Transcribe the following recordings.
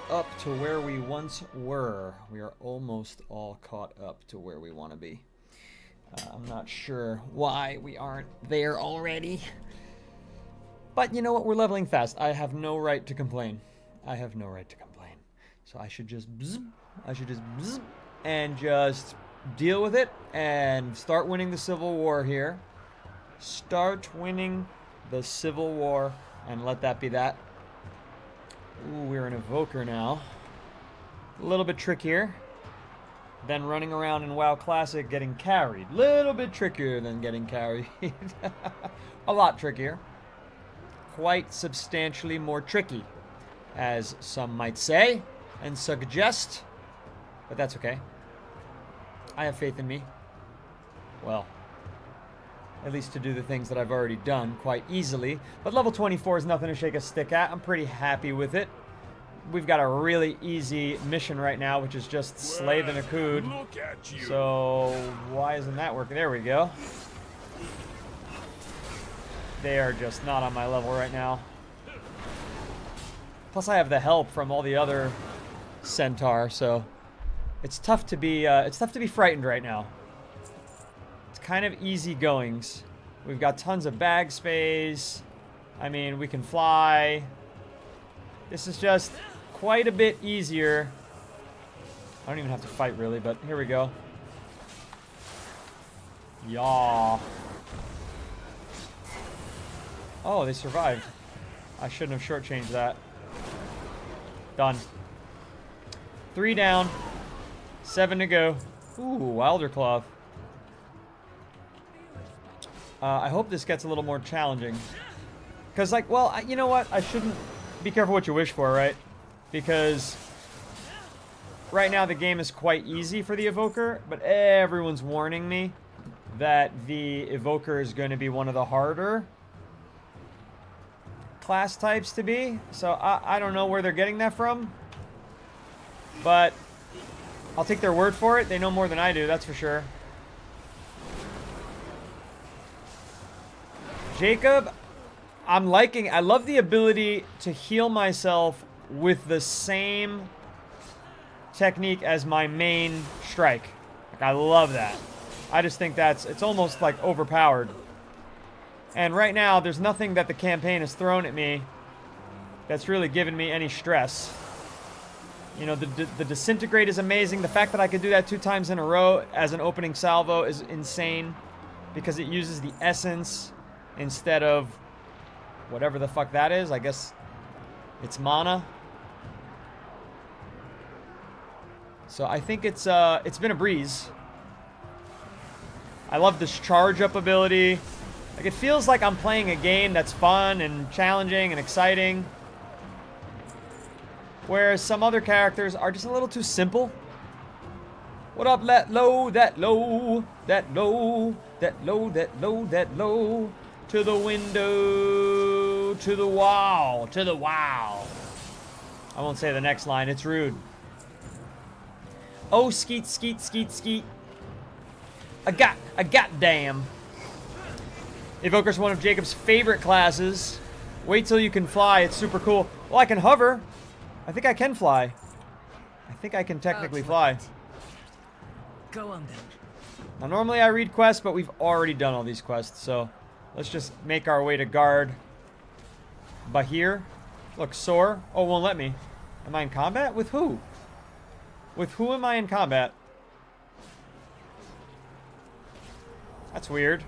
up to where we once were. We are almost all caught up to where we want to be. I'm not sure why we aren't there already. But you know what? We're leveling fast. I have no right to complain. I have no right to complain. So I should just bzz, and just deal with it and start winning the Civil War here. Start winning the Civil War and let that be that. Ooh, we're an Evoker now. A little bit trickier than running around in WoW Classic getting carried. Little bit trickier than getting carried. A lot trickier. Quite substantially more tricky, as some might say and suggest. But that's okay. I have faith in me. Well, at least to do the things that I've already done quite easily. But level 24 is nothing to shake a stick at. I'm pretty happy with it. We've got a really easy mission right now, which is just slay the Nakud. So why isn't that working? There we go. They are just not on my level right now. Plus I have the help from all the other Centaur, so it's tough to be frightened right now. It's kind of easy goings. We've got tons of bag space. I mean, we can fly. This is just quite a bit easier. I don't even have to fight really, but here we go. Yaw. Oh, they survived. I shouldn't have shortchanged that. Done. 3 down. 7 to go. Ooh, Wilder Cloth. I hope this gets a little more challenging. Because, like, well, you know what? I shouldn't... Be careful what you wish for, right? Because right now the game is quite easy for the Evoker, but everyone's warning me that the Evoker is going to be one of the harder class types to be. So I don't know where they're getting that from, but I'll take their word for it. They know more than I do, that's for sure. Jacob, I love the ability to heal myself with the same technique as my main strike. Like, I love that. I just think it's almost like overpowered. And right now, there's nothing that the campaign has thrown at me that's really given me any stress. You know, the Disintegrate is amazing. The fact that I could do that 2 times in a row as an opening salvo is insane, because it uses the essence instead of whatever the fuck that is. I guess it's mana. So I think it's been a breeze. I love this charge up ability. Like, it feels like I'm playing a game that's fun and challenging and exciting, whereas some other characters are just a little too simple. What up, that low, that low, that low, that low, that low, that low. To the window, to the wall, to the wall. I won't say the next line, it's rude. Oh, skeet, skeet, skeet, skeet. A goddamn. Evoker's one of Jacob's favorite classes. Wait till you can fly, it's super cool. Well, I can hover. I think I can fly. I think I can technically fly. Go on then. Now, normally I read quests, but we've already done all these quests, so let's just make our way to guard Bahir. Look, soar. Oh, won't let me. Am I in combat? With who? With who am I in combat? That's weird.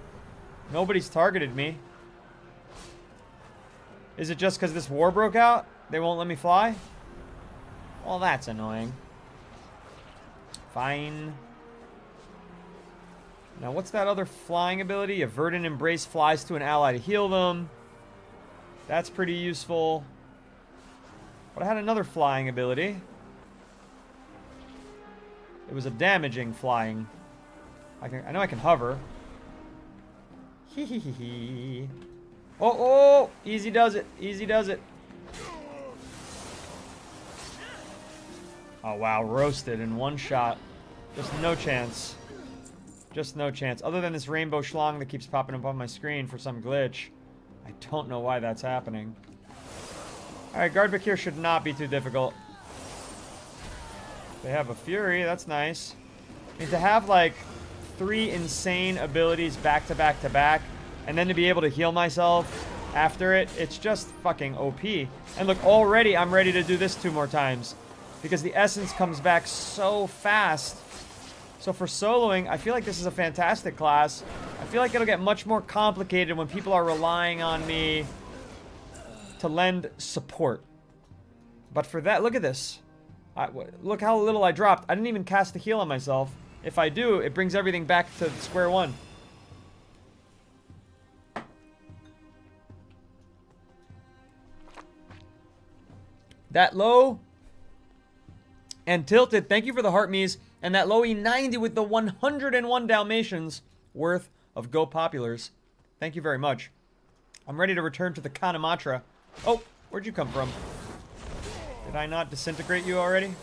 Nobody's targeted me. Is it just because this war broke out? They won't let me fly? Well, that's annoying. Fine. Now, what's that other flying ability? Avert and Embrace flies to an ally to heal them. That's pretty useful. But I had another flying ability. It was a damaging flying. I know I can hover. Hee hee hee hee. Oh, easy does it. Easy does it. Oh, wow. Roasted in one shot. Just no chance. Just no chance. Other than this rainbow schlong that keeps popping up on my screen for some glitch. I don't know why that's happening. Alright, guard back here should not be too difficult. They have a Fury. That's nice. I mean, to have, like, 3 insane abilities back to back to back, and then to be able to heal myself after it, it's just fucking OP. And look, already I'm ready to do this 2 more times. Because the essence comes back so fast. So for soloing, I feel like this is a fantastic class. I feel like it'll get much more complicated when people are relying on me to lend support. But for that, look at this. Look how little I dropped. I didn't even cast the heal on myself. If I do, it brings everything back to square one. That low and Tilted, thank you for the heart me's. And that low E90 with the 101 Dalmatians worth of Go Populars. Thank you very much. I'm ready to return to the Kanamatra. Oh, where'd you come from? Did I not disintegrate you already?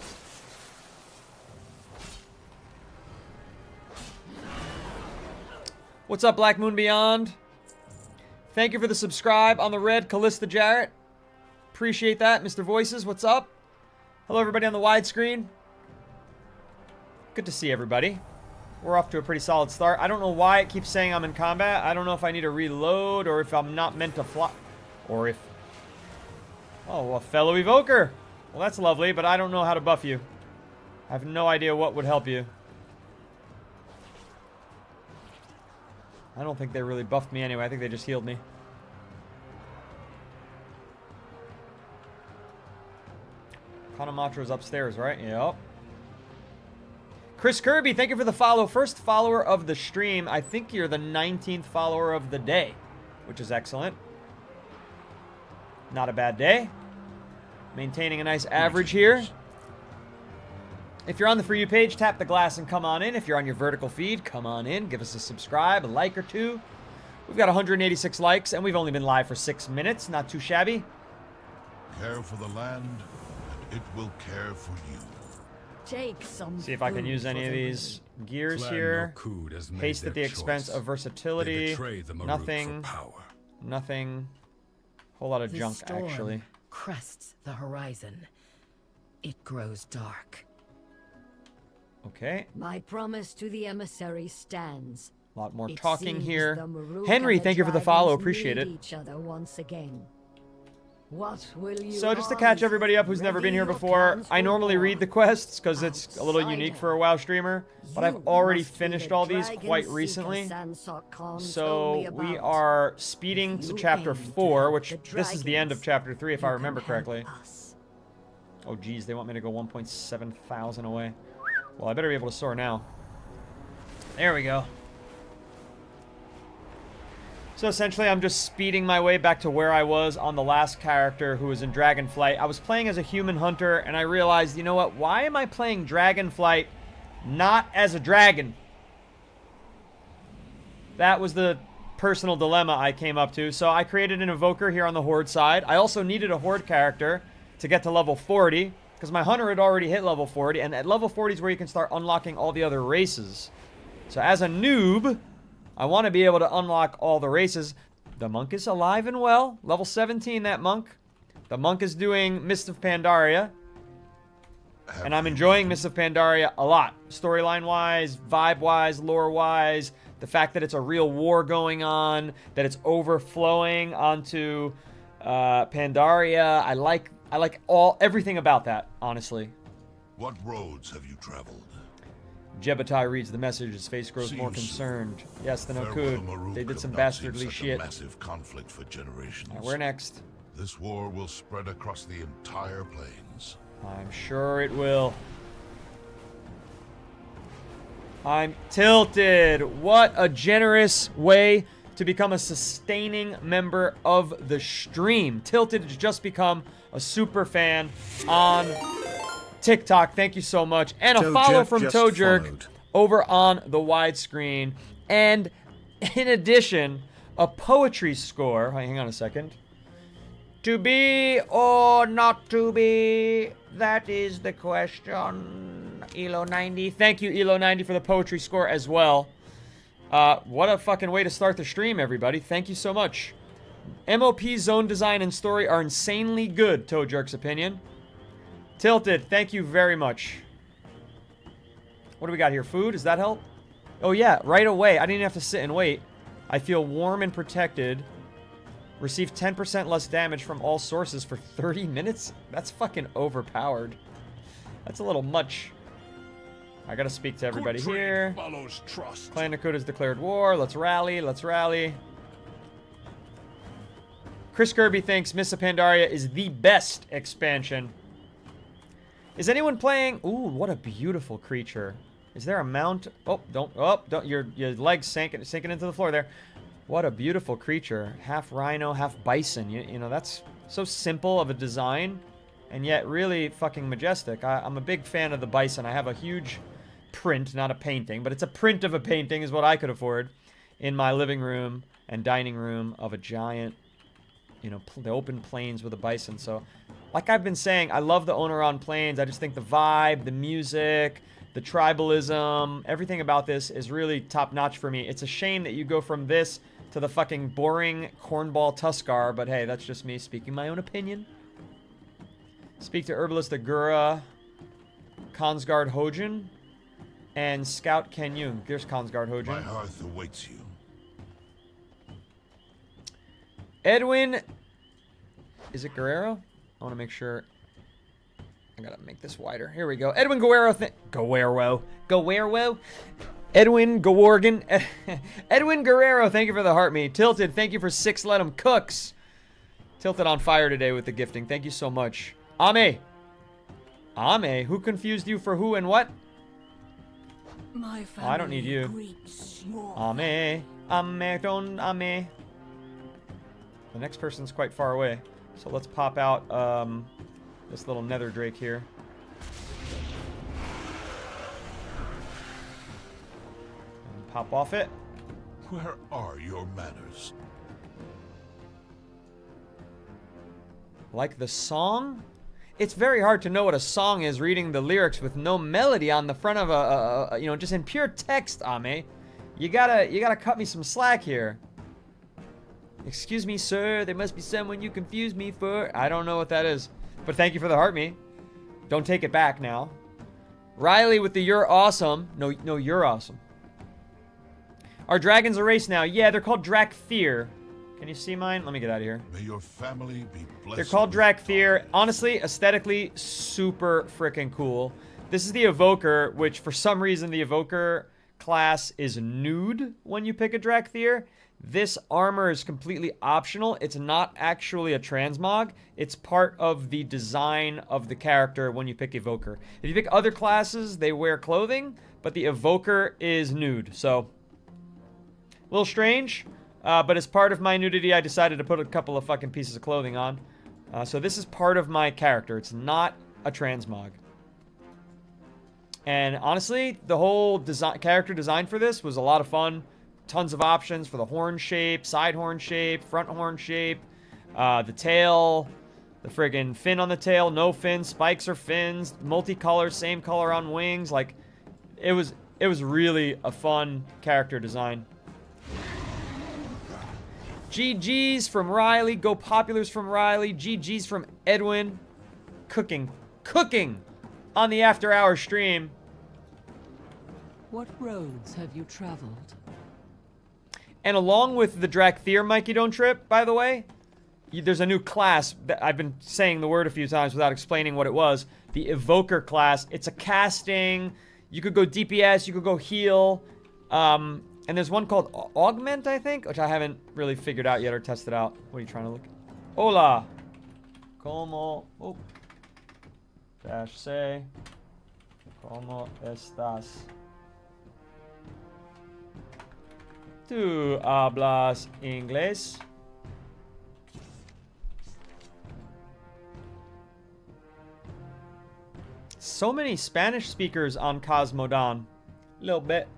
What's up, Black Moon Beyond? Thank you for the subscribe on the red, Callista Jarrett. Appreciate that. Mr. Voices, what's up? Hello, everybody on the widescreen. Good to see everybody. We're off to a pretty solid start. I don't know why it keeps saying I'm in combat. I don't know if I need to reload or if I'm not meant to fly. Or if... Oh, a fellow evoker. Well, that's lovely, but I don't know how to buff you. I have no idea what would help you. I don't think they really buffed me anyway. I think they just healed me. Kanamatra's upstairs, right? Yep. Chris Kirby, thank you for the follow. First follower of the stream. I think you're the 19th follower of the day, which is excellent. Not a bad day. Maintaining a nice average here. If you're on the For You page, tap the glass and come on in. If you're on your vertical feed, come on in. Give us a subscribe, a like or two. We've got 186 likes, and we've only been live for 6 minutes. Not too shabby. Care for the land, and it will care for you. Take some. See if I can use any of these gears here. Haste at the expense of versatility. Nothing. Nothing. Whole lot of junk, actually. Crests the horizon. It grows dark. Okay. My promise to the emissary stands. A lot more talking here. Henry, thank you for the follow. Appreciate it. Each other once again. What will you So just to catch everybody up who's never been here before, I normally read the quests because it's a little unique for a WoW streamer, but I've already finished all these quite recently. So we are speeding to chapter 4, which this is the end of chapter 3 if I remember correctly. Oh geez, they want me to go 1.7 thousand away. Well, I better be able to soar now. There we go. So essentially, I'm just speeding my way back to where I was on the last character who was in Dragonflight. I was playing as a human hunter, and I realized, you know what? Why am I playing Dragonflight not as a dragon? That was the personal dilemma I came up to. So I created an Evoker here on the Horde side. I also needed a Horde character to get to level 40, because my hunter had already hit level 40, and at level 40 is where you can start unlocking all the other races. So as a noob, I want to be able to unlock all the races. The monk is alive and well. Level 17, that monk. The monk is doing Mist of Pandaria. And I'm enjoying Mist of Pandaria a lot. Storyline-wise, vibe-wise, lore-wise. The fact that it's a real war going on. That it's overflowing onto Pandaria. I like everything about that, honestly. What roads have you traveled? Jebatai reads the message, his face grows more concerned. Yes, the Nokud. They did some bastardly shit. Massive conflict for generations. Right, where next? This war will spread across the entire plains. I'm sure it will. I'm tilted. What a generous way to become a sustaining member of the stream. Tilted to just become a super fan on TikTok. Thank you so much. And a follow from Toejerk over on the widescreen. And in addition, a poetry score. Hang on a second. To be or not to be? That is the question. Elo90. Thank you, Elo90, for the poetry score as well. What a fucking way to start the stream, everybody. Thank you so much. MOP, zone design, and story are insanely good, Toejerk's opinion. Tilted, thank you very much. What do we got here? Food? Does that help? Oh, yeah. Right away. I didn't have to sit and wait. I feel warm and protected. Receive 10% less damage from all sources for 30 minutes? That's fucking overpowered. That's a little much. I gotta speak to everybody here. Clan Nakoda has declared war. Let's rally. Let's rally. Chris Kirby thinks Mists of Pandaria is the best expansion. Is anyone playing? Ooh, what a beautiful creature. Is there a mount? Oh, don't. Your legs sinking into the floor there. What a beautiful creature. Half rhino, half bison. You know, that's so simple of a design, and yet really fucking majestic. I'm a big fan of the bison. I have a huge print, not a painting, but it's a print of a painting is what I could afford in my living room and dining room of a giant, you know, the open plains with a bison. So, like I've been saying, I love the Oneron Plains. I just think the vibe, the music, the tribalism, everything about this is really top-notch for me. It's a shame that you go from this to the fucking boring cornball Tuskar, but hey, that's just me speaking my own opinion. Speak to Herbalist Agura, Konsgard Hojin, and Scout Kenyung. There's Konsgard Hojin. My hearth awaits you. Edwin, is it Guerrero? I want to make sure. I gotta make this wider. Here we go. Edwin Guerrero. Guerrero. Edwin Gaworgan. Edwin Guerrero, thank you for the heart me. Tilted, thank you for 6 Let 'em Cooks. Tilted on fire today with the gifting. Thank you so much. Ame. Ame? Who confused you for who and what? My Oh, I don't need you. Ame. Don't Ame. The next person's quite far away. So let's pop out this little nether drake here. And pop off it. Where are your manners? Like the song? It's very hard to know what a song is reading the lyrics with no melody on the front of a you know, just in pure text, Ame. You gotta cut me some slack here. Excuse me, sir. There must be someone you confuse me for. I don't know what that is. But thank you for the heart me. Don't take it back now. Riley with the you're awesome. No, you're awesome. Our dragons a race now. Yeah, they're called Drakthir. Can you see mine? Let me get out of here. May your family be blessed. They're called Drakthir. Honestly, aesthetically, super freaking cool. This is the Evoker, which for some reason the Evoker class is nude when you pick a Drakthir. This armor is completely optional. It's not actually a transmog. It's part of the design of the character when you pick Evoker. If you pick other classes, they wear clothing, but the Evoker is nude. So, a little strange, but as part of my nudity, I decided to put a couple of fucking pieces of clothing on. So this is part of my character. It's not a transmog. And honestly, the whole character design for this was a lot of fun. Tons of options for the horn shape, side horn shape, front horn shape, the tail, the friggin' fin on the tail, no fin, spikes or fins, multicolor, same color on wings. Like, it was really a fun character design. GG's from Riley, go populars from Riley, GG's from Edwin. Cooking on the after hour stream. What roads have you traveled? And along with the Drakthir, Mikey Don't Trip, by the way, there's a new class that I've been saying the word a few times without explaining what it was. The Evoker class. It's a casting. You could go DPS, you could go heal. And there's one called Augment, I think, which I haven't really figured out yet or tested out. What are you trying to look? Hola. Como... Oh. Dash say. Como estás? ¿Tú hablas inglés? So many Spanish speakers on Cosmodon. A little bit.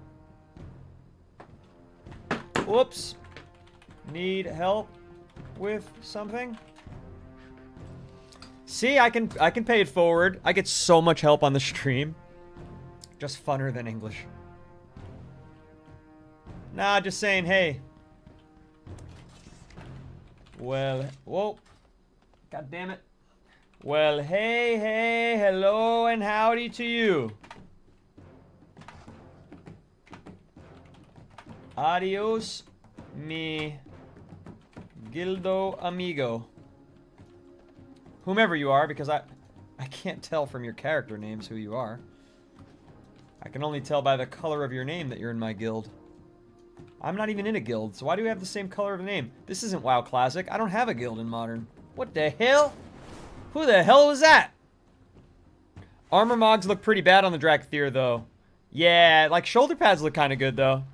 Whoops. Need help with something? See, I can pay it forward. I get so much help on the stream. Just funner than English. Nah, just saying, hey. Well, whoa. God damn it. Well, hey, hello, and howdy to you. Adios, mi Gildo amigo. Whomever you are, because I can't tell from your character names who you are. I can only tell by the color of your name that you're in my guild. I'm not even in a guild, so why do we have the same color of name? This isn't WoW Classic. I don't have a guild in Modern. What the hell? Who the hell was that? Armor mogs look pretty bad on the Drakthir, though. Yeah, like shoulder pads look kind of good, though.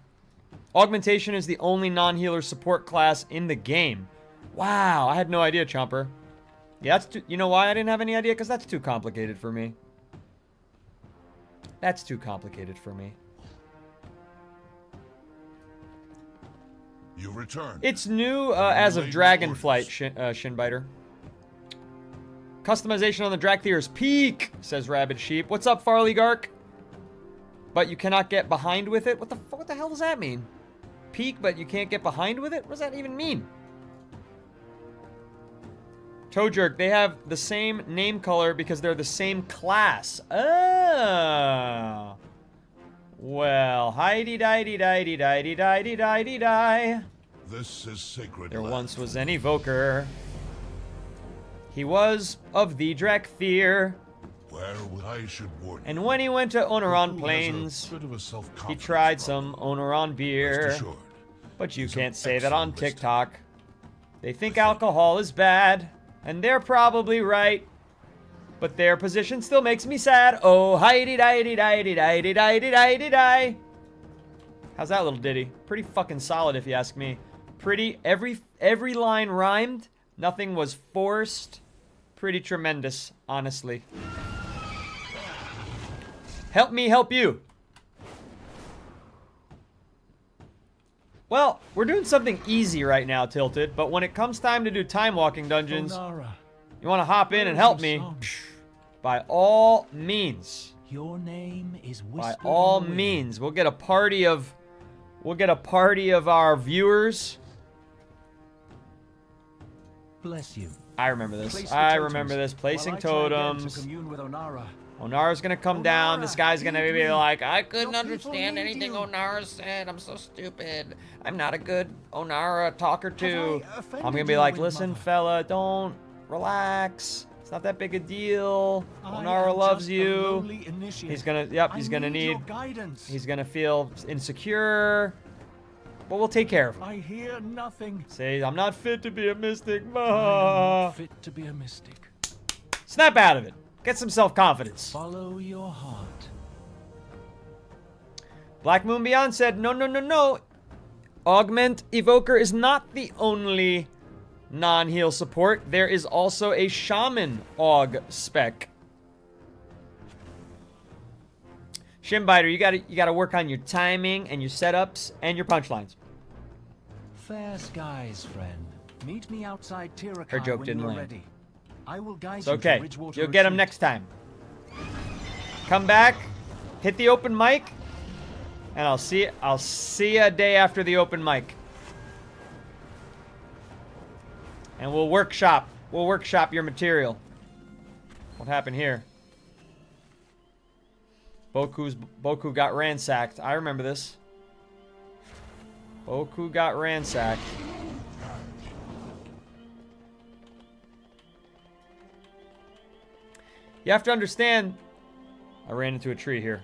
Augmentation is the only non-healer support class in the game. Wow, I had no idea, Chomper. Yeah, that's too, you know why I didn't have any idea? Because that's too complicated for me. That's too complicated for me. You return. It's new as of Dragonflight, Shinbiter. Customization on the Drakthir's peak, says Rabid Sheep. What's up, Farley Gark? But you cannot get behind with it? What the hell does that mean? Peak, but you can't get behind with it? What does that even mean? Toe Jerk, they have the same name color because they're the same class. Oh. Well, hidey-didey-didey-didey-didey-didey. This is sacred There land. once was an evoker. He was of the Drakthir. Where I should warn you. And when he went to Oneron Who Plains, has a bit of a he self-confidence tried problem. some Oneron beer. Rest assured, But you he's an can't say that on excellent TikTok. They think alcohol is bad, and they're probably right. But their position still makes me sad. Oh, hidey-didey-didey-didey-didey-didey. How's that little ditty? Pretty fucking solid, if you ask me. Pretty, every line rhymed. Nothing was forced. Pretty tremendous, honestly. Help me help you. Well, we're doing something easy right now, Tilted, but when it comes time to do time walking dungeons, you want to hop in and help me, by all means. Your name is By all means. We'll get a party of our viewers. Bless you. I remember this. Place the I totems remember this. Placing while I try again totems. to commune with Onara. Onara's gonna come down. This guy's gonna lead be me. like, I couldn't Your people understand need anything you." Onara said. I'm so stupid. I'm not a good Onara talker too. I offended I'm gonna be you, like, Wing listen, Mother?" fella, don't relax. It's not that big a deal. I Onara am loves just a you. lowly initiate. He's gonna, yep, I he's gonna need your need, guidance. he's gonna feel insecure. But we'll take care of him. I hear nothing. Say, I'm not fit to be a mystic. I am Ma. not fit to be a mystic. Snap out of it. Get some self-confidence. Follow your heart. Black Moon Beyond said, no, no, no, no. Augment Evoker is not the only non-heal support. There is also a Shaman Aug spec. Shimbiter, you gotta work on your timing and your setups and your punchlines. Fair skies, friend. Meet me outside Tirakai Her joke when didn't you're land. ready. I will guide It's you okay. to Ridgewater You'll get him Retreat. next time. Come back, hit the open mic, and I'll see you a day after the open mic. And we'll workshop your material. What happened here? Boku got ransacked. I remember this. Boku got ransacked. You have to understand... I ran into a tree here.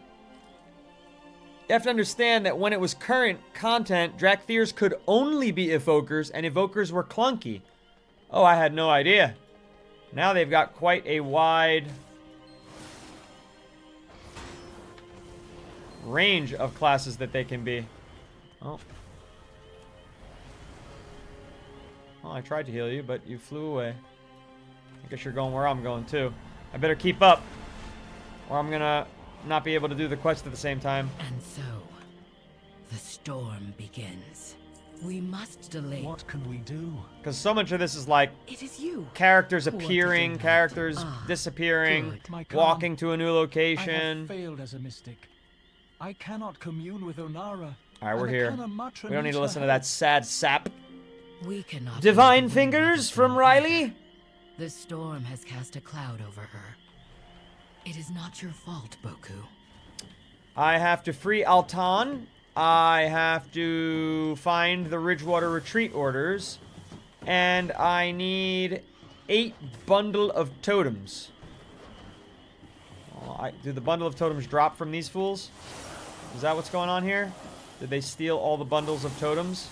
You have to understand that when it was current content, Drakthirs could only be evokers, and evokers were clunky. Oh, I had no idea. Now they've got quite a wide range of classes that they can be. Oh. Well, I tried to heal you, but you flew away. I guess you're going where I'm going, too. I better keep up, or I'm gonna not be able to do the quest at the same time. And so, the storm begins. We must delay. What can we do? Because so much of this is like It is you. characters What did appearing, you know? characters Ah, disappearing, good. My calm. walking to a new I have location. failed as a mystic. I cannot commune with Onara. Alright, we're and here. Akana Matra We don't need needs to her listen to that help. sad sap. We cannot. Divine leave the Fingers wind from behind. Riley? The storm has cast a cloud over her. It is not your fault, Boku. I have to free Altan I have to find the Ridgewater retreat orders. And I need 8 bundle of totems. Do the bundle of totems drop from these fools? Is that what's going on here? Did they steal all the bundles of totems?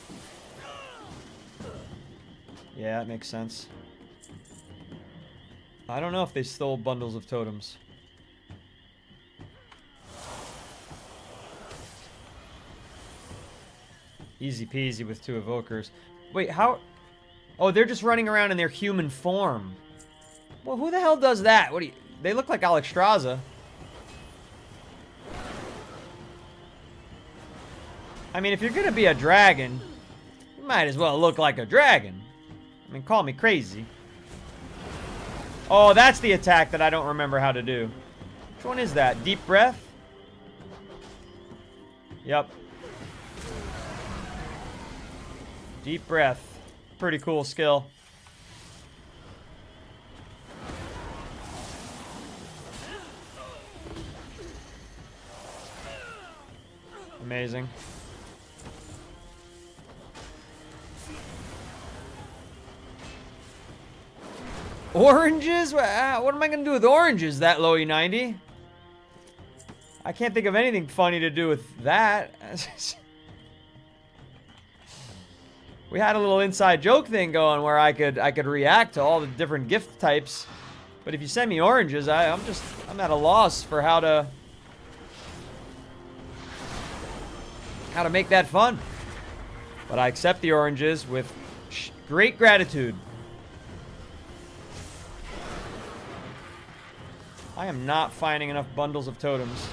Yeah, that makes sense. I don't know if they stole bundles of totems. Easy peasy with 2 evokers. Wait, how? Oh, they're just running around in their human form. Well, who the hell does that? What do you... They look like Alexstrasza. I mean, if you're gonna be a dragon, you might as well look like a dragon. I mean, call me crazy. Oh, that's the attack that I don't remember how to do. Which one is that? Deep breath? Yep. Deep breath. Pretty cool skill. Amazing. Oranges? What am I going to do with oranges, that low E90? I can't think of anything funny to do with that. We had a little inside joke thing going where I could react to all the different gift types. But if you send me oranges, I'm at a loss for how to make that fun. But I accept the oranges with great gratitude. I am not finding enough bundles of totems.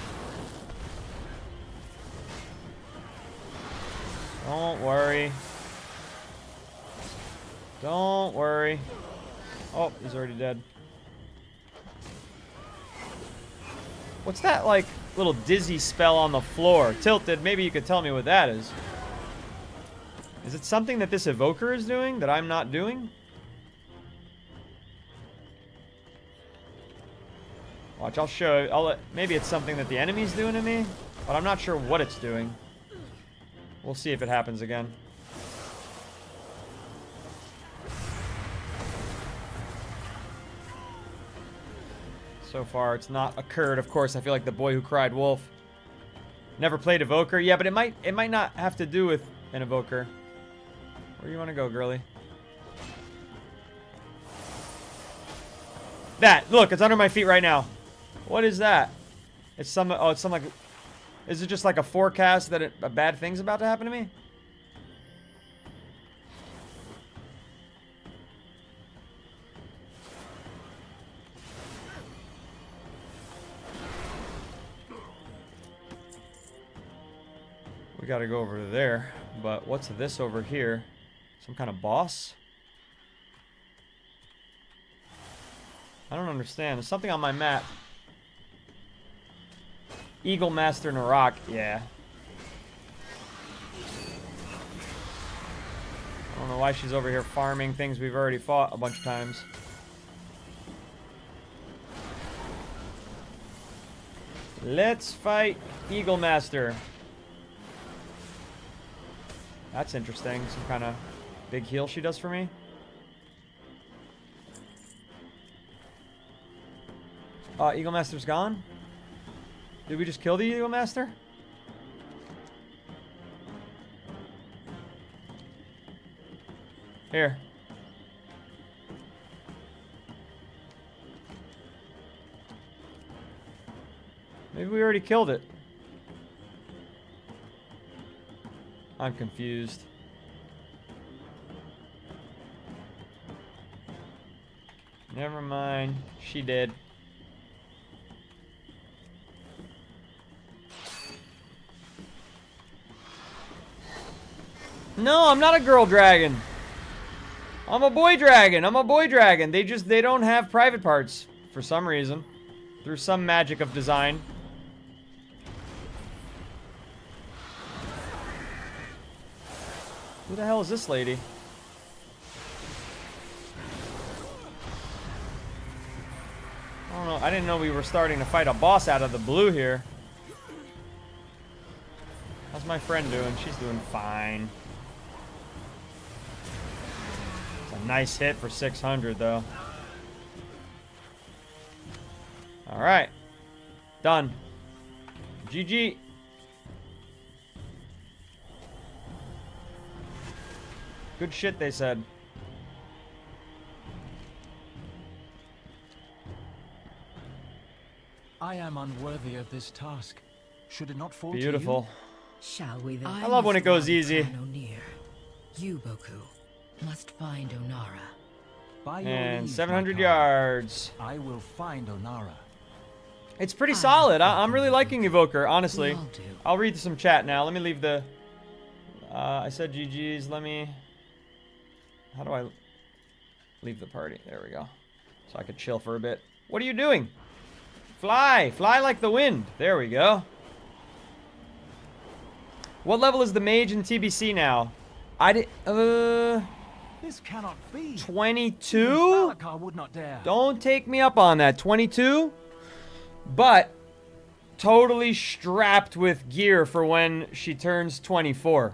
Don't worry. Don't worry. Oh, he's already dead. What's that, like, little dizzy spell on the floor? Tilted, maybe you could tell me what that is. Is it something that this evoker is doing that I'm not doing? Watch, I'll show you. Maybe it's something that the enemy's doing to me, but I'm not sure what it's doing. We'll see if it happens again. So far, it's not occurred. Of course, I feel like the boy who cried wolf. Never played evoker. Yeah, but it might not have to do with an evoker. Where do you want to go, girly? That! Look, it's under my feet right now. What is that? It's some... Oh, it's some like... Is it just like a forecast that a bad thing's about to happen to me? We gotta go over there. But what's this over here? Some kind of boss? I don't understand. There's something on my map. Eagle Master Narak. Yeah. I don't know why she's over here farming things we've already fought a bunch of times. Let's fight Eagle Master. That's interesting. Some kind of big heal she does for me. Eagle Master's gone? Did we just kill the Eagle Master? Here. Maybe we already killed it. I'm confused. Never mind. She did. No, I'm not a girl dragon. I'm a boy dragon. I'm a boy dragon. They don't have private parts for some reason. Through some magic of design. Who the hell is this lady? I don't know. I didn't know we were starting to fight a boss out of the blue here. How's my friend doing? She's doing fine. It's a nice hit for 600, though. All right. Done. GG. Good shit, they said. I am unworthy of this task. Should it not fall Beautiful. to Shall we then? I love when it goes easy. You, Boku, must find Onara. you? By your And leave, 700 my yards. I will find Onara. It's pretty solid. I'm really liking EVOKER, honestly. We all do. I'll read some chat now. Let me leave the... I said GG's. Let me... How do I leave the party? There we go. So I could chill for a bit. What are you doing? Fly! Fly like the wind. There we go. What level is the mage in TBC now? I did... This cannot be. 22? Malakar would not dare. Don't take me up on that. 22? But totally strapped with gear for when she turns 24.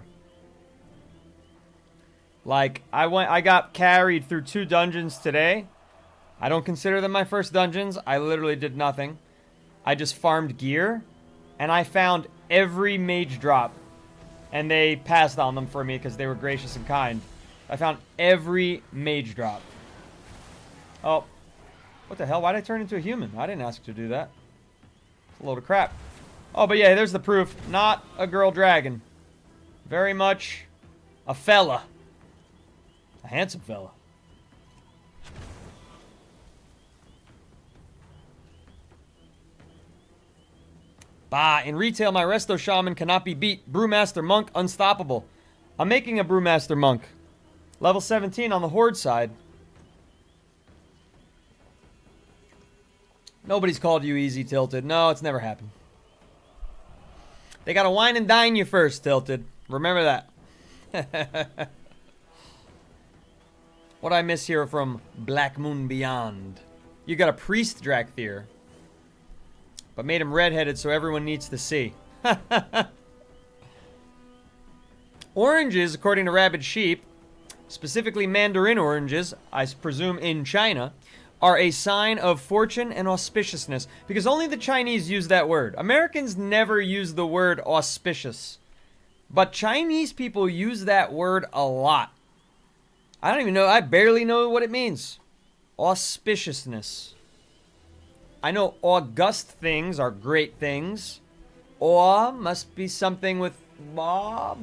Like, I got carried through 2 dungeons today. I don't consider them my first dungeons. I literally did nothing. I just farmed gear, and I found every mage drop, and they passed on them for me because they were gracious and kind. I found every mage drop. Oh, what the hell? Why did I turn into a human? I didn't ask to do that. It's a load of crap. Oh, but yeah, there's the proof. Not a girl dragon. Very much a fella. A handsome fella. Bah, in retail, my Resto Shaman cannot be beat. Brewmaster Monk, unstoppable. I'm making a Brewmaster Monk. Level 17 on the Horde side. Nobody's called you easy, Tilted. No, it's never happened. They gotta wine and dine you first, Tilted. Remember that. What I miss here from Black Moon Beyond. You got a priest Drakthir, but made him redheaded so everyone needs to see. Oranges, according to Rabid Sheep, specifically mandarin oranges, I presume in China, are a sign of fortune and auspiciousness, because only the Chinese use that word. Americans never use the word auspicious, but Chinese people use that word a lot. I don't even know, I barely know what it means. Auspiciousness. I know august things are great things. Awe must be something with awe,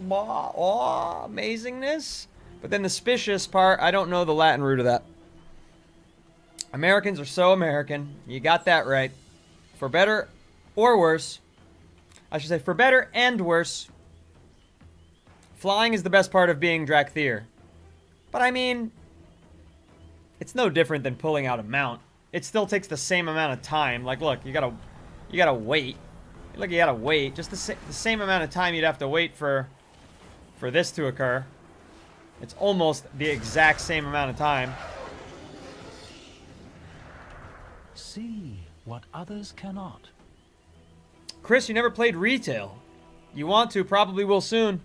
amazingness. But then the spicious part, I don't know the Latin root of that. Americans are so American. You got that right. For better or worse. I should say for better and worse. Flying is the best part of being Drakthir. But I mean, it's no different than pulling out a mount. It still takes the same amount of time. Like, look, you gotta wait. Look, you gotta wait. Just the same amount of time you'd have to wait for this to occur. It's almost the exact same amount of time. See what others cannot. Chris, you never played retail. You want to, probably will soon.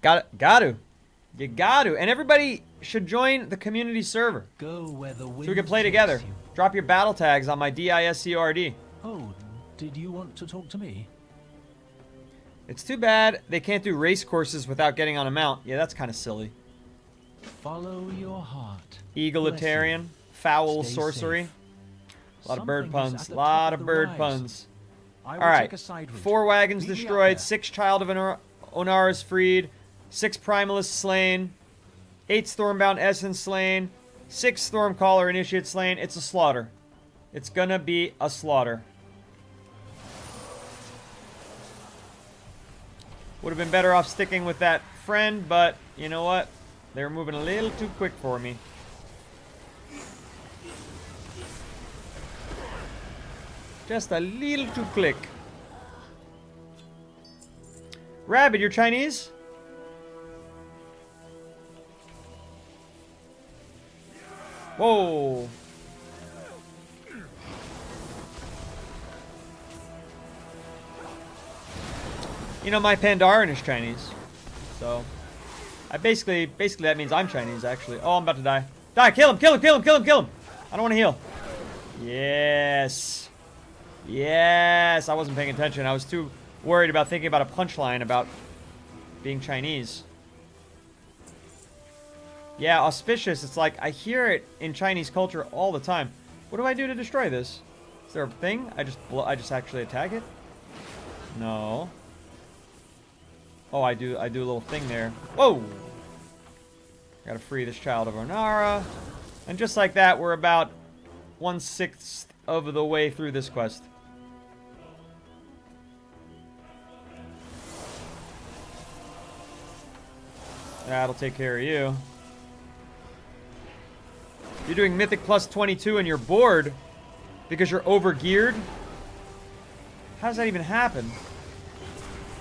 Got to. You got to. And everybody should join the community server. Go where the wind So we can play takes together. you. Drop your battle tags on my DISCORD. Oh, did you want to talk to me? It's too bad they can't do race courses without getting on a mount. Yeah, that's kind of silly. Follow your heart. Egalitarian, Bless you. foul Stay sorcery. safe. A lot of bird Something is puns. at the Lot top of the bird rise. puns. I will All right. take a side route. 4 wagons Meet me up destroyed. there. 6 child of Onara's freed. 6 primalists slain. 8 stormbound essence slain. 6 stormcaller initiate slain. It's a slaughter. It's gonna be a slaughter. Would have been better off sticking with that friend, but you know what? They were moving a little too quick for me. Just a little too quick. Rabbit, you're Chinese? Whoa. You know, my Pandaren is Chinese. So, I basically that means I'm Chinese, actually. Oh, I'm about to die. Die! Kill him! Kill him! Kill him! Kill him! Kill him! I don't want to heal. Yes. Yes! I wasn't paying attention. I was too worried about thinking about a punchline about being Chinese. Yeah, auspicious. It's like, I hear it in Chinese culture all the time. What do I do to destroy this? Is there a thing? I just actually attack it? No. Oh, I do a little thing there. Whoa! Gotta free this child of Onara. And just like that, we're about 1/6 of the way through this quest. That'll take care of you. You're doing Mythic plus 22 and you're bored because you're over-geared? How does that even happen?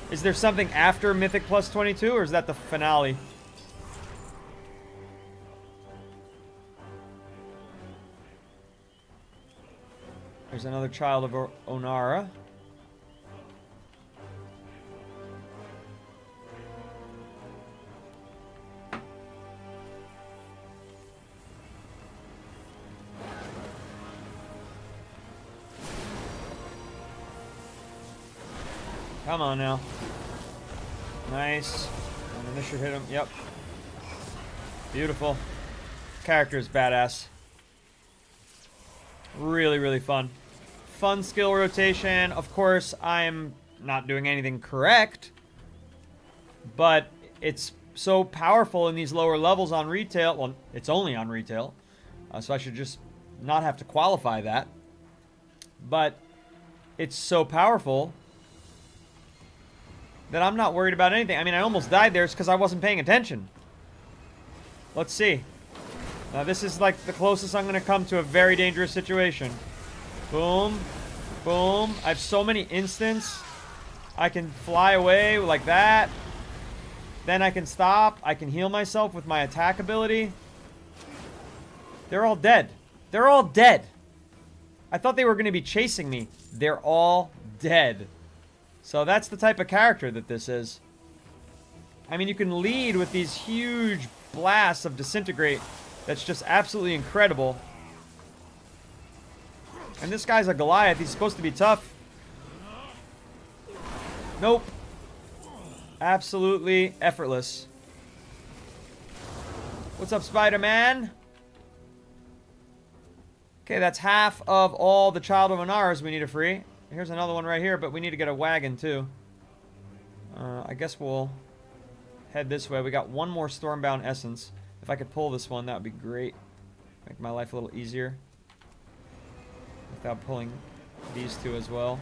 Is there something after Mythic plus 22, or is that the finale? There's another child of Onara. Come on now. Nice. And then this should hit him. Yep. Beautiful. Character is badass. Really, really fun. Fun skill rotation. Of course, I'm not doing anything correct. But it's so powerful in these lower levels on retail. Well, it's only on retail. So I should just not have to qualify that. But it's so powerful that I'm not worried about anything. I mean, I almost died there. It's because I wasn't paying attention. Let's see. Now, this is like the closest I'm going to come to a very dangerous situation. Boom. Boom. I have so many instants. I can fly away like that. Then I can stop. I can heal myself with my attack ability. They're all dead. They're all dead. I thought they were going to be chasing me. They're all dead. So that's the type of character that this is. I mean, you can lead with these huge blasts of disintegrate. That's just absolutely incredible. And this guy's a Goliath. He's supposed to be tough. Nope. Absolutely effortless. What's up, Spider-Man? Okay, that's half of all the Child of Onaras we need to free. Here's another one right here, but we need to get a wagon, too. I guess we'll head this way. We got one more Stormbound Essence. If I could pull this one, that would be great. Make my life a little easier. Without pulling these two as well.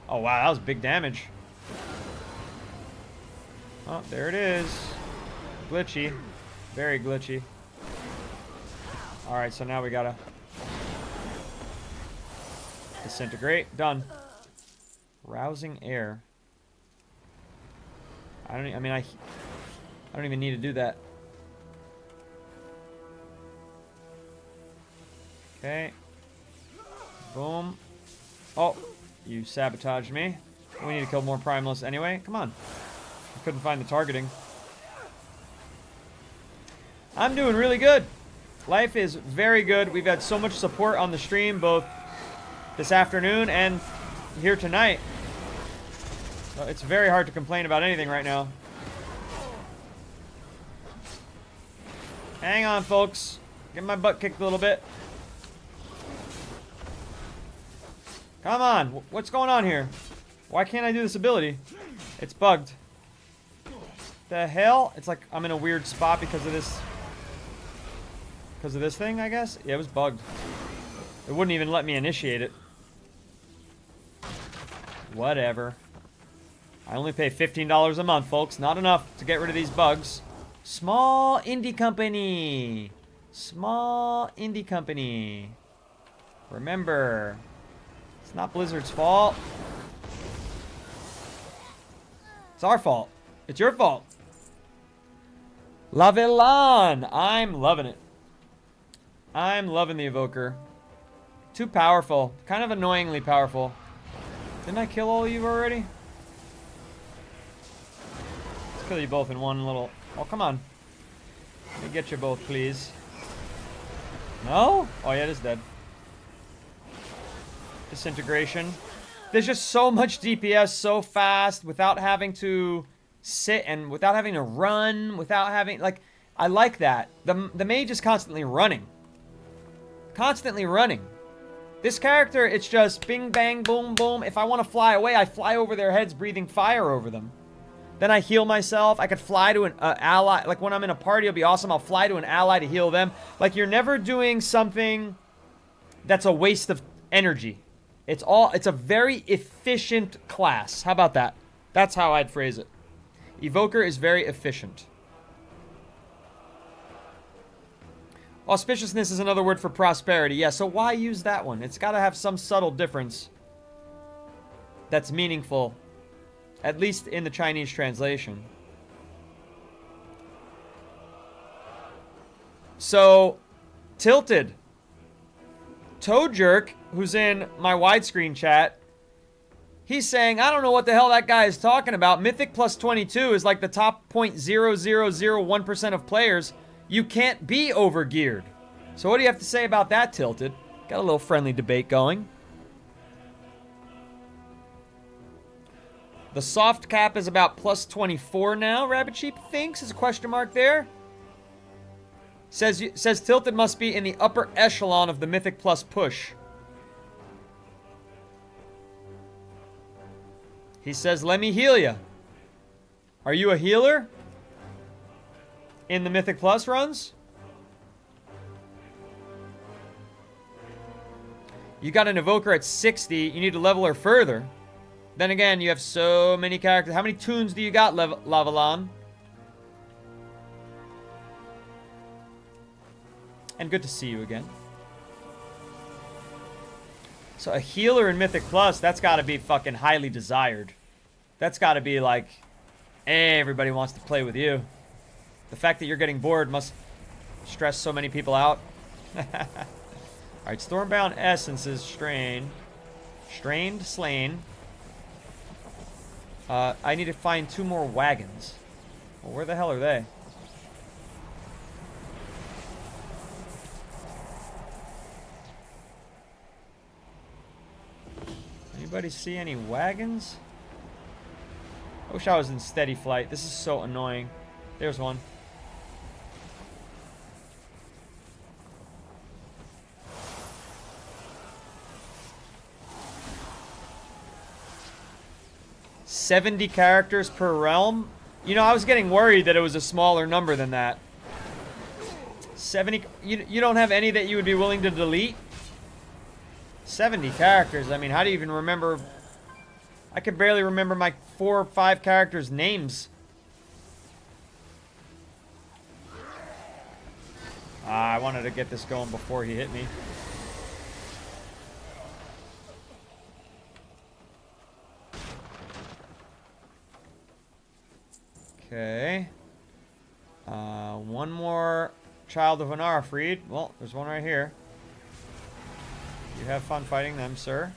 Oh, wow, that was big damage. Oh, there it is. Glitchy. Very glitchy. Alright, so now we gotta disintegrate. Done. Rousing air. I don't even need to do that. Okay. Boom. Oh, you sabotaged me. We need to kill more Primalists anyway. Come on. I couldn't find the targeting. I'm doing really good. Life is very good. We've had so much support on the stream, both this afternoon and here tonight. So it's very hard to complain about anything right now. Hang on, folks. Get my butt kicked a little bit. Come on. What's going on here? Why can't I do this ability? It's bugged. The hell? It's like I'm in a weird spot because of this. Because of this thing, I guess? Yeah, it was bugged. It wouldn't even let me initiate it. Whatever. I only pay $15 a month, folks. Not enough to get rid of these bugs. Small indie company. Small indie company. Remember, it's not Blizzard's fault. It's our fault. It's your fault. LVL. I'm loving it. I'm loving the Evoker. Too powerful. Kind of annoyingly powerful. Didn't I kill all of you already? kill you both in one little... Oh, come on. Let me get you both, please. No? Oh, yeah, it is dead. Disintegration. There's just so much DPS so fast without having to sit and without having to run, without having... Like, I like that. The mage is constantly running. Constantly running. This character, it's just bing, bang, boom, boom. If I want to fly away, I fly over their heads, breathing fire over them. Then I heal myself. I could fly to an ally. Like, when I'm in a party, it'll be awesome. I'll fly to an ally to heal them. Like, you're never doing something that's a waste of energy. It's a very efficient class. How about that? That's how I'd phrase it. Evoker is very efficient. Auspiciousness is another word for prosperity. Yeah, so why use that one? It's got to have some subtle difference that's meaningful, at least in the Chinese translation. So, Tilted. Toe Jerk, who's in my widescreen chat, he's saying, I don't know what the hell that guy is talking about. Mythic plus 22 is like the top 0.0001% of players. You can't be overgeared. So what do you have to say about that, Tilted? Got a little friendly debate going. The soft cap is about plus 24 now, Rabbit Sheep thinks. Is a question mark there. Says Tilted must be in the upper echelon of the Mythic Plus push. He says, let me heal ya. Are you a healer? In the Mythic Plus runs? You got an Evoker at 60. You need to level her further. Then again, you have so many characters. How many tunes do you got, Lavalon? And good to see you again. So a healer in Mythic Plus, that's got to be fucking highly desired. That's got to be like, everybody wants to play with you. The fact that you're getting bored must stress so many people out. Alright, Stormbound Essences, Strained, Slain. I need to find 2 more wagons. Well, where the hell are they? Anybody see any wagons? I wish I was in steady flight. This is so annoying. There's one. $70 characters per realm? You know, I was getting worried that it was a smaller number than that. 70... You don't have any that you would be willing to delete? 70 characters. I mean, how do you even remember... I could barely remember my 4 or 5 characters' names. I wanted to get this going before he hit me. Okay. One more Child of Anara freed. Well, there's one right here. You have fun fighting them, sir.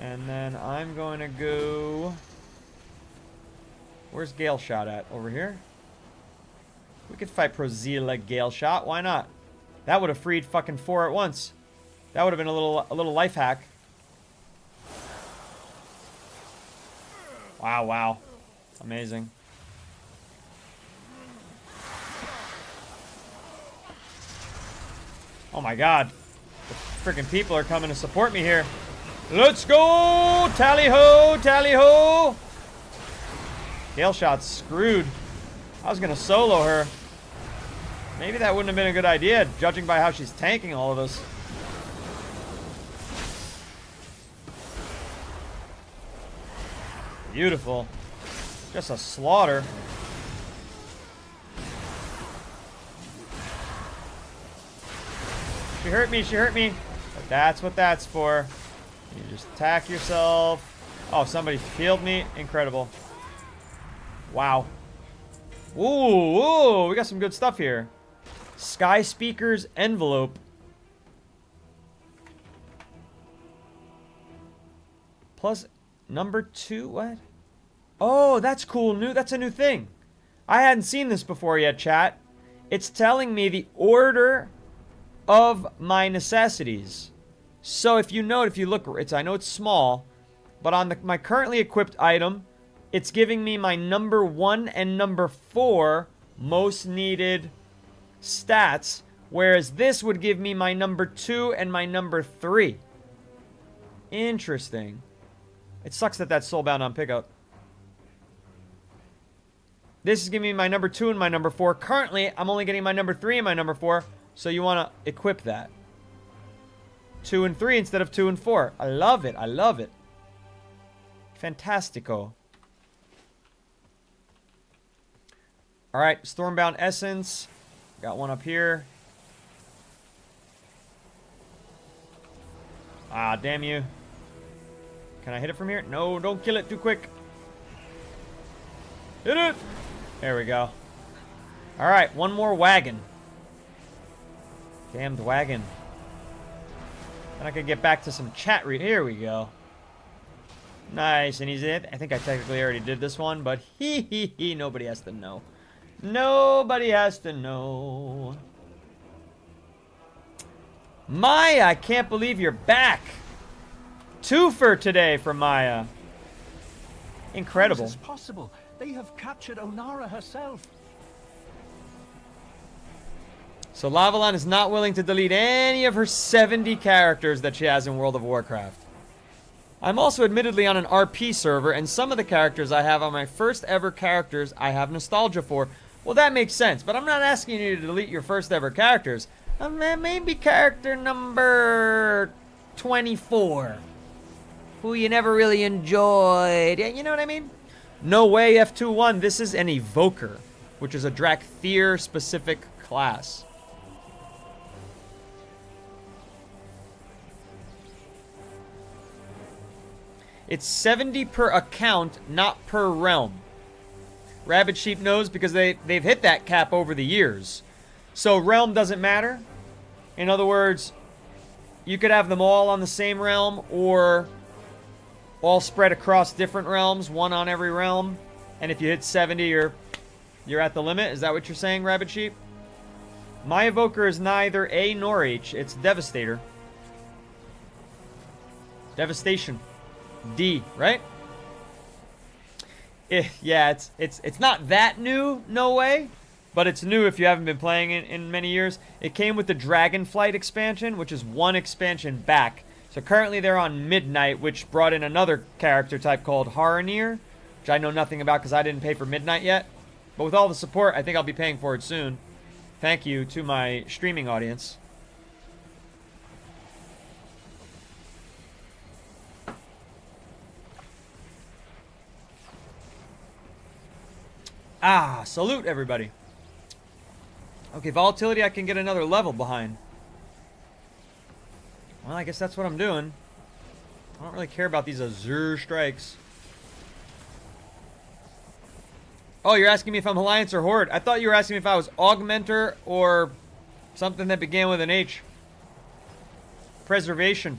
And then I'm going to go... Where's Gale Shot at? Over here? We could fight Prozilla Gale Shot. Why not? That would have freed fucking 4 at once. That would have been a little life hack. Wow, wow. Amazing. Oh my god. The freaking people are coming to support me here. Let's go! Tally-ho! Tally-ho! Gale Shot's screwed. I was gonna solo her. Maybe that wouldn't have been a good idea, judging by how she's tanking all of us. Beautiful. Just a slaughter. She hurt me, she hurt me. But that's what that's for. You just attack yourself. Oh, somebody healed me. Incredible. Wow. Ooh, ooh, we got some good stuff here. Sky Speaker's Envelope. Plus Number 2, what? Oh, that's cool. That's a new thing. I hadn't seen this before yet, chat. It's telling me the order of my necessities. So if you note, if you look, I know it's small, but on my currently equipped item, it's giving me my number 1 and number 4 most needed stats, whereas this would give me my number 2 and my number 3. Interesting. It sucks that that's soulbound on pickup. This is giving me my number 2 and my number 4. Currently, I'm only getting my number 3 and my number 4, so you want to equip that. 2 and 3 instead of 2 and 4. I love it. I love it. Fantastico. Alright, Stormbound Essence. Got one up here. Ah, damn you. Can I hit it from here? No, don't kill it too quick. Hit it! There we go. Alright, one more wagon. Damned wagon. And I could get back to some chat read. Here we go. Nice, and he's it. I think I technically already did this one, but nobody has to know. Nobody has to know. Maya, I can't believe you're back. 2 for today for Maya. Incredible. How is this possible? They have captured Onara herself. So Lavalon is not willing to delete any of her 70 characters that she has in World of Warcraft. I'm also admittedly on an RP server, and some of the characters I have are my first ever characters I have nostalgia for. Well, that makes sense, but I'm not asking you to delete your first ever characters. Maybe character number 24, who you never really enjoyed. You know what I mean? No way, F21. This is an EVOKER, which is a Drakthir specific class. It's 70 per account, not per realm. Rabbit Sheep knows because they've hit that cap over the years. So realm doesn't matter. In other words, you could have them all on the same realm or all spread across different realms, one on every realm. And if you hit 70, you're at the limit. Is that what you're saying, Rabbit Sheep? My Evoker is neither A nor H. It's Devastator. Devastation. D, right? Yeah, it's not that new, no way. But it's new if you haven't been playing it in many years. It came with the Dragonflight expansion, which is one expansion back. So currently they're on Midnight, which brought in another character type called Haranir, which I know nothing about because I didn't pay for Midnight yet. But with all the support, I think I'll be paying for it soon. Thank you to my streaming audience. Ah, salute everybody. Okay, volatility I can get another level behind. Well, I guess that's what I'm doing. I don't really care about these Azure strikes. Oh, you're asking me if I'm Alliance or Horde? I thought you were asking me if I was Augmenter or something that began with an H. Preservation.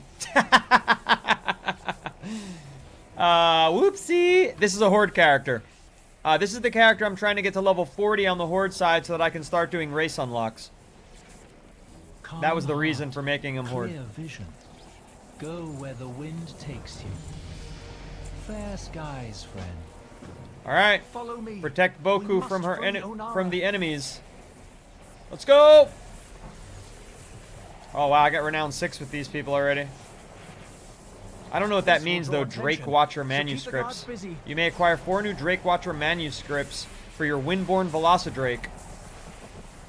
Whoopsie. This is a Horde character. This is the character I'm trying to get to level 40 on the Horde side so that I can start doing race unlocks. That was the reason for making him Horde. Clear vision. Go where the wind takes you. Fair skies, friend. All right. Follow me. Protect Boku We from must free her Onara. from the enemies. Let's go. Oh wow, I got renown 6 with these people already. I don't know what that means though. Drake Watcher manuscripts. You may acquire 4 new Drake Watcher manuscripts for your Windborn Velocidrake.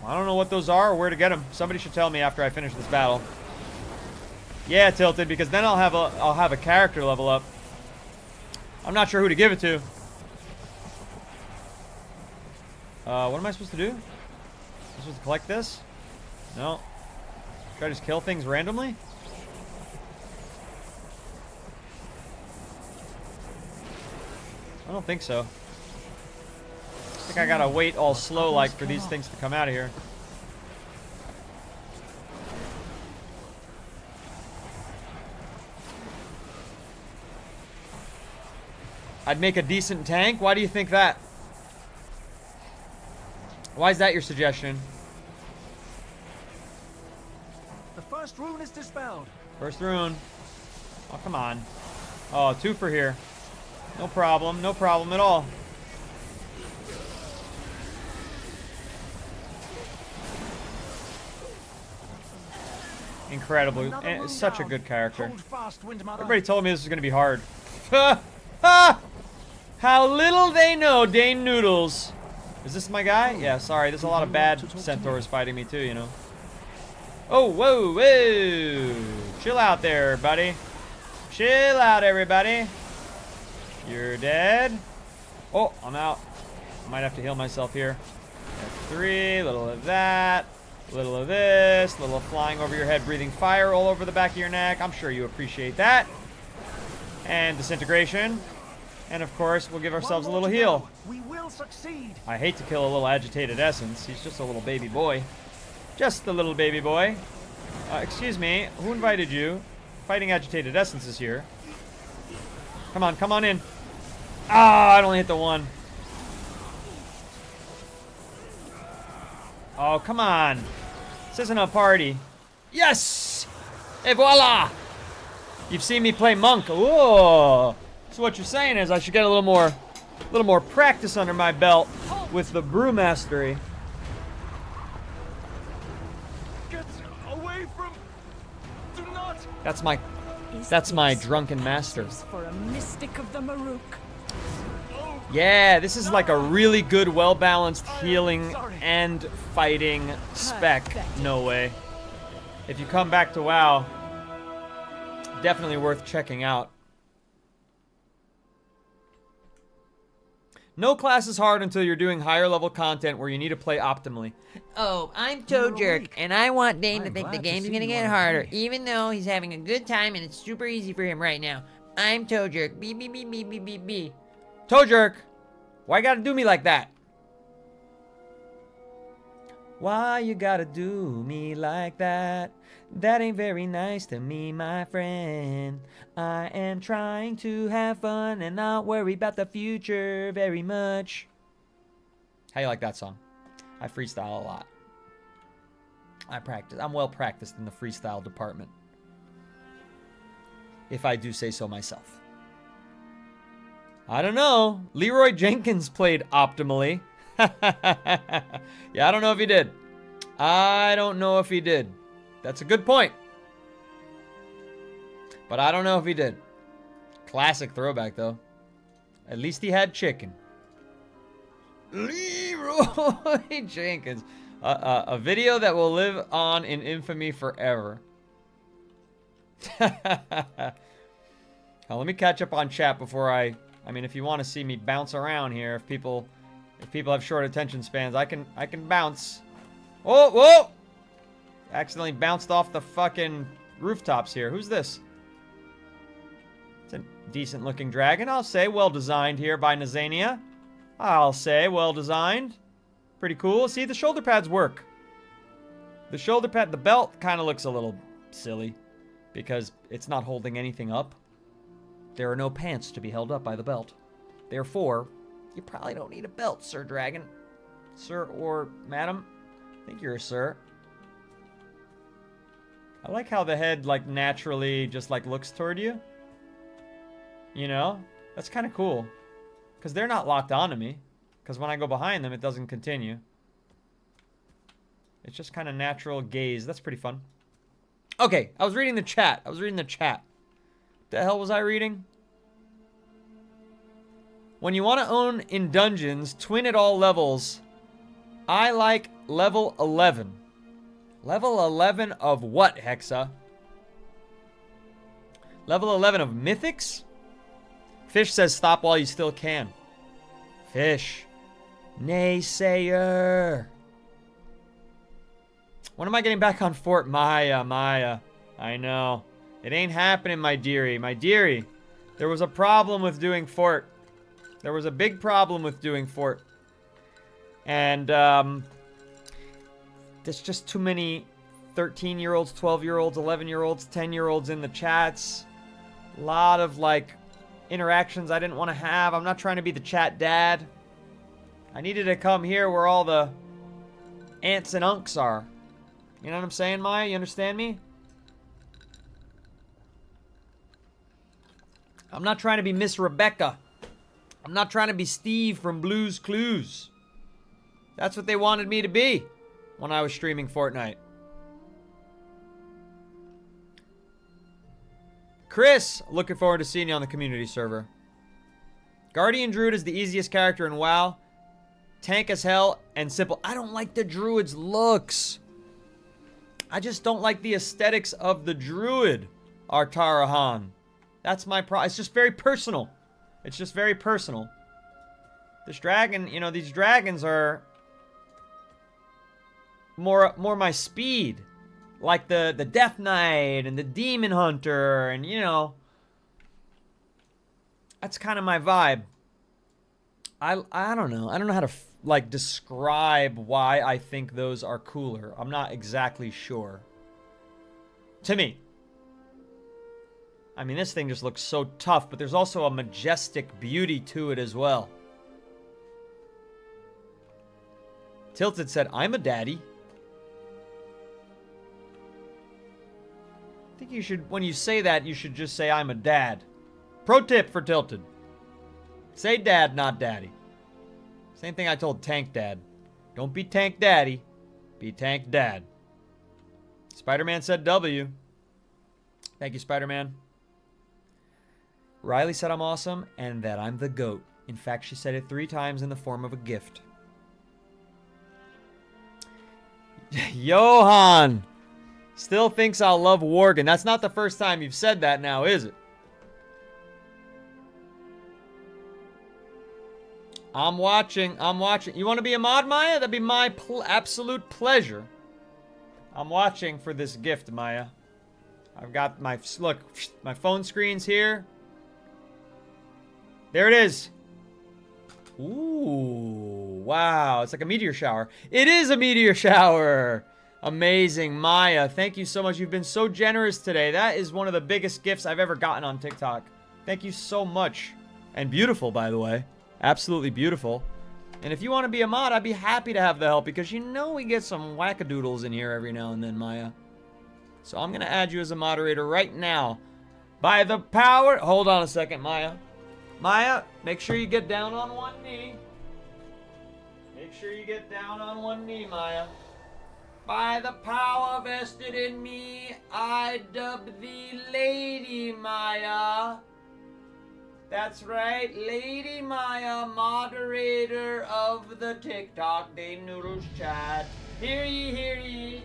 I don't know what those are or where to get them. Somebody should tell me after I finish this battle. Yeah, Tilted, because then I'll have a character level up. I'm not sure who to give it to. What am I supposed to do? Am I supposed to collect this? No. Should I just kill things randomly? I don't think so. I think I gotta wait all slow like for these things to come out of here. I'd make a decent tank? Why do you think that? Why is that your suggestion? The first rune is dispelled. First rune. Oh, come on. Oh, 2 for here. No problem. No problem at all. Incredible. And such a good character. Hold fast, Windmother. Everybody told me this was going to be hard. How little they know, Dane Noodles. Is this my guy? Yeah, sorry. There's a lot of bad centaurs fighting me too, you know. Oh, whoa, whoa. Chill out there, buddy. Chill out, everybody. You're dead. Oh, I'm out. I might have to heal myself here. F3, little of that. Little of this, little of flying over your head, breathing fire all over the back of your neck. I'm sure you appreciate that. And disintegration. And of course, we'll give ourselves a little heal. We will succeed. I hate to kill a little agitated essence. He's just a little baby boy. Just a little baby boy. Excuse me, who invited you? Fighting agitated essence is here. Come on in. Ah, I only hit the 1. Oh, come on. This isn't a party. Yes! Et voila! You've seen me play monk. Whoa! So what you're saying is I should get a little more practice under my belt with the brew mastery. Get away from... Do not... That's my drunken master. For a mystic of the Maruk. Yeah, this is like a really good, well-balanced healing and fighting spec. No way. If you come back to WoW, definitely worth checking out. No class is hard until you're doing higher level content where you need to play optimally. Oh, I'm Toe Jerk, and I want Dane to think the game's gonna get harder, even though he's having a good time and it's super easy for him right now. I'm Toe Jerk. Beep, beep, beep, beep, beep, beep, beep. Toe Jerk! Why you gotta do me like that? Why you gotta do me like that? That ain't very nice to me, my friend. I am trying to have fun and not worry about the future very much. How you like that song? I freestyle a lot. I practice. I'm well practiced in the freestyle department. If I do say so myself. I don't know. Leroy Jenkins played optimally. Yeah, I don't know if he did. I don't know if he did. That's a good point. But I don't know if he did. Classic throwback, though. At least he had chicken. Leroy Jenkins. A video that will live on in infamy forever. Now, let me catch up on chat before I mean, if you want to see me bounce around here, if people have short attention spans, I can bounce. Oh, whoa! Accidentally bounced off the fucking rooftops here. Who's this? It's a decent looking dragon, I'll say. Well designed here by Nazania. I'll say well designed. Pretty cool. See, the shoulder pads work. The shoulder pad, the belt kind of looks a little silly because it's not holding anything up. There are no pants to be held up by the belt. Therefore, you probably don't need a belt, Sir Dragon. Sir or Madam. I think you're a sir. I like how the head, like, naturally just, like, looks toward you. You know? That's kind of cool. Because they're not locked onto me. Because when I go behind them, it doesn't continue. It's just kind of natural gaze. That's pretty fun. Okay, I was reading the chat. The hell was I reading? When you want to own in dungeons, twin at all levels. I like level 11. Level 11 of what, Hexa? Level 11 of mythics? Fish says stop while you still can. Fish. Naysayer. When am I getting back on Fort Maya? I know. It ain't happening, my dearie. My dearie. There was a problem with doing Fort. There was a big problem with doing Fort. And, there's just too many 13-year-olds, 12-year-olds, 11-year-olds, 10-year-olds in the chats. A lot of, like, interactions I didn't want to have. I'm not trying to be the chat dad. I needed to come here where all the aunts and unks are. You know what I'm saying, Maya? You understand me? I'm not trying to be Miss Rebecca. I'm not trying to be Steve from Blue's Clues. That's what they wanted me to be when I was streaming Fortnite. Chris, looking forward to seeing you on the community server. Guardian Druid is the easiest character in WoW. Tank as hell and simple. I don't like the Druid's looks. I just don't like the aesthetics of the Druid, Artarahan. That's my problem. It's just very personal. It's just very personal. This dragon, you know, these dragons are more my speed. Like the Death Knight and the Demon Hunter, and you know, that's kind of my vibe. I don't know. I don't know how to like describe why I think those are cooler. I'm not exactly sure. To me. I mean, this thing just looks so tough, but there's also a majestic beauty to it as well. Tilted said, I'm a daddy. I think you should, when you say that, you should just say, I'm a dad. Pro tip for Tilted. Say dad, not daddy. Same thing I told Tank Dad. Don't be Tank Daddy. Be Tank Dad. Spider-Man said W. Thank you, Spider-Man. Riley said I'm awesome and that I'm the GOAT. In fact, she said it 3 times in the form of a gift. Johan still thinks I'll love Worgen. That's not the first time you've said that now, is it? I'm watching. You want to be a mod, Maya? That'd be my absolute pleasure. I'm watching for this gift, Maya. I've got my, look, my phone screen's here. There it is. Ooh, wow. It's like a meteor shower. It is a meteor shower. Amazing. Maya, thank you so much. You've been so generous today. That is one of the biggest gifts I've ever gotten on TikTok. Thank you so much. And beautiful, by the way. Absolutely beautiful. And if you want to be a mod, I'd be happy to have the help because you know we get some wackadoodles in here every now and then, Maya. So I'm going to add you as a moderator right now. By the power... Hold on a second, Maya. Maya, make sure you get down on one knee. Make sure you get down on one knee, Maya. By the power vested in me, I dub thee Lady Maya. That's right, Lady Maya, moderator of the TikTok Day Noodles chat. Hear ye, hear ye.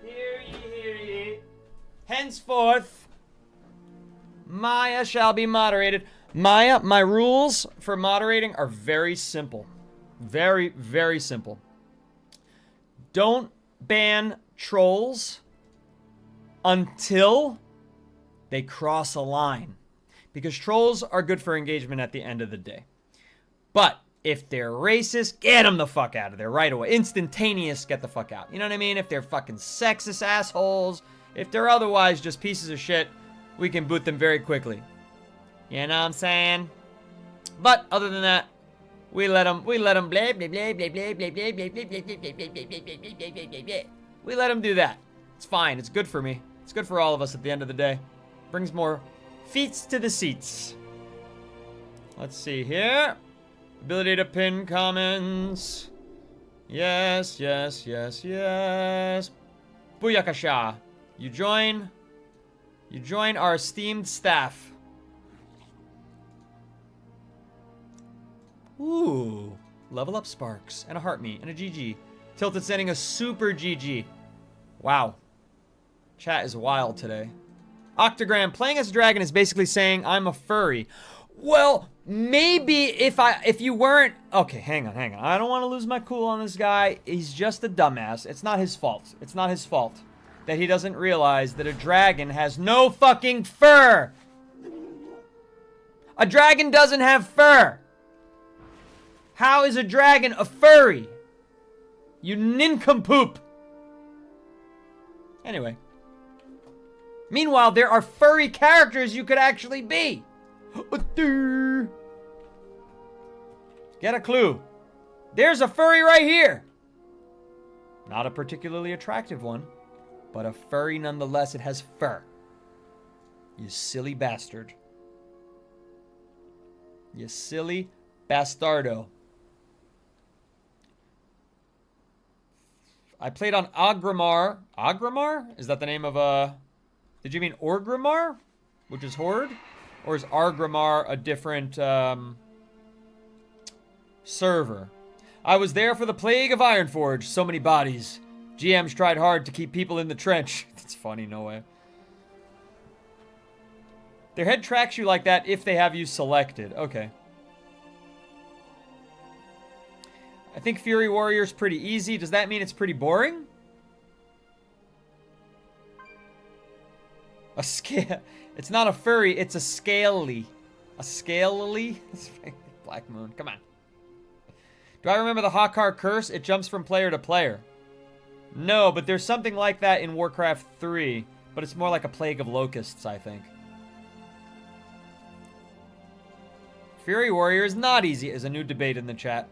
Hear ye, hear ye. Henceforth, Maya shall be moderated. Maya, my rules for moderating are very simple. Very, very simple. Don't ban trolls until they cross a line. Because trolls are good for engagement at the end of the day. But if they're racist, get them the fuck out of there right away. Instantaneous, get the fuck out. You know what I mean? If they're fucking sexist assholes, if they're otherwise just pieces of shit, we can boot them very quickly. You know what I'm saying? But other than that, we let them blah blah blah blah blah blah blah blah blah blah blah blah. We let them do that. It's fine. It's good for me. It's good for all of us at the end of the day. Brings more feats to the seats. Let's see here. Ability to pin comments. Yes, yes, yes, yes. Booyakasha. You join our esteemed staff. Ooh. Level up Sparks. And a heart me. And a GG. Tilted sending a super GG. Wow. Chat is wild today. Octagram, playing as a dragon is basically saying I'm a furry. Well, maybe if you weren't... Okay, hang on. I don't want to lose my cool on this guy. He's just a dumbass. It's not his fault. It's not his fault that he doesn't realize that a dragon has no fucking fur. A dragon doesn't have fur. How is a dragon a furry? You nincompoop. Anyway. Meanwhile, there are furry characters you could actually be. Get a clue. There's a furry right here. Not a particularly attractive one, but a furry nonetheless. It has fur. You silly bastard. You silly bastardo. I played on Agrimar. Agrimar? Is that the name of a... Did you mean Orgrimmar? Which is Horde? Or is Argrimmar a different server? I was there for the Plague of Ironforge. So many bodies. GMs tried hard to keep people in the trench. That's funny, no way. Their head tracks you like that if they have you selected. Okay. I think Fury Warrior's pretty easy. Does that mean it's pretty boring? A scale. It's not a furry, it's a scaly. A scaly? Black Moon. Come on. Do I remember the Hakar curse? It jumps from player to player. No, but there's something like that in Warcraft 3. But it's more like a plague of locusts, I think. Fury Warrior is not easy, is a new debate in the chat.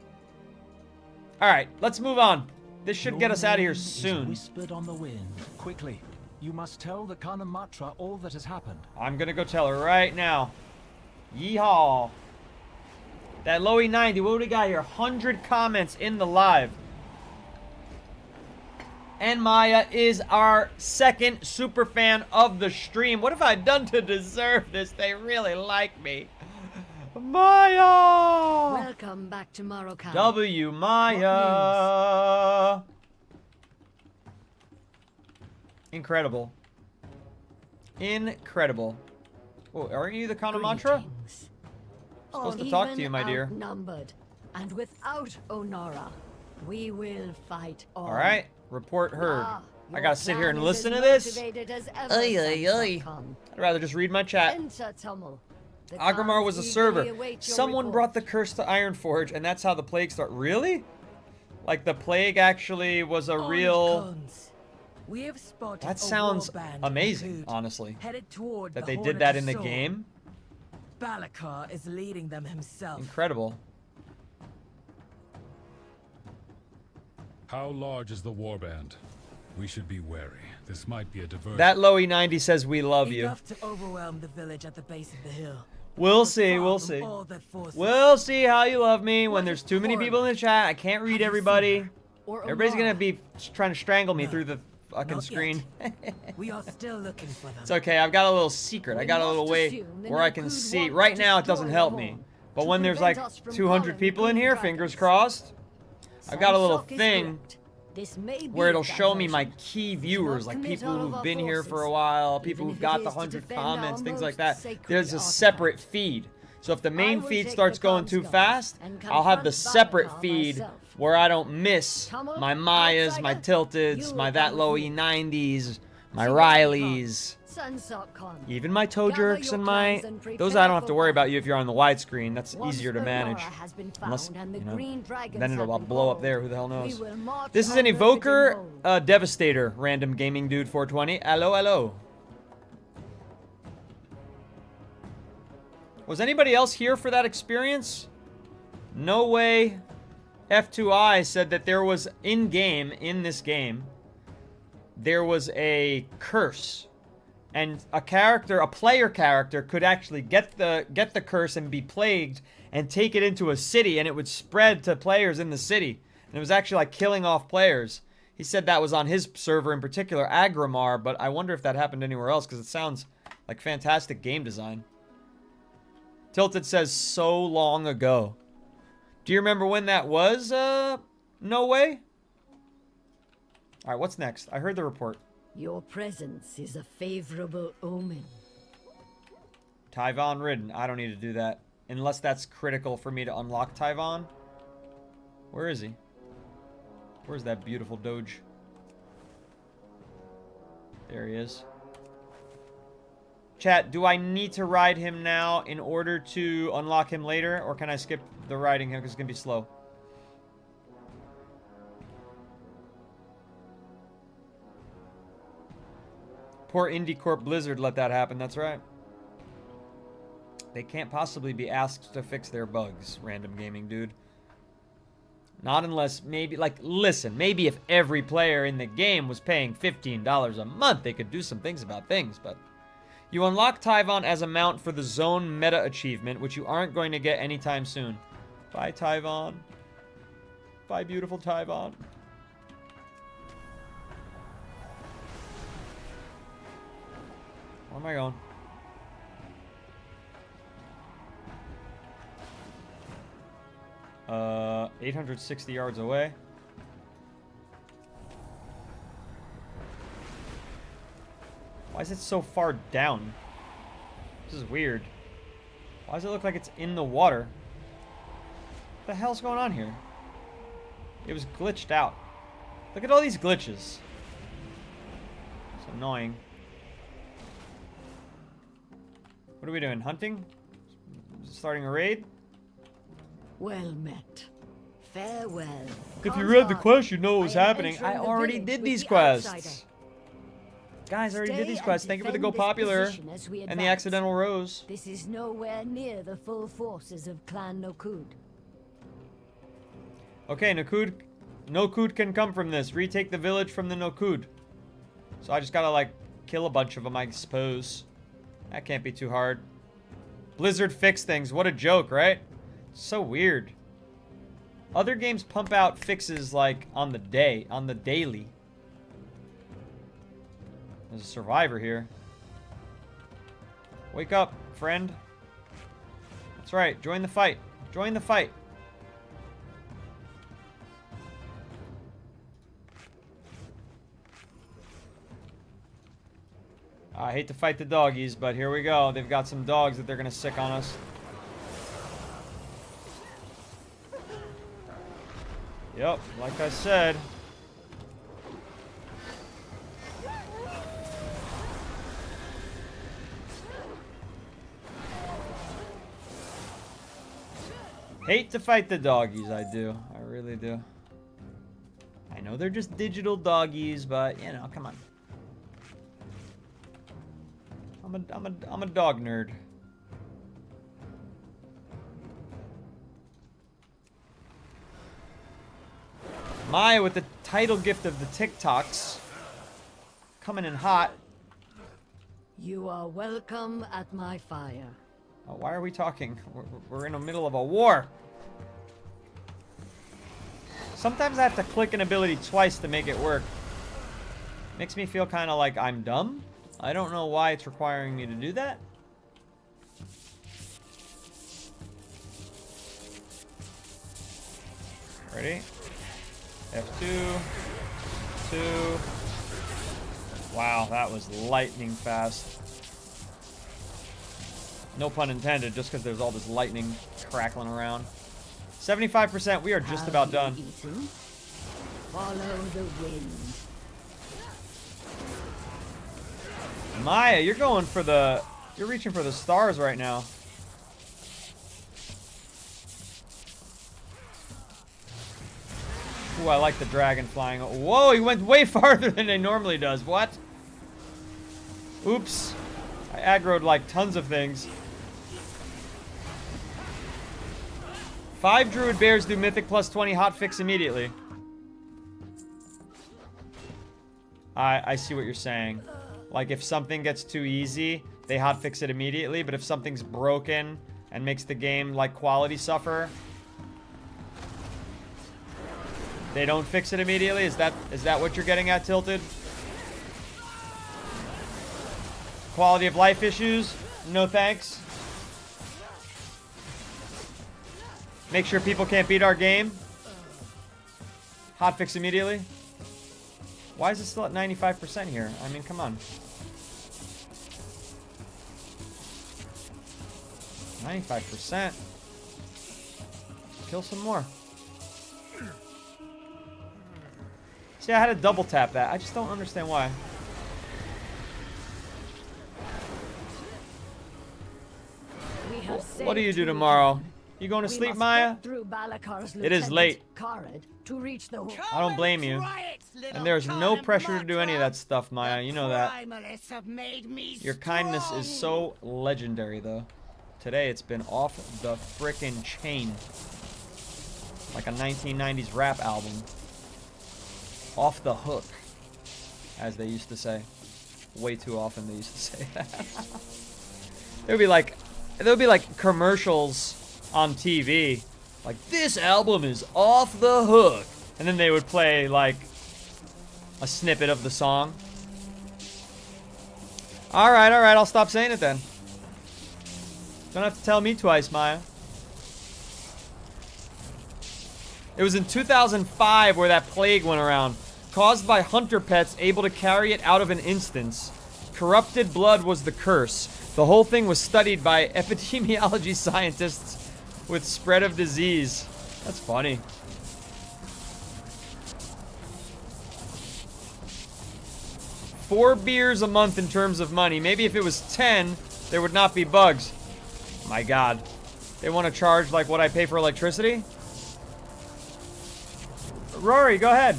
Alright, let's move on. This should get us out of here soon. Whispered on the wind. Quickly, you must tell the Kana Matra all that has happened. I'm gonna go tell her right now. Yeehaw. That Lowy 90, what do we got here? 100 comments in the live. And Maya is our second super fan of the stream. What have I done to deserve this? They really like me. Maya! Welcome back to Morrocan. W Maya. Incredible. Incredible. Oh, aren't you the Kana Mantra? Supposed to talk to you, my dear. Outnumbered, and without Onora, we will fight on. All right, report heard. I gotta sit here and plan is listen to as this. motivated as ever, Oy, oy, oy. Sanctum. I'd rather just read my chat. Enter Tummel. The Agrimar was a gods server. eagerly await your Someone report. brought the curse to Ironforge, and that's how the plague started. Really? Like the plague actually was a real... We have spotted That a sounds warband amazing, in Hood, honestly. headed toward That the they Horn did of that the in the Sword. game. Balakar is leading them himself. Incredible. How large is the warband? We should be wary. This might be a diversion. That Lowy 90 says we love you. Enough to overwhelm the village at the base of the hill. We'll But see, far we'll from see. all their forces. We'll see how you love me when What there's is too many horrible? people in the chat. I can't read Have you everybody. seen her? Or Everybody's Onora? gonna be trying to strangle me No. through the fucking Not screen. yet. We are still looking for them. It's okay, I've got a little secret. I got a We little must way assume that where I you can could see. want Right to now, it doesn't destroy help the me. Horn But to when there's like prevent us from 200 calling people in green here, dragons. fingers crossed, I've got a little Sansak is thing correct. This may be where it'll a show me my diversion. key viewers, like commit people all of who've our been here for a forces, while, people even who've if got it the is to 100 defend comments, our things like most that. sacred There's a artifact. separate feed. So if the main will feed take starts the going comms too guard fast, and I'll have the confront separate Balakar feed myself. where I don't miss Tummel, my Mayas, my outsider, Tilteds, you my will That come with Lowy me. 90s, my See what Rileys. Sansak Khan. Even my toe Gather jerks your and my... clans and Those prepare I don't have for to worry war. about you if you're on the widescreen. That's Once easier to Onora manage. has been found Unless, and the you know, green dragons then have it'll been blow up called, there. Who the hell knows? we will march This is an on the Forbidden Evoker Road. Devastator. Random Gaming Dude 420. Hello, hello. Was anybody else here for that experience? No way. F2I said that there was in this game, there was a curse. And a player character could actually get the curse and be plagued and take it into a city, and it would spread to players in the city. And it was actually like killing off players. He said that was on his server in particular, Agrimar, but I wonder if that happened anywhere else because it sounds like fantastic game design. Tilted says so long ago. Do you remember when that was? No way? Alright, what's next? I heard the report. Your presence is a favorable omen. Tyvon ridden. I don't need to do that. Unless that's critical for me to unlock Tyvon. Where is he? Where's that beautiful Doge? There he is. Chat, do I need to ride him now in order to unlock him later? Or can I skip the riding him because it's going to be slow? Poor IndieCorp Blizzard let that happen, that's right. They can't possibly be asked to fix their bugs, random gaming dude. Not unless maybe, like, listen, maybe if every player in the game was paying $15 a month, they could do some things about things, but... You unlock Tyvon as a mount for the Zone Meta Achievement, which you aren't going to get anytime soon. Bye, Tyvon. Bye, beautiful Tyvon. Where am I going? 860 yards away. Why is it so far down? This is weird. Why does it look like it's in the water? What the hell's going on here? It was glitched out. Look at all these glitches. It's annoying. What are we doing? Hunting? Starting a raid? Well met. Farewell. If you read the quest, you know what was happening. I already did these quests. Guys, I already did these quests. Thank you for the Go Popular and the Accidental Rose. This is nowhere near the full forces of Clan Nokud. Okay, Nokud can come from this. Retake the village from the Nokud. So I just gotta, like, kill a bunch of them, I suppose. That can't be too hard. Blizzard fix things. What a joke, right? So weird. Other games pump out fixes, like, on the daily. There's a survivor here. Wake up, friend. That's right. Join the fight. Join the fight. I hate to fight the doggies, but here we go. They've got some dogs that they're going to sick on us. Yep, like I said. Hate to fight the doggies, I do. I really do. I know they're just digital doggies, but, you know, come on. I'm a dog nerd. Maya with the title gift of the TikToks. Coming in hot. You are welcome at my fire. Oh, why are we talking? We're in the middle of a war. Sometimes I have to click an ability twice to make it work. Makes me feel kind of like I'm dumb. I don't know why it's requiring me to do that. Ready? F2. 2. Wow, that was lightning fast. No pun intended, just because there's all this lightning crackling around. 75%, we are just about done. Follow the wind. Maya, you're going for the... You're reaching for the stars right now. Ooh, I like the dragon flying. Whoa, he went way farther than he normally does. What? Oops. I aggroed like tons of things. 5 druid bears do mythic plus 20 hotfix immediately. I see what you're saying. Like if something gets too easy, they hotfix it immediately, but if something's broken and makes the game like quality suffer, they don't fix it immediately. Is that what you're getting at, Tilted? Quality of life issues? No thanks. Make sure people can't beat our game. Hotfix immediately. Why is it still at 95% here? I mean, come on. 95%. Kill some more. See, I had to double tap that. I just don't understand why. What do you do tomorrow? You going to sleep, Maya? It is late. I don't blame you. And there's no pressure to do any of that stuff, Maya. You know that. Your kindness is so legendary, though. today it's been off the frickin' chain. Like a 1990s rap album. Off the hook, as they used to say. Way too often they used to say that. There'll be like commercials on TV. Like, this album is off the hook. And then they would play like a snippet of the song. Alright, I'll stop saying it then. Don't have to tell me twice, Maya. It was in 2005 where that plague went around, caused by hunter pets able to carry it out of an instance. Corrupted blood was the curse. The whole thing was studied by epidemiology scientists with spread of disease. That's funny. $4 beers a month in terms of money. Maybe if it was 10, there would not be bugs. My God. They want to charge like what I pay for electricity? Rory, go ahead.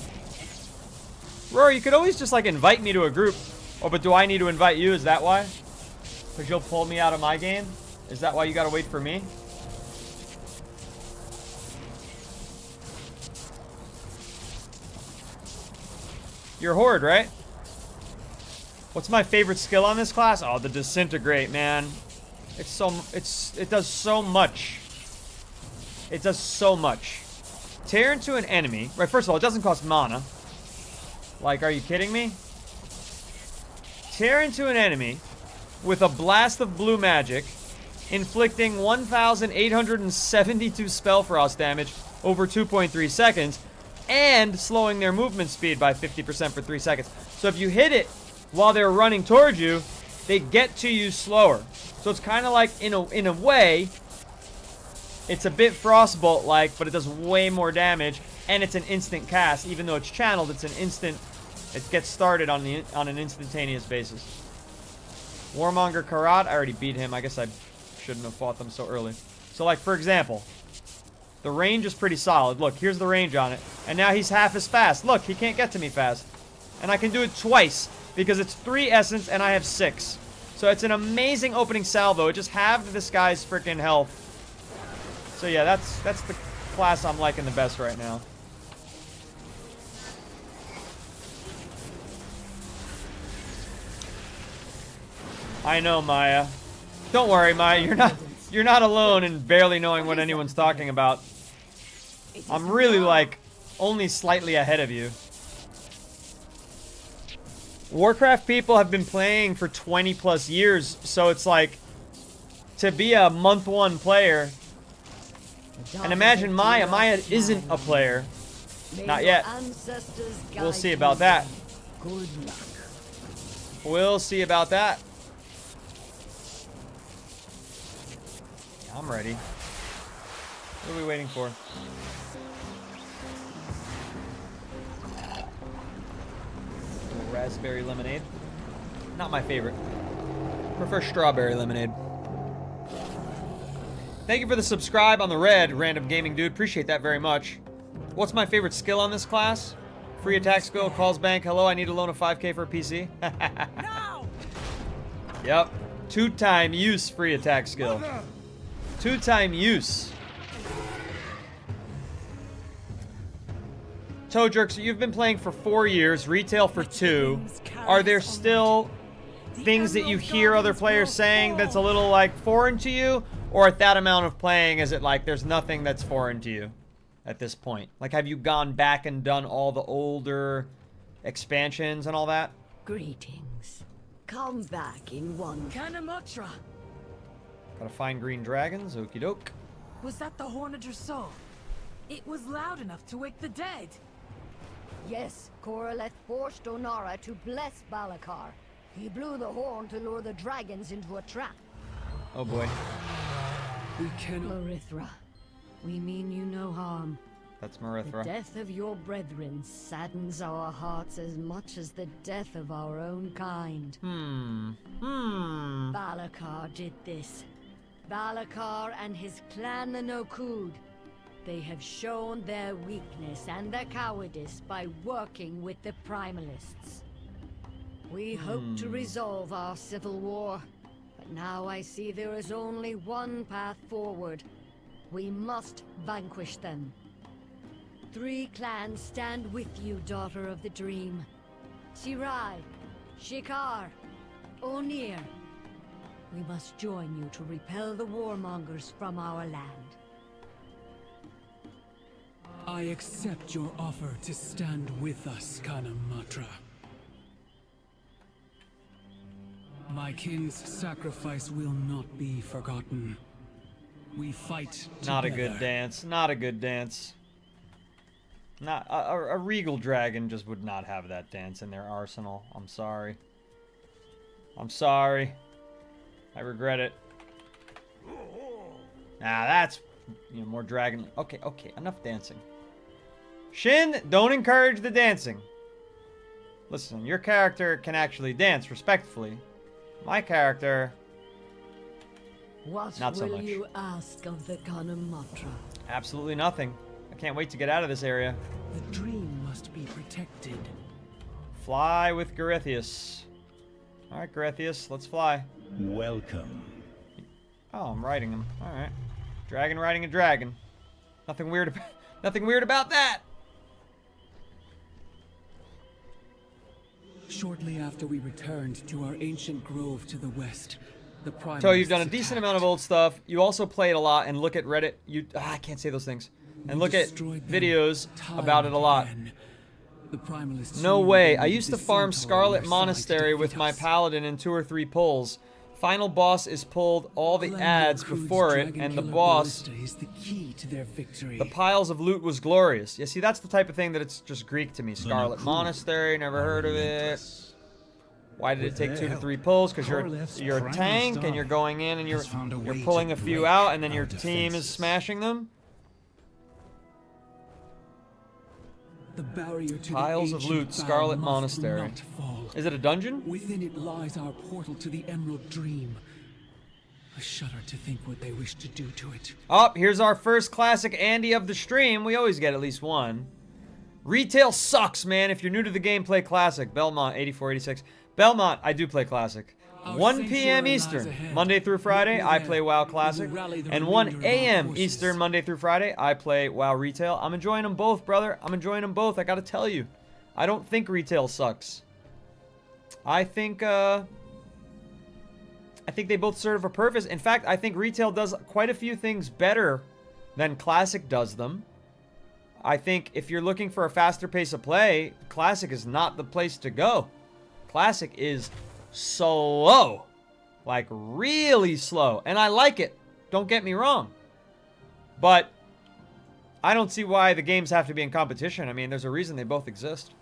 Rory, you could always just like invite me to a group. Oh, but do I need to invite you? Is that why? Because you'll pull me out of my game? Is that why you gotta wait for me? You're Horde, right? What's my favorite skill on this class? Oh, the Disintegrate, man. It does so much. It does so much. Tear into an enemy. Right, first of all, it doesn't cost mana. Like, are you kidding me? Tear into an enemy with a blast of blue magic, inflicting 1,872 spell frost damage over 2.3 seconds, and slowing their movement speed by 50% for 3 seconds. So if you hit it while they're running towards you, they get to you slower. So it's kind of like, in a way, it's a bit Frostbolt-like, but it does way more damage, and it's an instant cast. Even though it's channeled, it's an instant. It gets started on an instantaneous basis. Warmonger Karat, I already beat him. I guess I shouldn't have fought them so early. So, like, for example, the range is pretty solid. Look, here's the range on it. And now he's half as fast. Look, he can't get to me fast. And I can do it twice, because it's 3 essence and I have 6. So it's an amazing opening salvo. It just halved this guy's freaking health. So yeah, that's the class I'm liking the best right now. I know, Maya. Don't worry, Maya. You're not alone in barely knowing what anyone's talking about. I'm really like only slightly ahead of you. Warcraft people have been playing for 20 plus years, so it's like to be a month 1 player. And imagine Maya. Maya isn't a player. Not yet. We'll see about that. Good luck. We'll see about that. I'm ready. What are we waiting for? Raspberry lemonade. Not my favorite. Prefer strawberry lemonade. Thank you for the subscribe on the red, Random Gaming Dude. Appreciate that very much. What's my favorite skill on this class? Free attack skill, calls bank. Hello, I need a loan of 5K for a PC. No! Yep. 2-time use free attack skill. 2-time use. Toe Jerk, so you've been playing for 4 years, retail for 2. Are there still things that you hear other players saying that's a little, like, foreign to you? Or at that amount of playing, is it like there's nothing that's foreign to you at this point? Like, have you gone back and done all the older expansions and all that? Greetings. Come back in one. Kanamotra. Gotta find green dragons, okie doke. Was that the horn of your soul? It was loud enough to wake the dead. Yes, Coraleth forced Onara to bless Balakar. He blew the horn to lure the dragons into a trap. Oh boy. We cannot. Marithra, we mean you no harm. That's The Marithra. death of your brethren saddens our hearts as much as the death of our own kind. Balakar did this. Balakar and his clan the Nokud. They have shown their weakness and their cowardice by working with the Primalists. We hope to resolve our civil war, but But now I see there is only one path forward. We must vanquish them. 3 clans stand with you, Daughter of the Dream. Sirai, Shikar, Onir. We must join you to repel the warmongers from our land. I accept your offer to stand with us, Kanamatra. My kin's sacrifice will not be forgotten. We fight together. Not a good dance. Not a good dance. Not a regal dragon just would not have that dance in their arsenal. I'm sorry. I'm sorry. I regret it. Nah, that's more dragon. Okay, okay, enough dancing. Shin, don't encourage the dancing. Listen, your character can actually dance respectfully. My character, What not so will much. you ask of the Kanamatra? Absolutely nothing. I can't wait to get out of this area. The dream must be protected. Fly with Garethius. Alright, Garethius, let's fly. Welcome. Oh, I'm riding him. Alright. Dragon riding a dragon. Nothing weird about that! Shortly after we returned to our ancient grove to the west, the primalists So you've done a decent amount of attacked. old stuff. You also played a lot and look at Reddit. I can't say those things. And We look at destroyed them videos time about it a lot. again. The primalists No knew way. they I needed used to the farm centaur on Scarlet their side Monastery to with defeat my us. paladin in 2 or 3 pulls. Final boss is pulled all the Glenn ads Recruit's before it, Dragon and the Killer boss, Ballista is the key to their victory. the piles of loot was glorious. Yeah, see, that's the type of thing that it's just Greek to me. Scarlet Recruit Monastery, never heard of it. Relentless. Why did it With take their 2 to help, 3 pulls? Because Kharlev's you're a primary tank and star you're going in and has found a you're way pulling to a few break out, and then our your team is defenses. smashing them. The barrier to Piles the of ancient loot, vow Scarlet must Monastery. not fall. Is it a dungeon? Within it lies our portal to the Emerald Dream. I shudder to think what they wish to do to it. Oh, here's our first classic Andy of the stream. We always get at least one. Retail sucks, man. If you're new to the game, play classic. Belmont, 8486. Belmont, I do play classic. Our 1 p.m. sanctuary lies Eastern, ahead. Monday through Friday, Meet me I there. play WoW We Classic. will rally the And 1 remainder of our a.m. forces. Eastern, Monday through Friday, I play WoW Retail. I'm enjoying them both, brother. I'm enjoying them both, I gotta tell you. I don't think Retail sucks. I think they both serve a purpose. In fact, I think Retail does quite a few things better than Classic does them. I think if you're looking for a faster pace of play, Classic is not the place to go. Classic is slow. Like, really slow. And I like it. Don't get me wrong. But I don't see why the games have to be in competition. I mean, there's a reason they both exist.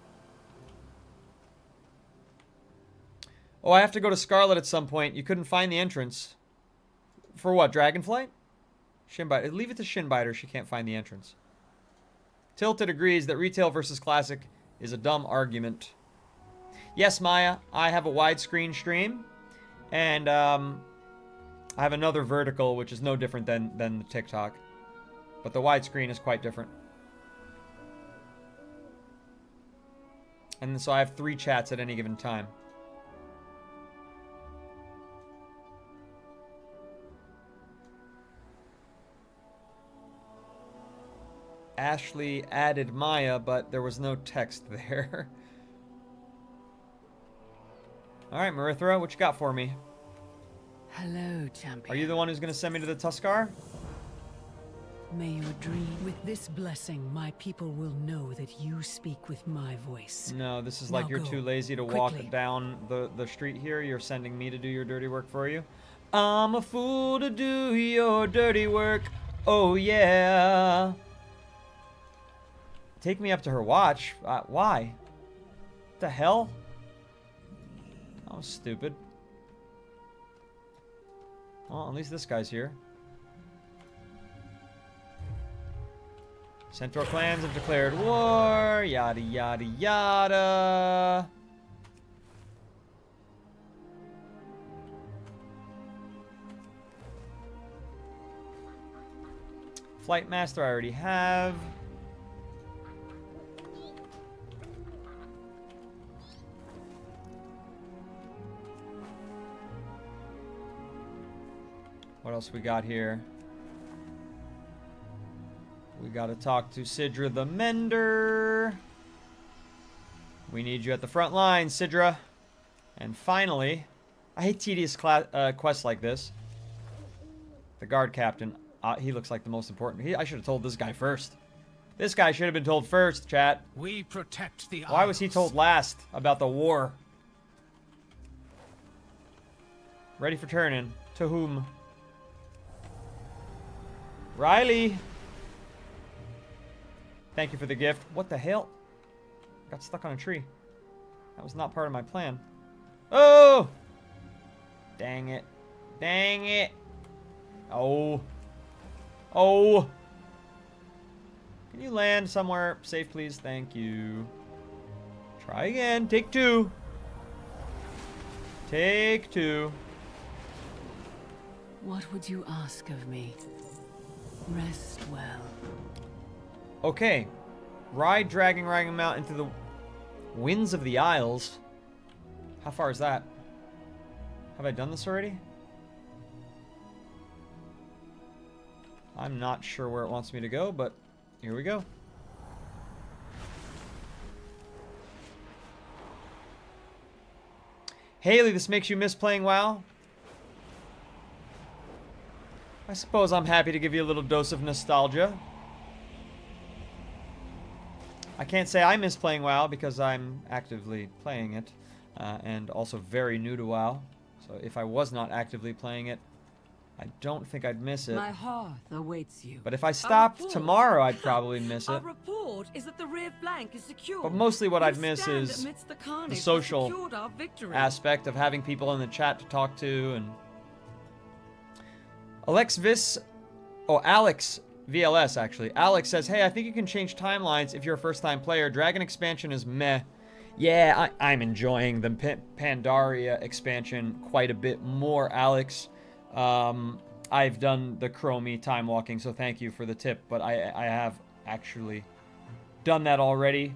Oh, I have to go to Scarlet at some point. You couldn't find the entrance. For what, Dragonflight? Shinbiter. Leave it to Shinbiter. She can't find the entrance. Tilted agrees that Retail versus Classic is a dumb argument. Yes, Maya, I have a widescreen stream. And I have another vertical, which is no different than the TikTok. But the widescreen is quite different. And so I have 3 chats at any given time. Ashley added Maya, but there was no text there. Alright, Marithra, what you got for me? Hello, champion. Are you the one who's going to send me to the Tuskar? May your dream. With this blessing, my people will know that you speak with my voice. No, this is like Now you're go, too lazy to walk quickly. down the street here. You're sending me to do your dirty work for you. I'm a fool to do your dirty work. Oh, yeah. Take me up to her watch. Why? What the hell? That was stupid. Well, at least this guy's here. Centaur clans have declared war. Yada, yada, yada. Flight Master I already have. else we got here? We gotta talk to Sidra the Mender. We need you at the front line, Sidra. And finally, I hate tedious quests like this. The guard captain. He looks like the most important. I should have told this guy first. This guy should have been told first, chat. We protect the Why was he told last about the war? Ready for turn-in. To whom? Riley! Thank you for the gift. What the hell? Got stuck on a tree. That was not part of my plan. Oh! Dang it. Dang it. Oh. Oh. Can you land somewhere safe, please? Thank you. Try again. Take two. Take two. What would you ask of me? Rest well. Okay. Ride Dragon Mount into the winds of the Isles. How far is that? Have I done this already? I'm not sure where it wants me to go, but here we go. Haley, this makes you miss playing WoW? I suppose I'm happy to give you a little dose of nostalgia. I can't say I miss playing WoW because I'm actively playing it, and also very new to WoW. So if I was not actively playing it, I don't think I'd miss it. My hearth awaits you. But if I stopped tomorrow, I'd probably miss it. Our report is that the rear flank is secure. But mostly what I'd miss is the social aspect of having people in the chat to talk to. And Alex VLS actually. Alex says, hey, I think you can change timelines if you're a first-time player. Dragon expansion is meh. Yeah, I'm enjoying the Pandaria expansion quite a bit more, Alex. I've done the Chromie time walking, so thank you for the tip, but I have actually done that already.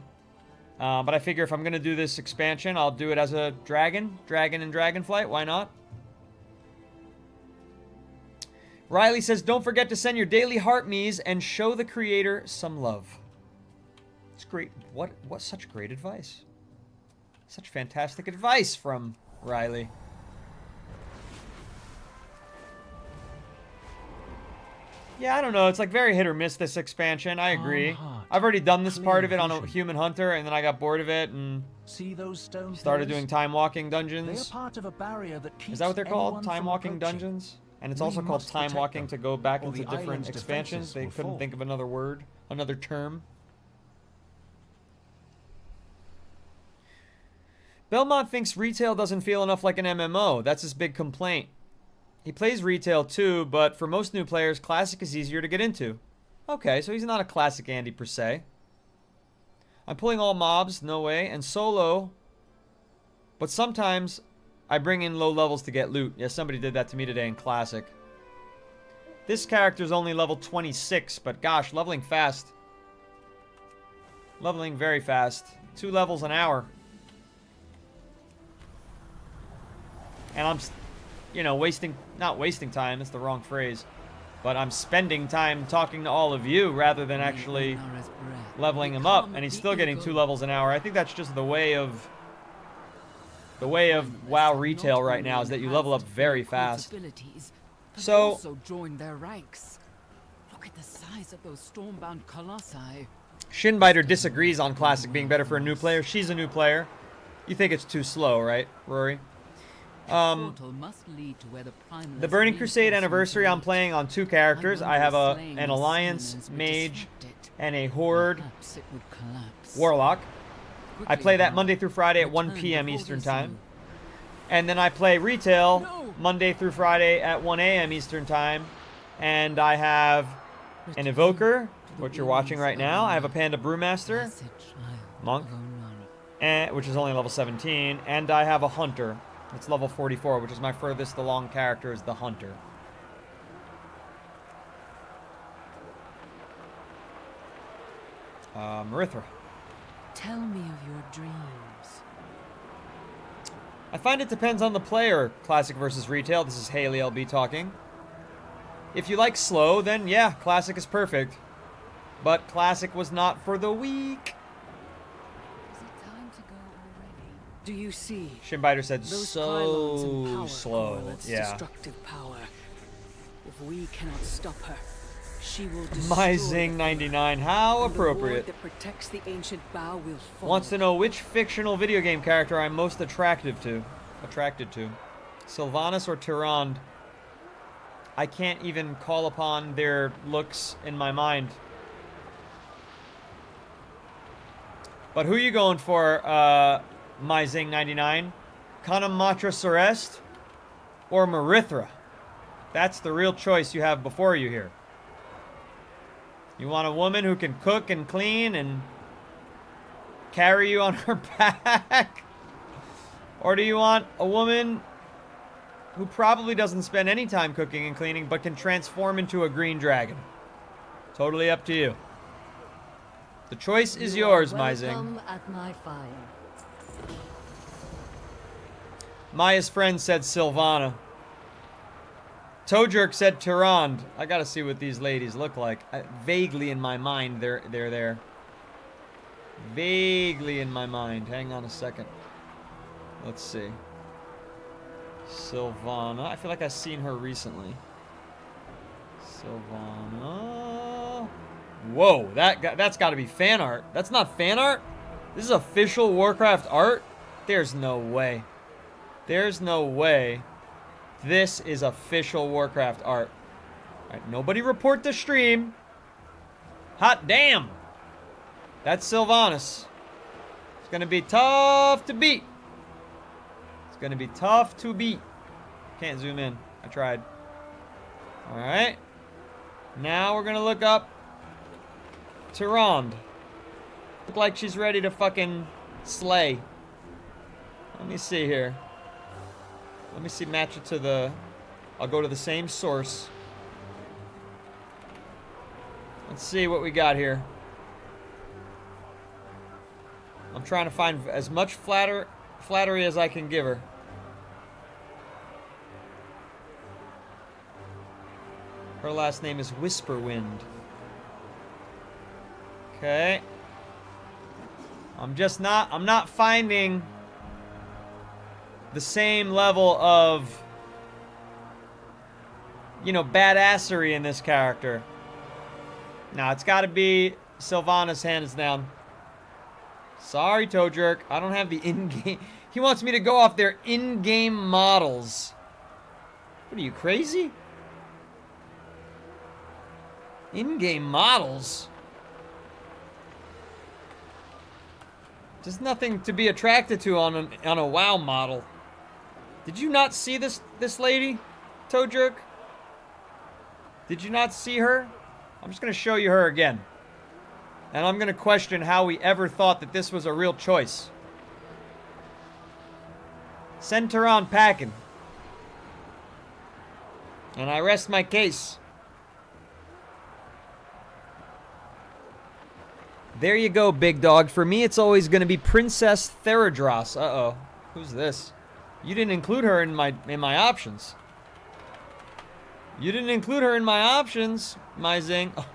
But I figure if I'm going to do this expansion, I'll do it as a dragon and dragonflight. Why not? Riley says, don't forget to send your daily heart me's and show the creator some love. It's great. What such great advice. Such fantastic advice from Riley. Yeah, I don't know. It's like very hit or miss, this expansion. I agree. I've already done this part of it on a Human Hunter, and then I got bored of it and started doing time walking dungeons. Is that what they're called? Time walking dungeons? And it's also called time walking to go back into different expansions. They couldn't think of another word, another term. Belmont thinks retail doesn't feel enough like an MMO. That's his big complaint. He plays retail too, but for most new players, classic is easier to get into. Okay, so he's not a classic Andy per se. I'm pulling all mobs, no way, and solo, but sometimes I bring in low levels to get loot. Yeah, somebody did that to me today in classic. This character's only level 26, but gosh, leveling fast. Leveling very fast. 2 levels an hour. And I'm, you know, not wasting time, that's the wrong phrase. But I'm spending time talking to all of you rather than actually leveling him up. And he's still getting 2 levels an hour. I think that's just the way of WoW retail right now, is that you level up very fast. So join their ranks. Look at the size of those stormbound colossi. Shinbiter disagrees on classic being better for a new player. She's a new player. You think it's too slow, right, Rory? The Burning Crusade Anniversary, I'm playing on 2 characters. I have an Alliance Mage and a Horde Warlock. I play that Monday through Friday at 1 p.m. Eastern Time. And then I play retail Monday through Friday at 1 a.m. Eastern Time. And I have an Evoker, which you're watching right now. I have a Panda Brewmaster, Monk, which is only level 17. And I have a Hunter. It's level 44, which is my furthest along character, is the Hunter. Marithra. Tell me of your dreams. I find it depends on the player, classic versus retail. This is Haley LB talking. If you like slow, then yeah, classic is perfect. But classic was not for the weak. Is it time to go already? Do you see? Shinbiter said Those pylons and so power slow. correlates Yeah. destructive power. If we cannot stop her, she will destroy My the Zing Earth, 99, how and the ward appropriate. that protects the ancient bow will fall. Wants to know which fictional video game character I'm most attracted to. Sylvanas or Tyrande? I can't even call upon their looks in my mind. But who you going for, my Zing 99? Kanamatra Celeste or Marithra? That's the real choice you have before you here. You want a woman who can cook and clean and carry you on her back? Or do you want a woman who probably doesn't spend any time cooking and cleaning but can transform into a green dragon? Totally up to you. The choice is yours, my Zing. Welcome at my fire. Maya's friend said Sylvana. Toejerk said Tyrande. I gotta see what these ladies look like. Vaguely in my mind, they're there. Vaguely in my mind. Hang on a second. Let's see. Sylvana. I feel like I've seen her recently. Sylvana. Whoa, that's got to be fan art. That's not fan art? This is official Warcraft art? There's no way. There's no way. This is official Warcraft art. Alright, nobody report the stream. Hot damn! That's Sylvanas. It's gonna be tough to beat. It's gonna be tough to beat. Can't zoom in. I tried. Alright. Now we're gonna look up Tyrande. Look like she's ready to fucking slay. Let me see here. Let me see, match it to the... I'll go to the same source. Let's see what we got here. I'm trying to find as much flattery as I can give her. Her last name is Whisperwind. Okay. I'm not finding the same level of, you know, badassery in this character. Now, it's got to be Sylvanas hands down. Sorry, Toejerk. I don't have the in-game... He wants me to go off their in-game models. What are you, crazy? In-game models? There's nothing to be attracted to on a WoW model. Did you not see this lady, Toejerk? Did you not see her? I'm just going to show you her again. And I'm going to question how we ever thought that this was a real choice. Send her on packing. And I rest my case. There you go, big dog. For me, it's always going to be Princess Theradros. Uh-oh. Who's this? You didn't include her in my options. You didn't include her in my options, my Zing. Oh.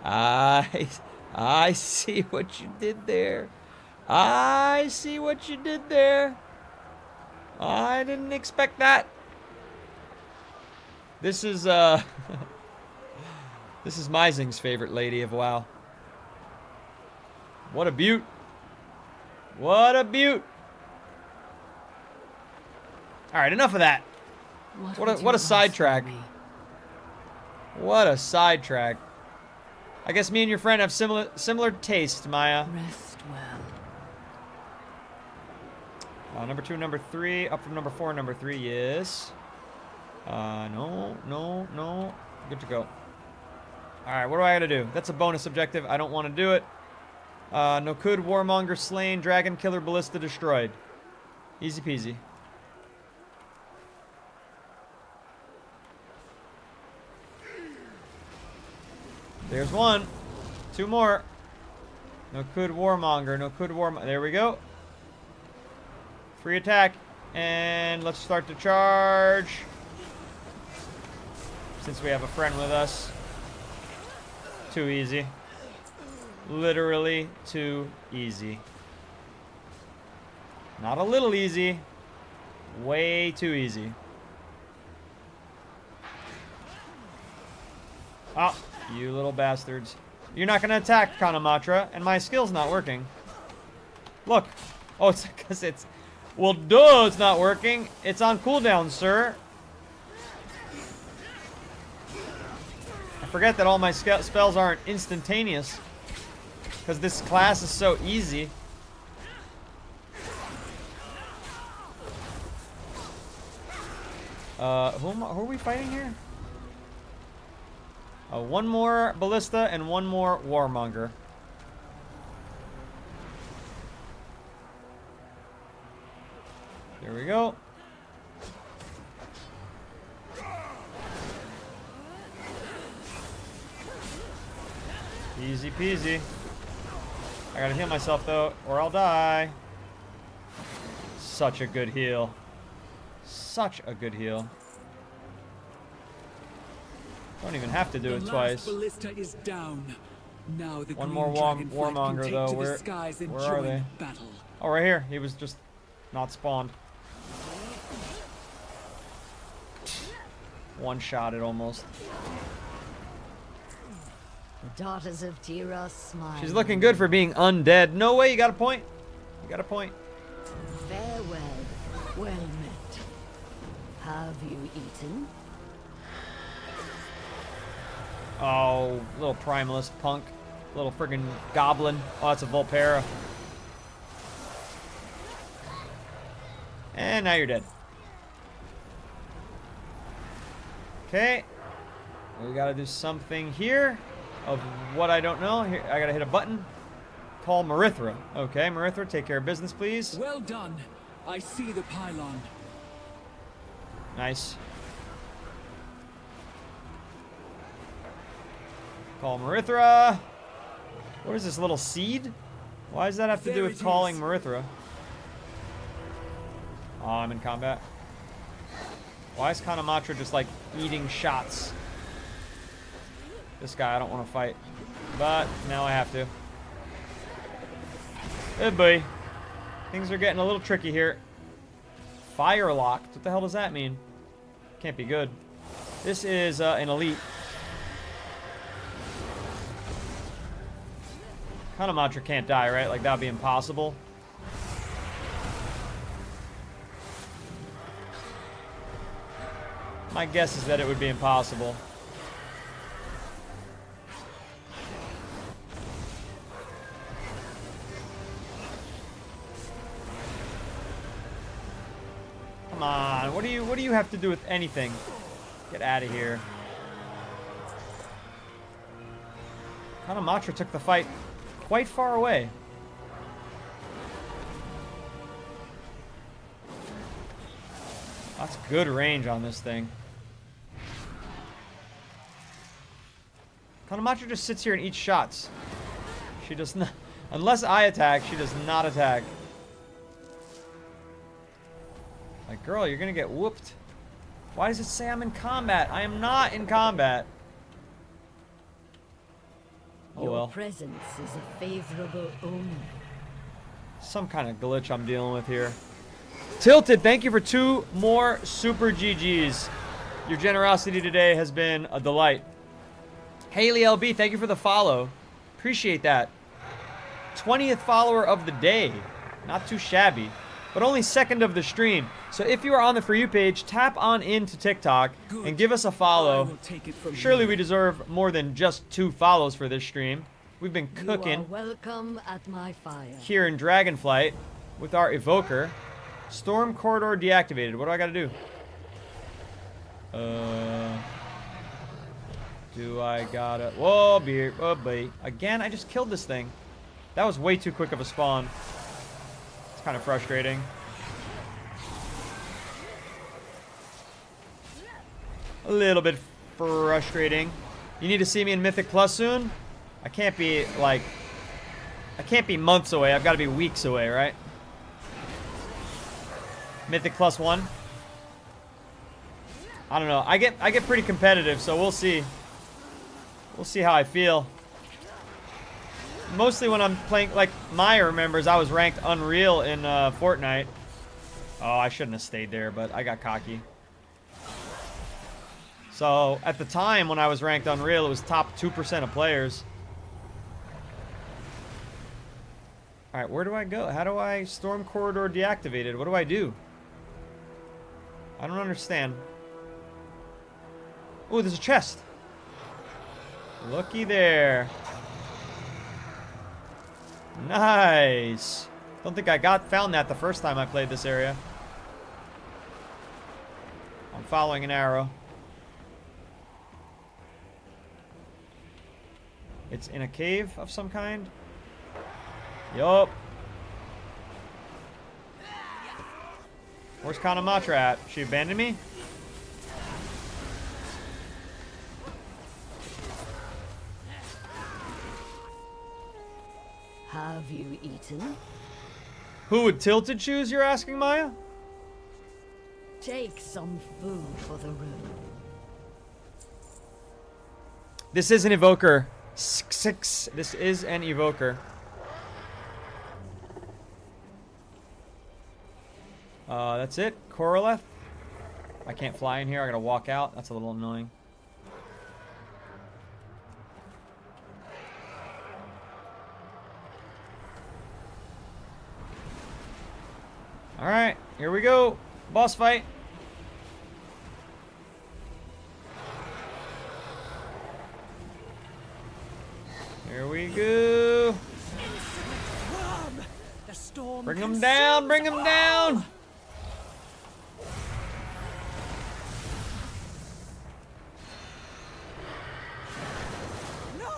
I see what you did there. I see what you did there. I didn't expect that. This is this is my Zing's favorite lady of WoW. What a beaut. What a beaut. All right, enough of that. What a sidetrack. What a sidetrack. I guess me and your friend have similar taste, Maya. Rest well. Number 2, number 3, up from number 4, number 3, yes. No. Good to go. All right, what do I gotta do? That's a bonus objective. I don't want to do it. Nokud, Warmonger slain, Dragon Killer Ballista destroyed. Easy peasy. There's one. 2 more. Nokud, Warmonger. Nokud, Warmonger. There we go. Free attack. And let's start the charge. since we have a friend with us. Too easy. Literally too easy. Not a little easy. Way too easy. Oh, you little bastards. You're not going to attack Kanamatra, and my skill's not working. Look. Oh, it's because it's... Well, duh, it's not working. It's on cooldown, sir. I forget that all my spells aren't instantaneous. Because this class is so easy. Who are we fighting here? One more Ballista and one more Warmonger. There we go. Easy peasy. I gotta heal myself though, or I'll die. Such a good heal. Such a good heal. Don't even have to do it twice. Ballista is down. Now the One green more dragonflight Warmonger can take though. to the Where skies and are join they? battle. Oh, right here. He was just not spawned. One shot it almost. The daughters of Tira smile. She's looking good for being undead. No way, you got a point. You got a point. Farewell. Well met. Have you eaten? Oh, little primalist punk. Little friggin' goblin. Oh, that's a Volpera. And now you're dead. Okay. We gotta do something here of what I don't know. Here, I gotta hit a button. Call Marithra. Okay, Marithra, take care of business, please. Well done. I see the pylon. Nice. Call Marithra. What is this little seed? Why does that have to do There with it calling is. Marithra? Oh, I'm in combat. Why is Kanamatra just like eating shots? This guy I don't want to fight. But now I have to. Good boy. Things are getting a little tricky here. Fire locked. What the hell does that mean? Can't be good. This is an elite. Kanamatra can't die, right? Like, that would be impossible. My guess is that it would be impossible. Come on, what do you have to do with anything? Get out of here. Kanamatra took the fight quite far away. That's good range on this thing. Kanamatra just sits here and eats shots. She does not... Unless I attack, she does not attack. Like, girl, you're gonna get whooped. Why does it say I'm in combat? I am not in combat. Oh Your well. presence is a favorable omen. Some kind of glitch I'm dealing with here. Tilted, thank you for 2 more super GGs. Your generosity today has been a delight. Haley LB, thank you for the follow. Appreciate that. 20th follower of the day. Not too shabby. But only 2nd of the stream. So if you are on the For You page, tap on into TikTok and give us a I follow. will take it from Surely here. we deserve more than just 2 follows for this stream. We've been You are cooking welcome at my fire. here in Dragonflight with our EVOKER. Storm Corridor deactivated. What do I gotta do? Do I gotta... Whoa, beer. Oh, boy. Again, I just killed this thing. That was way too quick of a spawn. It's kind of frustrating. A little bit frustrating. You need to see me in Mythic Plus soon? I can't be, like... I can't be months away. I've got to be weeks away, right? Mythic +1. I don't know. I get pretty competitive, so we'll see. We'll see how I feel. Mostly when I'm playing, like Maya remembers, I was ranked Unreal in Fortnite. Oh, I shouldn't have stayed there, but I got cocky. So at the time when I was ranked Unreal, it was top 2% of players. All right, where do I go? How do I storm corridor deactivated? What do I do? I don't understand. Oh, there's a chest. Looky there. Nice. Don't think I found that the first time I played this area. I'm following an arrow. It's in a cave of some kind. Yup. Where's Kanamatra at? She abandoned me? Have you eaten? Who would Tilted choose, you're asking, Maya? Take some food for the room. This is an evoker. This is an evoker. That's it. Koroleth. I can't fly in here. I gotta walk out. That's a little annoying. Alright, here we go. Boss fight. Here we go. Bring him down, bring him down. No!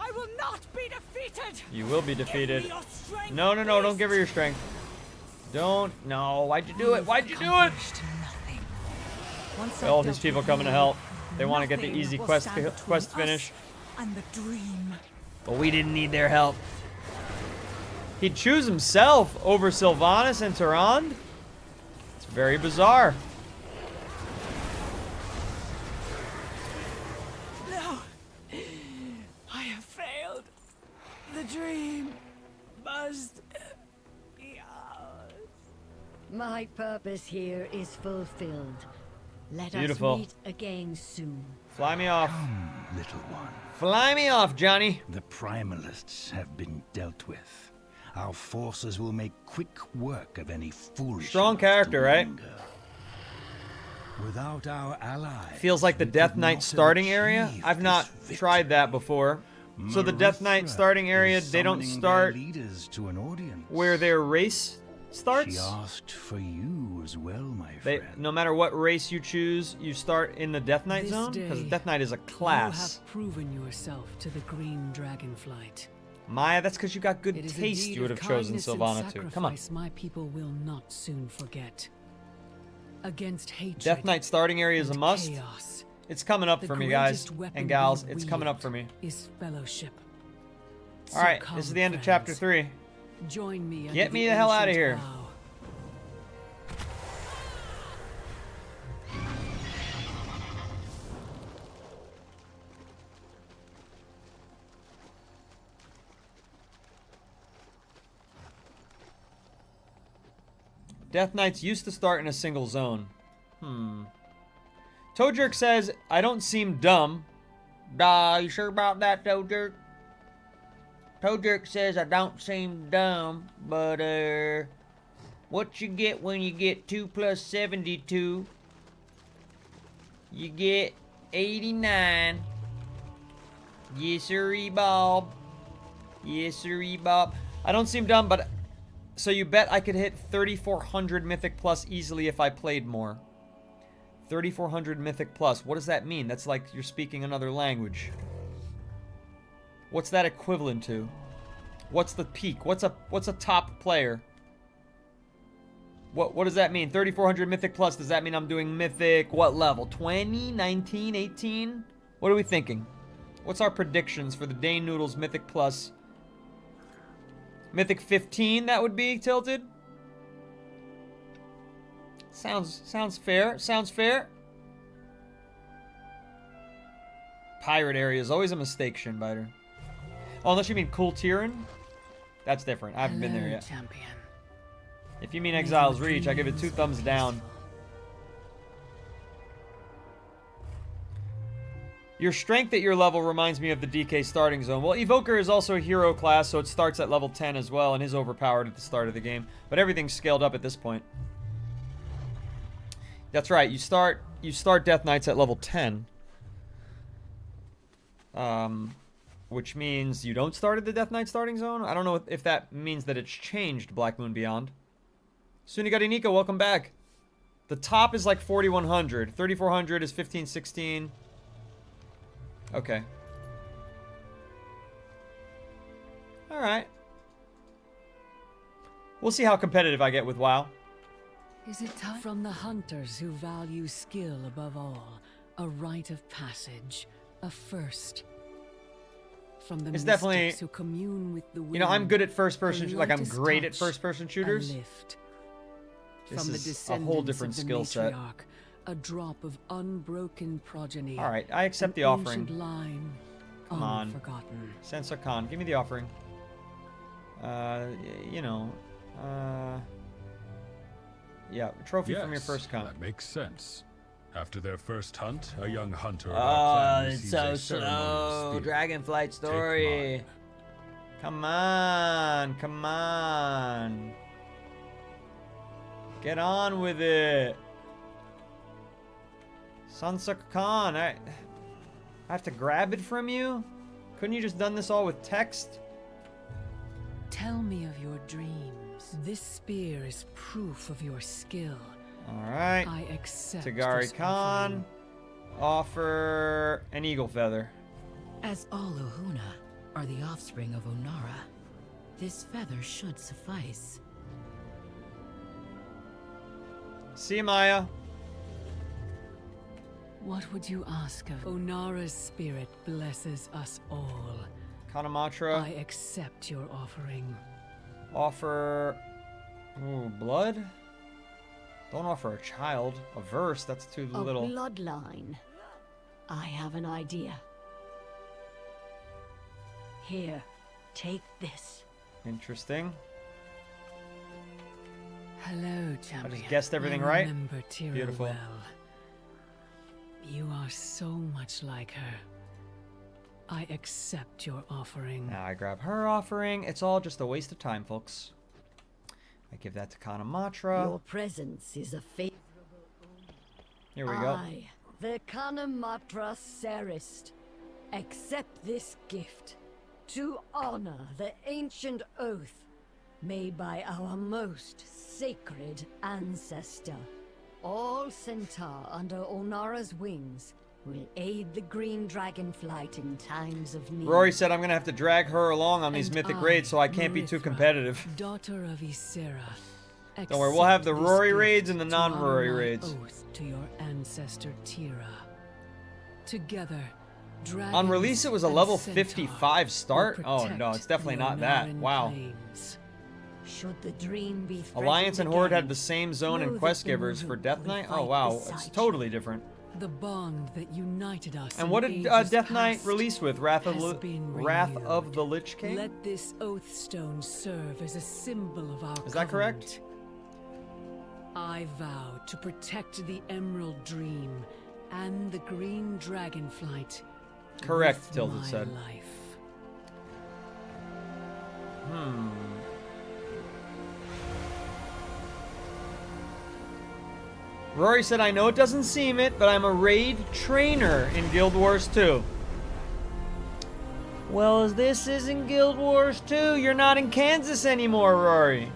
I will not be defeated! You will be defeated. Give me your strength, No, no, no, don't please. give her your strength. Don't. No, why'd you do it? Why'd you do it? All these people coming to help. They want to get the easy quest finish. And the dream. But we didn't need their help. He'd choose himself over Sylvanas and Tyrande? It's very bizarre. No! I have failed. The dream must be ours. My purpose here is fulfilled. Let Beautiful. us meet again soon. Fly me off. Little one. Fly me off, Johnny. The primalists have been dealt with. Our forces will make quick work of any foolish. Strong character, right? Without our allies, Feels like the Death Knight starting area. I've not tried that before. So the Death Knight starting area, they don't start leaders to an audience. where their race starts. She asked for you as well, my friend. No matter what race you choose, you start in the Death Knight This zone? Because day, Death Knight is a class. You have proven yourself to the Green Dragonflight. Maya, that's because you got good It is a taste. deed You would of have chosen kindness and Sylvana too. Come on. sacrifice my people will not soon forget. Against hatred. Death Knight starting area is a and must. chaos, It's coming up the for me, guys greatest weapon and gals. we It's coming up wield for me. Is fellowship. So All right, come, this is the end of friends. chapter 3. Join me. Get under me the hell outta ancient here. vow. Death Knights used to start in a single zone. Toejerk says, I don't seem dumb. You sure about that, Toejerk? Toejerk says, I don't seem dumb, but, what you get when you get 2 plus 72? You get 89. Yes, sirree, Bob. Yes, sirree, Bob. I don't seem dumb, but... So you bet I could hit 3,400 Mythic Plus easily if I played more. 3,400 Mythic Plus. What does that mean? That's like you're speaking another language. What's that equivalent to? What's the peak? What's a top player? What does that mean? 3,400 Mythic Plus. Does that mean I'm doing Mythic what level? 20, 19, 18? What are we thinking? What's our predictions for the Dane Noodles Mythic Plus? Mythic 15, that would be, Tilted? Sounds fair. Sounds fair. pirate area is always a mistake, Shinbiter. Oh, unless you mean Cool Tyran? That's different. I haven't been there yet. Champion. If you mean Exile's Reach, I give it 2 thumbs down. Your strength at your level reminds me of the DK starting zone. Well, Evoker is also a hero class, so it starts at level 10 as well, and is overpowered at the start of the game. But everything's scaled up at this point. That's right. You start Death Knights at level 10. Which means you don't start at the Death Knight starting zone? I don't know if that means that it's changed, Black Moon Beyond. Sunigari Nico, welcome back. The top is like 4,100. 3,400 is 1516. Okay. Alright. We'll see how competitive I get with WoW. Is it time? From the hunters who value skill above all, a rite of passage, a first. From the It's definitely, who commune with the wind, you know, I'm good at first person, like I'm lightest great at touch, first person shooters. a lift. This From the is a whole descendants different of the skill set. matriarch, a drop of unbroken progeny. Alright, I accept the an offering. ancient line, Come on. unforgotten. Sensor Khan, give me the offering. You know, yeah, trophy from your first con. That makes sense. After their first hunt, a young hunter of Oh, our clan it's receives so a slow. ceremonial spear. Dragonflight story. Take Come on, come on. Get on with it. Sansa Khan, I have to grab it from you? Couldn't you just done this all with text? Tell me of your dreams. This spear is proof of your skill. Alright. I accept Tagari this Khan. Offer an eagle feather. As all Ohuna are the offspring of Onara, this feather should suffice. See you, Maya. What would you ask of Onara's spirit blesses us all. Kanamatra. I accept your offering. Offer... Ooh, blood? Don't offer a child. A verse, that's too A little. bloodline. I have an idea. Here, take this. Interesting. Hello, champion. guessed everything I right? remember Tira Beautiful. well. You are so much like her. I accept your offering. Now I grab her offering. It's all just a waste of time, folks. I give that to Kanamatra. Your presence is a favorable. Here we go. I, the Kanamatra Serist, accept this gift to honor the ancient oath made by our most sacred ancestor. All Centaur under Onara's wings will aid the green dragonflight in times of need. Rory said I'm going to have to drag her along on these And mythic I, raids so I can't be too Marithra, competitive. Daughter of Ysera. Don't worry, we'll have the accept this Rory gift raids and the to honor non-Rory my raids. oath to your ancestor Tira. Together, On release it was a level Centaur 55 will start? Oh protect no, it's definitely the not that. Onaran Wow. plains. Should the dream be Alliance and threatened Horde again, had the same zone know and that quest the givers for Muhu Death will Knight? Oh fight wow, beside it's you. totally different. The bond that united us. And in what did ages Death Knight past release with? Wrath has been renewed. of the Lich King? Let this oath stone serve as a symbol of our Is that correct? covenant. I vow to protect the Emerald Dream and the Green Dragonflight. Correct, with Tilted my said. life. Rory said, I know it doesn't seem it, but I'm a raid trainer in Guild Wars 2. Well, this isn't Guild Wars 2. You're not in Kansas anymore, Rory.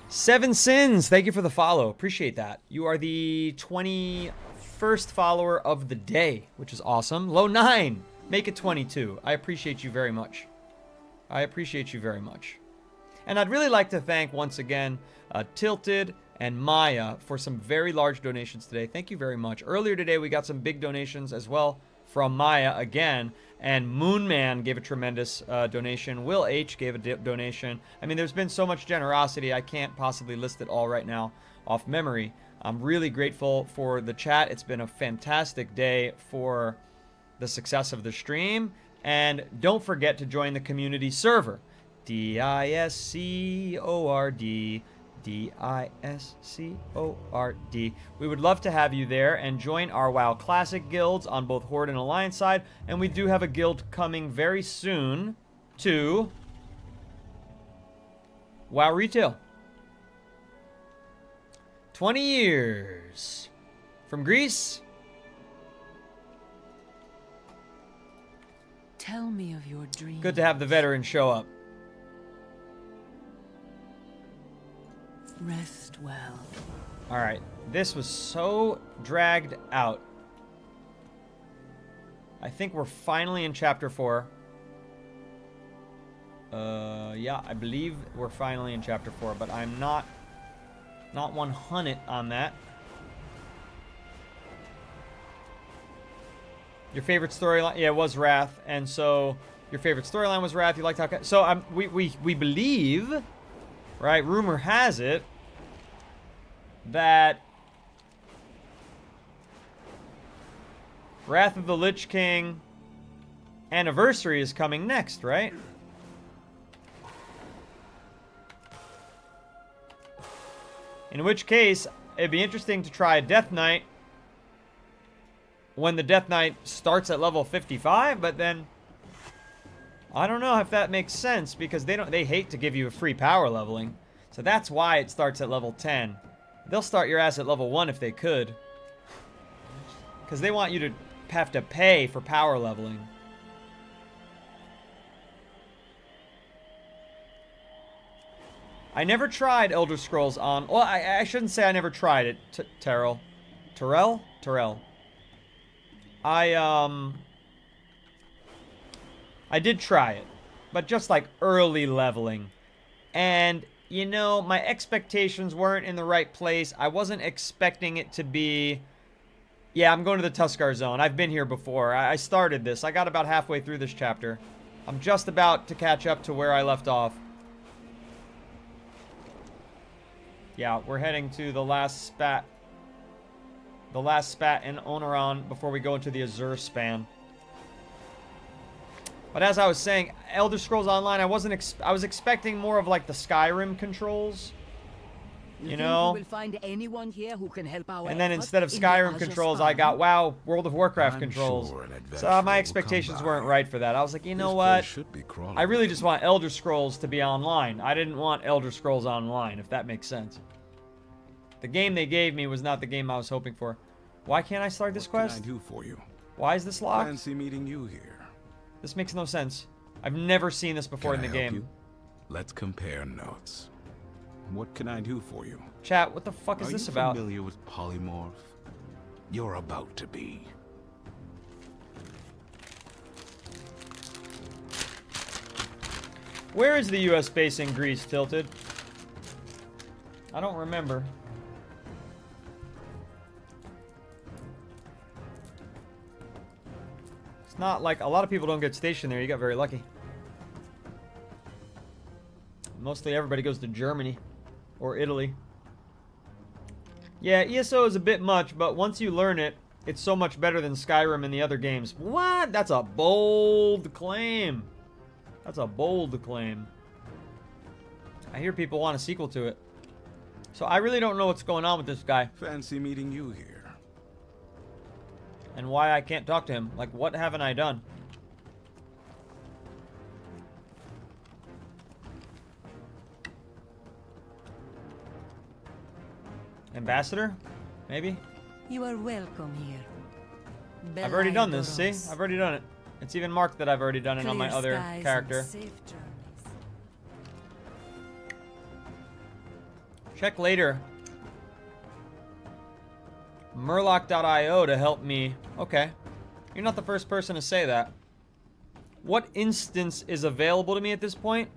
Seven Sins, thank you for the follow. Appreciate that. You are the 21st follower of the day, which is awesome. Low 9, make it 22. I appreciate you very much. I appreciate you very much. And I'd really like to thank, once again, Tilted and Maya for some very large donations today. Thank you very much. Earlier today, we got some big donations as well from Maya again. And Moonman gave a tremendous donation. Will H gave a donation. I mean, there's been so much generosity, I can't possibly list it all right now off memory. I'm really grateful for the chat. It's been a fantastic day for the success of the stream. And don't forget to join the community server. Discord. Discord. We would love to have you there and join our WoW Classic guilds on both Horde and Alliance side. And we do have a guild coming very soon to WoW Retail. 20 years. From Greece. Tell me of your dreams. Good to have the veteran show up. Rest well. Alright. This was so dragged out. I think we're finally in chapter 4. Yeah, I believe we're finally in chapter 4, but I'm not 100 on that. Your favorite storyline? Yeah, it was Wrath, and so your favorite storyline was Wrath. You liked how... So we believe, right? Rumor has it that Wrath of the Lich King Anniversary is coming next, right? In which case, it'd be interesting to try a Death Knight when the Death Knight starts at level 55, but then I don't know if that makes sense because they hate to give you a free power leveling. So that's why it starts at level 10. They'll start your ass at level 1 if they could. Because they want you to have to pay for power leveling. I never tried Elder Scrolls on... Well, I shouldn't say I never tried it, Terrell. Terrell. I did try it. But just like early leveling. And, you know, my expectations weren't in the right place. I wasn't expecting it to be... Yeah, I'm going to the Tuskar Zone. I've been here before. I started this. I got about halfway through this chapter. I'm just about to catch up to where I left off. Yeah, we're heading to the last spat. The last spat in Oneron before we go into the Azure span. But as I was saying, Elder Scrolls Online, I was expecting more of like the Skyrim controls. You know? We will find anyone here who can help our and then efforts instead of in the Skyrim Azure controls, Span? I got WoW World of Warcraft I'm controls. sure an adventurer So my will expectations come weren't by. right for that. I was like, you know This what? place should be crawling I really with just them. want Elder Scrolls to be online. I didn't want Elder Scrolls Online, if that makes sense. The game they gave me was not the game I was hoping for. Why can't I start this What quest? can I do for you? Why is this locked? Fancy meeting you here. This makes no sense. I've never seen this before Can in I the help game. you? Let's compare notes. What can I do for you? Chat, what the fuck is Are this you about? familiar with polymorph? You're about to be. Where is the US base in Greece, Tilted? I don't remember. It's not like a lot of people don't get stationed there. You got very lucky. Mostly everybody goes to Germany or Italy. Yeah, ESO is a bit much, but once you learn it, it's so much better than Skyrim and the other games. What? That's a bold claim. That's a bold claim. I hear people want a sequel to it. So I really don't know what's going on with this guy. Fancy meeting you here. And why I can't talk to him. Like, what haven't I done? Ambassador? Maybe? You are welcome here. I've already done this, see? I've already done it. It's even marked that I've already done it on my other character. Check later. Murloc.io to help me. Okay. You're not the first person to say that. What instance is available to me at this point?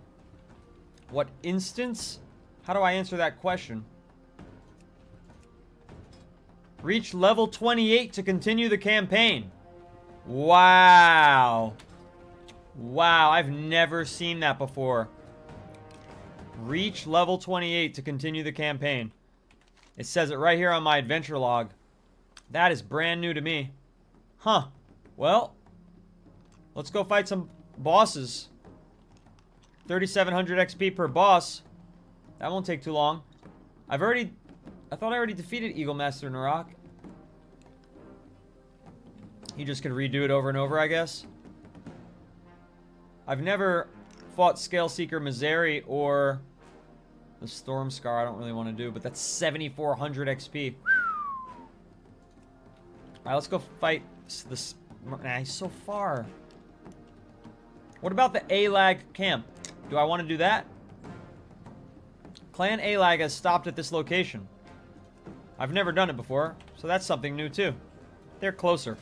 What instance? How do I answer that question? Reach level 28 to continue the campaign. Wow. Wow, I've never seen that before. Reach level 28 to continue the campaign. It says it right here on my adventure log. That is brand new to me. Huh. Well, let's go fight some bosses. 3,700 XP per boss. That won't take too long. I thought I already defeated Eagle Master Narak. You just can redo it over and over, I guess. I've never fought Scale Seeker Miseri or the Storm Scar. I don't really want to do, but that's 7,400 XP. Alright, let's go fight this. Nah, he's so far. What about the Alag camp? Do I want to do that? Clan Alag has stopped at this location. I've never done it before, so that's something new too. They're closer.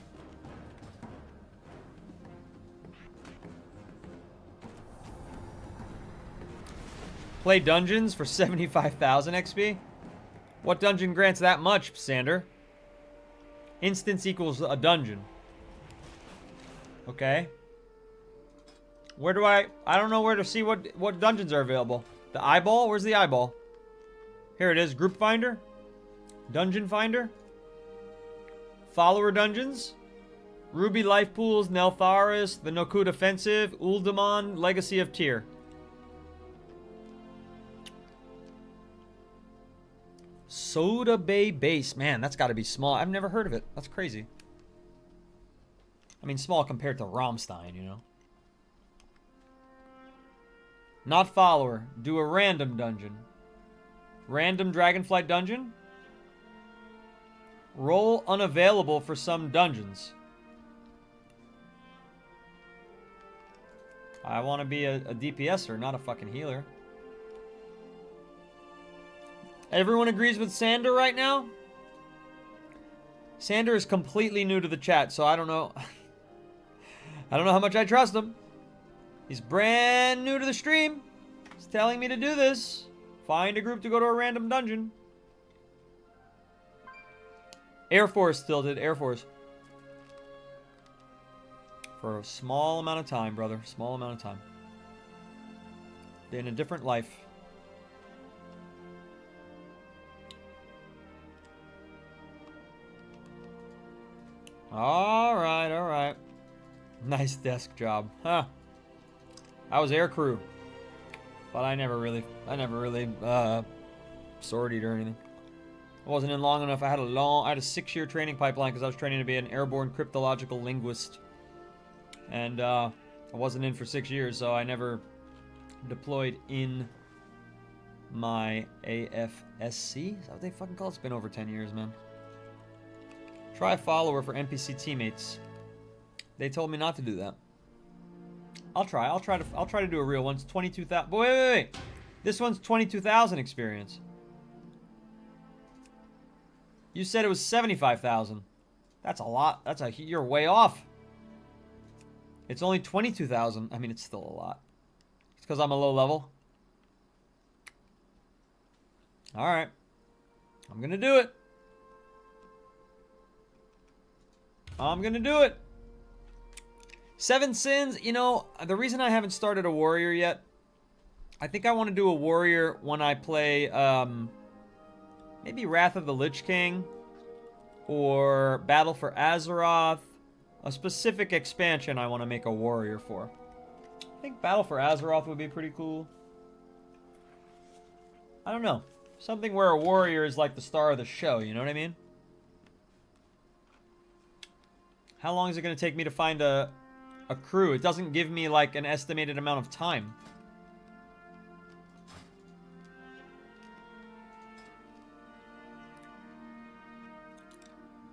Play dungeons for 75,000 XP? What dungeon grants that much, Sander? Instance equals a dungeon. Okay. Where do I don't know where to see what dungeons are available. The eyeball? Where's the eyeball? Here it is. Group Finder. Dungeon Finder. Follower Dungeons. Ruby Life Pools. Neltharis. The Nokud Offensive. Uldaman. Legacy of Tyr. Soda Bay Base. Man, that's got to be small. I've never heard of it. That's crazy. I mean, small compared to Rammstein, you know. Not follower. Do a random dungeon. Random Dragonflight dungeon. Role unavailable for some dungeons. I want to be a DPSer, not a fucking healer. Everyone agrees with Sander right now? Sander is completely new to the chat, so I don't know. I don't know how much I trust him. He's brand new to the stream. He's telling me to do this. Find a group to go to a random dungeon. Air Force tilted. Air Force. For a small amount of time, brother. Small amount of time. In a different life. Alright, alright. Nice desk job. Huh. I was air crew. But I never really sortied or anything. I wasn't in long enough. I had a 6-year training pipeline because I was training to be an airborne cryptological linguist. And I wasn't in for 6 years, so I never deployed in my AFSC. Is that what they fucking call it? It's been over 10 years, man. Try a follower for NPC teammates. They told me not to do that. I'll try to do a real one. It's 22,000. Wait. This one's 22,000 experience. You said it was 75,000. That's a lot. You're way off. It's only 22,000. I mean, it's still a lot. It's because I'm a low level. All right. I'm going to do it. I'm going to do it. 7 Sins, you know, the reason I haven't started a warrior yet, I think I want to do a warrior when I play, maybe Wrath of the Lich King, or Battle for Azeroth, a specific expansion I want to make a warrior for. I think Battle for Azeroth would be pretty cool. I don't know. Something where a warrior is like the star of the show, you know what I mean? How long is it going to take me to find a crew? It doesn't give me like an estimated amount of time.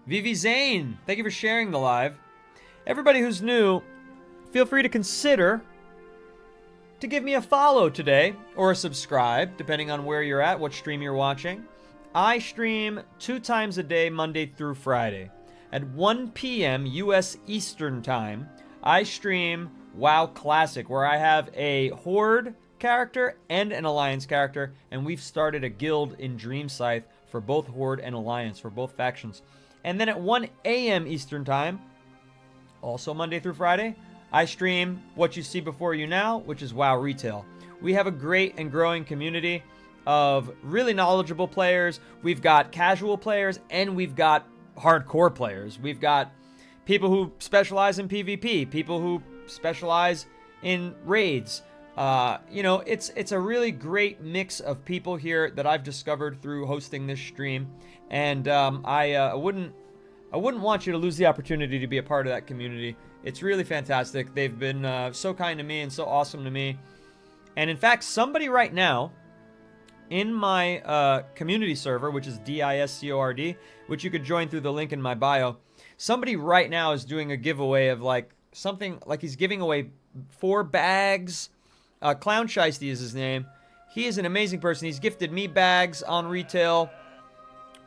Vivi Zane, thank you for sharing the live. Everybody who's new, feel free to consider to give me a follow today or a subscribe, depending on where you're at, what stream you're watching. I stream 2 times a day, Monday through Friday. At 1 p.m. U.S. Eastern Time, I stream WoW Classic, where I have a Horde character and an Alliance character, and we've started a guild in Dreamscythe for both Horde and Alliance, for both factions. And then at 1 a.m. Eastern Time, also Monday through Friday, I stream what you see before you now, which is WoW Retail. We have a great and growing community, of really knowledgeable players. We've got casual players, and we've got hardcore players. We've got people who specialize in PvP, people who specialize in raids. You know, it's a really great mix of people here that I've discovered through hosting this stream, and I wouldn't want you to lose the opportunity to be a part of that community. It's really fantastic. They've been so kind to me and so awesome to me. And in fact, somebody right now in my community server, which is Discord, which you could join through the link in my bio, somebody right now is doing a giveaway of like something like he's giving away 4 bags. Clown Shiesty is his name. He is an amazing person. He's gifted me bags on retail,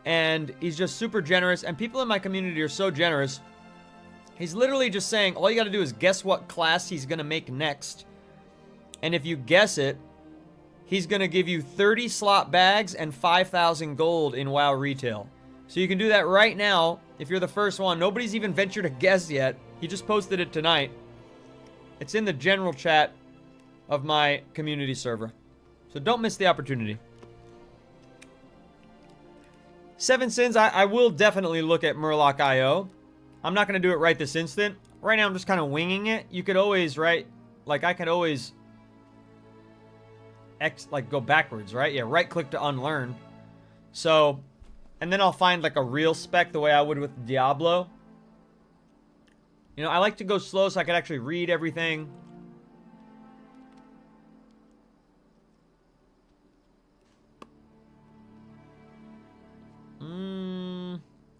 and he's just super generous. And people in my community are so generous. He's literally just saying, all you got to do is guess what class he's going to make next. And if you guess it, he's going to give you 30 slot bags and 5,000 gold in WoW retail. So you can do that right now if you're the first one. Nobody's even ventured a guess yet. He just posted it tonight. It's in the general chat of my community server. So don't miss the opportunity. 7 Sins, I will definitely look at Murloc.io. I'm not going to do it right this instant. Right now I'm just kind of winging it. You could always, right? Like I could always go backwards, right? Yeah, right click to unlearn. So, and then I'll find like a real spec the way I would with Diablo. You know, I like to go slow so I can actually read everything.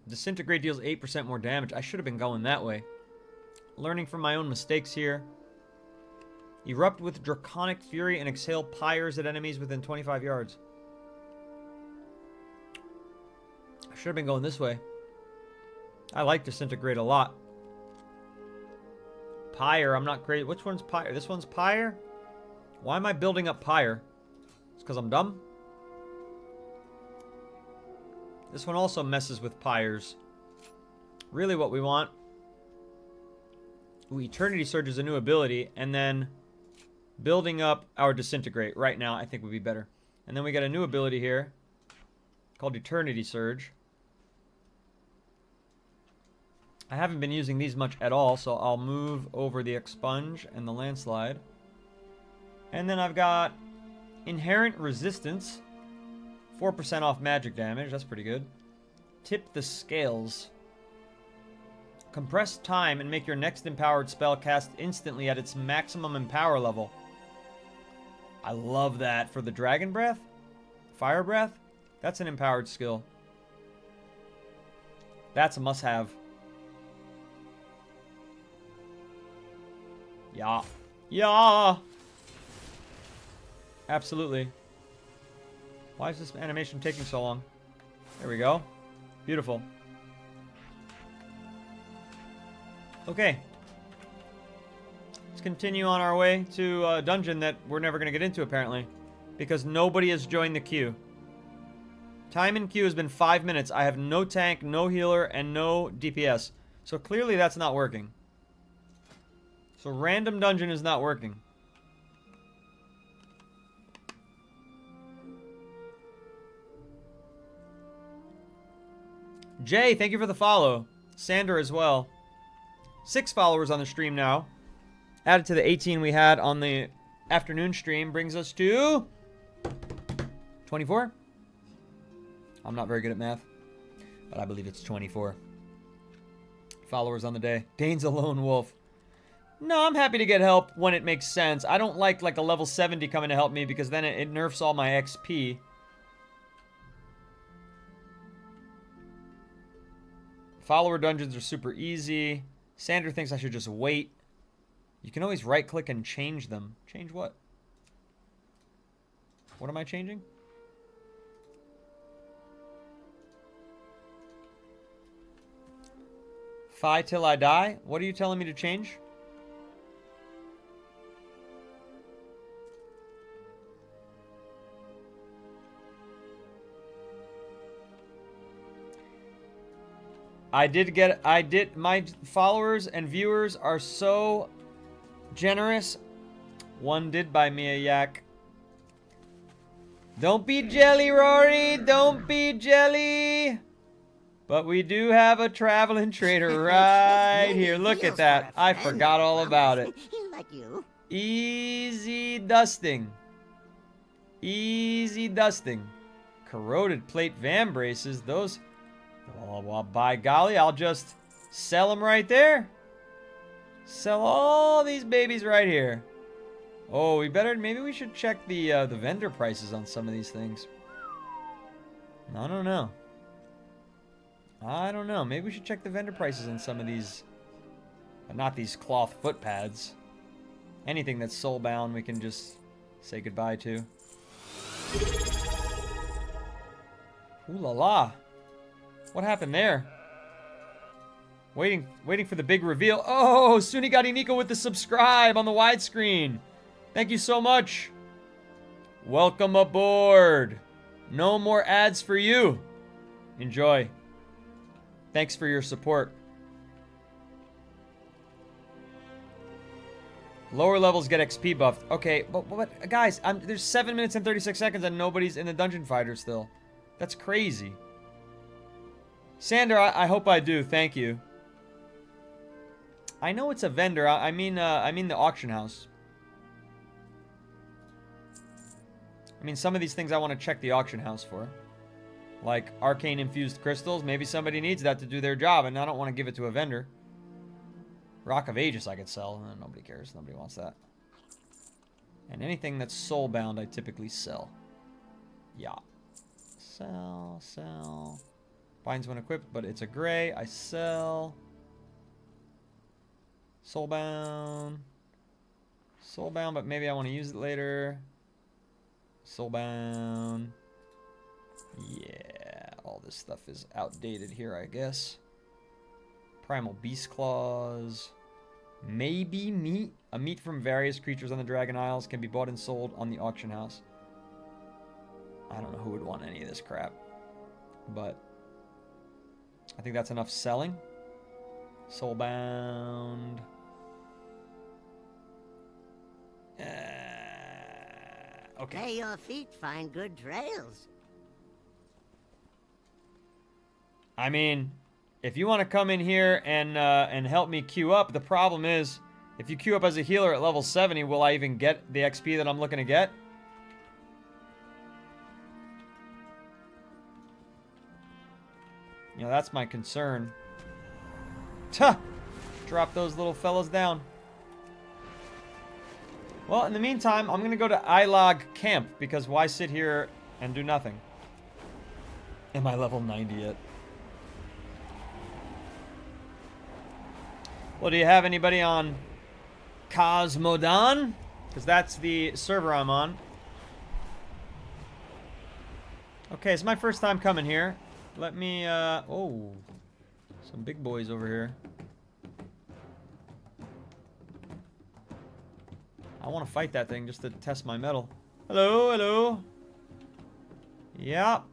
Disintegrate deals 8% more damage. I should have been going that way. Learning from my own mistakes here. Erupt with Draconic Fury and exhale pyres at enemies within 25 yards. I should have been going this way. I like Disintegrate a lot. Pyre, I'm not crazy. Which one's Pyre? This one's Pyre? Why am I building up Pyre? It's because I'm dumb? This one also messes with pyres. Really what we want. Ooh, Eternity Surge is a new ability. And then building up our Disintegrate right now I think would be better. And then we got a new ability here called Eternity Surge. I haven't been using these much at all, so I'll move over the Expunge and the Landslide. And then I've got Inherent Resistance. 4% off magic damage, that's pretty good. Tip the Scales. Compress time and make your next empowered spell cast instantly at its maximum empower level. I love that. For the Dragon Breath? Fire Breath? That's an empowered skill. That's a must-have. Yeah. Yeah! Absolutely. Why is this animation taking so long? There we go. Beautiful. Okay. Let's continue on our way to a dungeon that we're never going to get into, apparently. Because nobody has joined the queue. Time in queue has been 5 minutes. I have no tank, no healer, and no DPS. So clearly that's not working. So random dungeon is not working. Jay, thank you for the follow. Sander as well. 6 followers on the stream now. Added to the 18 we had on the afternoon stream brings us to 24. I'm not very good at math, but I believe it's 24 followers on the day. Dane's a lone wolf. No, I'm happy to get help when it makes sense. I don't like a level 70 coming to help me because then it nerfs all my XP. Follower dungeons are super easy. Sander thinks I should just wait. You can always right-click and change them. Change what? What am I changing? Fi till I die? What are you telling me to change? My followers and viewers are so generous. One did buy me a yak. Don't be jelly, Rory. Don't be jelly. But we do have a traveling trader right here. Look at that. I forgot all about it. Like you. Easy dusting. Easy dusting. Corroded plate van braces. Those. Oh, well, by golly, I'll just sell them right there. Sell all these babies right here. Oh, maybe we should check the vendor prices on some of these things. I don't know. I don't know. Maybe we should check the vendor prices on some of these. Not these cloth foot pads. Anything that's soulbound, we can just say goodbye to. Ooh la la. What happened there? Waiting for the big reveal. Oh, Sunigari Nico with the subscribe on the widescreen. Thank you so much. Welcome aboard. No more ads for you. Enjoy. Thanks for your support. Lower levels get XP buffed. Okay, but guys, there's 7 minutes and 36 seconds and nobody's in the dungeon fighter still. That's crazy. Sander, I hope I do. Thank you. I know it's a vendor. I mean the auction house. I mean, some of these things I want to check the auction house for. Like arcane infused crystals. Maybe somebody needs that to do their job, and I don't want to give it to a vendor. Rock of Aegis I could sell. Nobody cares. Nobody wants that. And anything that's soulbound I typically sell. Yeah. Sell. Binds when equipped, but it's a gray. I sell. Soulbound. Soulbound, but maybe I want to use it later. Soulbound. Yeah, all this stuff is outdated here, I guess. Primal Beast Claws. Maybe meat. A meat from various creatures on the Dragon Isles can be bought and sold on the auction house. I don't know who would want any of this crap. But I think that's enough selling. Soulbound. Okay. May your feet find good trails. I mean, if you want to come in here and help me queue up, the problem is, if you queue up as a healer at level 70, will I even get the XP that I'm looking to get? You know, that's my concern. Tuh! Drop those little fellas down. Well, in the meantime, I'm going to go to Ilog Camp, because why sit here and do nothing? Am I level 90 yet? Well, do you have anybody on Cosmodan? Because that's the server I'm on. Okay, it's my first time coming here. Let me, oh. Some big boys over here. I want to fight that thing just to test my mettle. Hello, hello. Yep.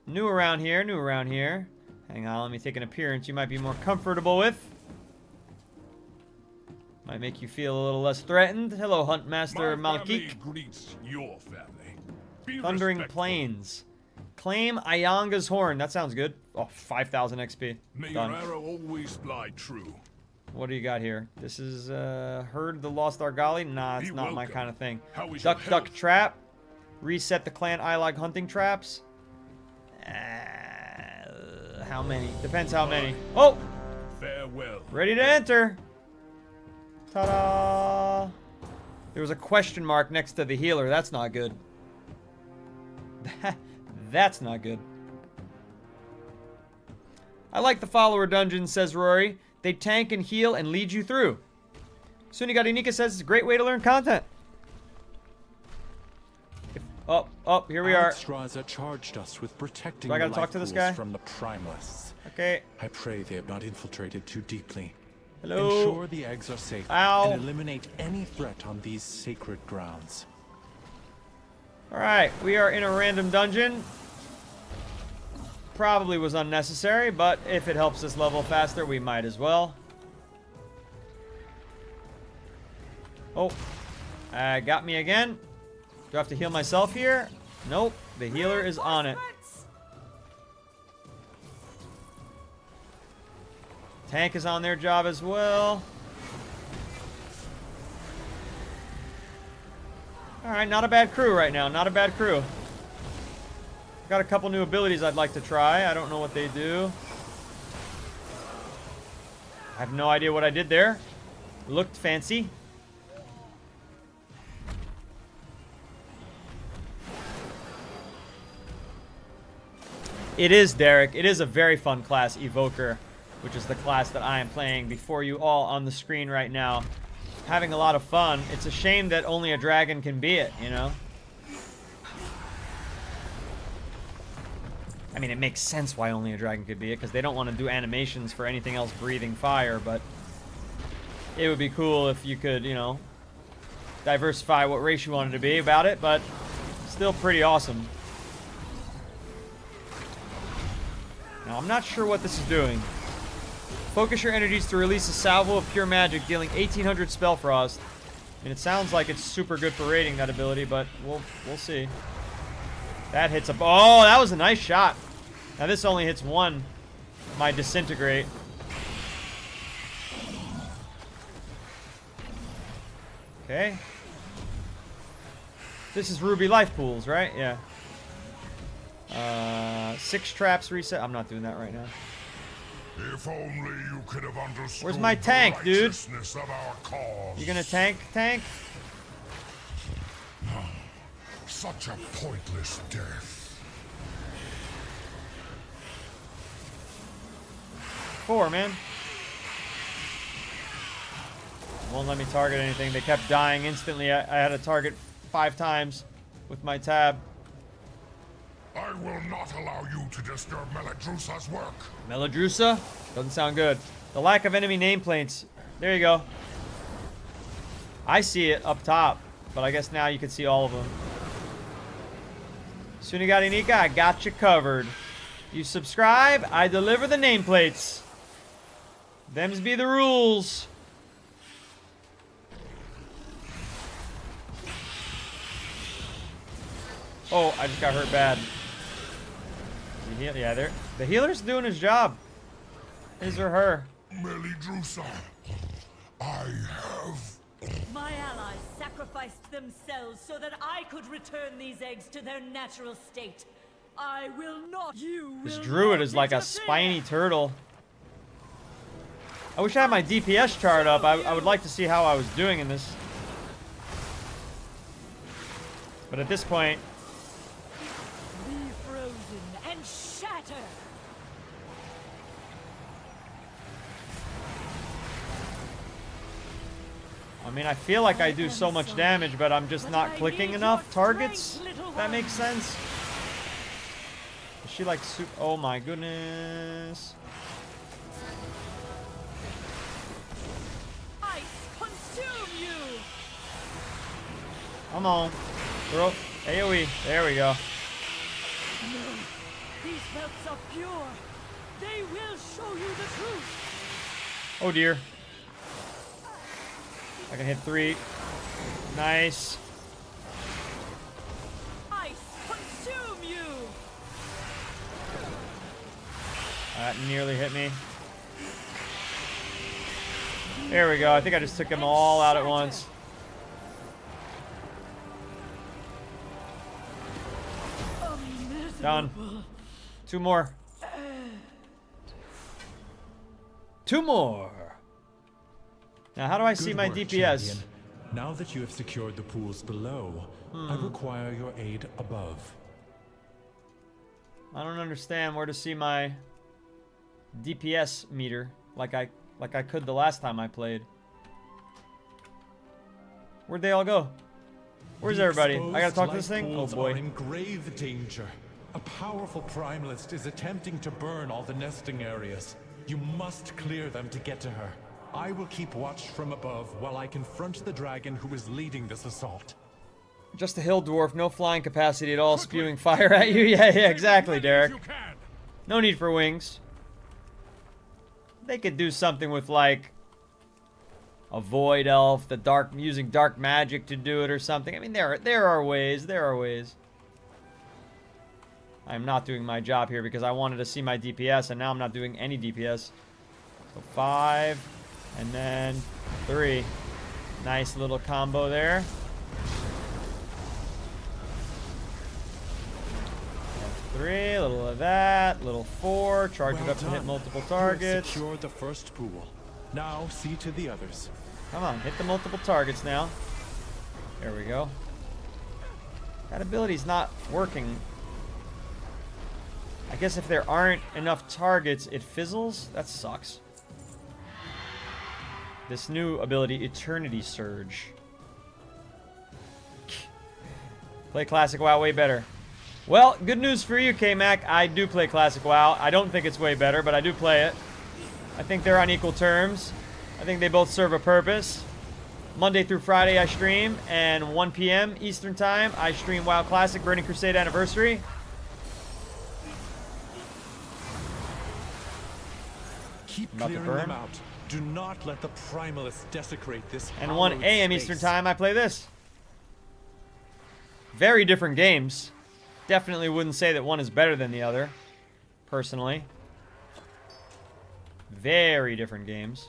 New around here, new around here. Hang on, let me take an appearance you might be more comfortable with. Might make you feel a little less threatened. Hello, Huntmaster Malkik. Greets your family. Thundering Plains. Claim Ayanga's Horn. That sounds good. Oh, 5,000 XP. May Done. your arrow always fly true. What do you got here? This is, Herd the Lost Argali? Nah, it's not my kind of thing. Duck Trap. Reset the clan Ilog hunting traps. How many? Depends how many. Oh! Farewell. Ready to enter. Ta-da! There was a question mark next to the healer. That's not good. That's not good. I like the follower dungeon, says Rory. They tank and heal and lead you through. Sunigari Nika says it's a great way to learn content. Here we are. Straza charged us with protecting I gotta talk to this guy from the primalists. Okay. I pray they have not infiltrated too deeply. Hello. Ensure the eggs are safe. Ow. And eliminate any threat on these sacred grounds. Alright, we are in a random dungeon. Probably was unnecessary, but if it helps us level faster, we might as well. Oh. Got me again. Do I have to heal myself here? Nope, the healer is on it. Tank is on their job as well. Alright, not a bad crew right now. Not a bad crew. Got a couple new abilities I'd like to try. I don't know what they do. I have no idea what I did there. Looked fancy. It is, Derek. It is a very fun class, EVOKER, which is the class that I am playing before you all on the screen right now. Having a lot of fun. It's a shame that only a dragon can be it, you know? I mean, it makes sense why only a dragon could be it, because they don't want to do animations for anything else breathing fire, but it would be cool if you could, you know, diversify what race you wanted to be about it, but still pretty awesome. Now, I'm not sure what this is doing. Focus your energies to release a salvo of pure magic, dealing 1800 spell frost. And it sounds like it's super good for raiding that ability, but we'll see. That hits a... Oh, that was a nice shot. Now this only hits one. My disintegrate. Okay. This is Ruby life pools, right? Yeah. 6 traps reset. I'm not doing that right now. If only you could have understood. Where's my tank, dude? Of our cause. You gonna tank? Such a pointless death. 4, man. Won't let me target anything. They kept dying instantly. I had to target 5 times with my tab. I will not allow you to disturb Meladrusa's work. Meladrusa? Doesn't sound good. The lack of enemy nameplates. There you go. I see it up top, but I guess now you can see all of them. Sunigari Nika, I got you covered. You subscribe, I deliver the nameplates. Them's be the rules. Oh, I just got hurt bad. Yeah, the healer's doing his job. His or her. Meladrusa, I have... My allies sacrificed themselves so that I could return these eggs to their natural state. I will not. This druid is like a spiny turtle. I wish I had my DPS chart up. I would like to see how I was doing in this. But at this point... Be frozen and shatter. I mean, I feel like I do so much damage, but I'm just not clicking enough targets. That makes sense. Is she like super... Oh my goodness. Ice consume you. Come on. Throw AoE. There we go. No, these belts are pure. They will show you the truth. Oh dear. I can hit 3. Nice. Ice consume you. That nearly hit me. There we go. I think I just took them all out at once. Done. 2 more. 2 more. Now, how do I see my DPS? Champion. Now that you have secured the pools below, I require your aid above. I don't understand where to see my DPS meter like I could the last time I played. Where'd they all go? Where's everybody? I gotta talk to this thing? Oh boy. Are in grave danger. A powerful primalist is attempting to burn all the nesting areas. You must clear them to get to her. I will keep watch from above while I confront the dragon who is leading this assault. Just a hill dwarf, no flying capacity at all, spewing fire at you. Yeah, exactly, Derek. No need for wings. They could do something with like a void elf, using dark magic to do it or something. I mean, there are ways. There are ways. I'm not doing my job here because I wanted to see my DPS, and now I'm not doing any DPS. So 5, and then 3. Nice little combo there. And 3, a little of that, little 4, charge it up to hit multiple targets. Secure the first pool. Now see to the others. Come on, hit the multiple targets now. There we go. That ability's not working. I guess if there aren't enough targets, it fizzles? That sucks. This new ability, Eternity Surge. Play Classic WoW way better. Well, good news for you, K-Mac. I do play Classic WoW. I don't think it's way better, but I do play it. I think they're on equal terms. I think they both serve a purpose. Monday through Friday I stream, and 1 p.m. Eastern Time I stream WoW Classic Burning Crusade Anniversary. Keep clearing them out. Do not let the Primalists desecrate this. And 1 a.m. Eastern Time I play this. Very different games. Definitely wouldn't say that one is better than the other, personally. Very different games.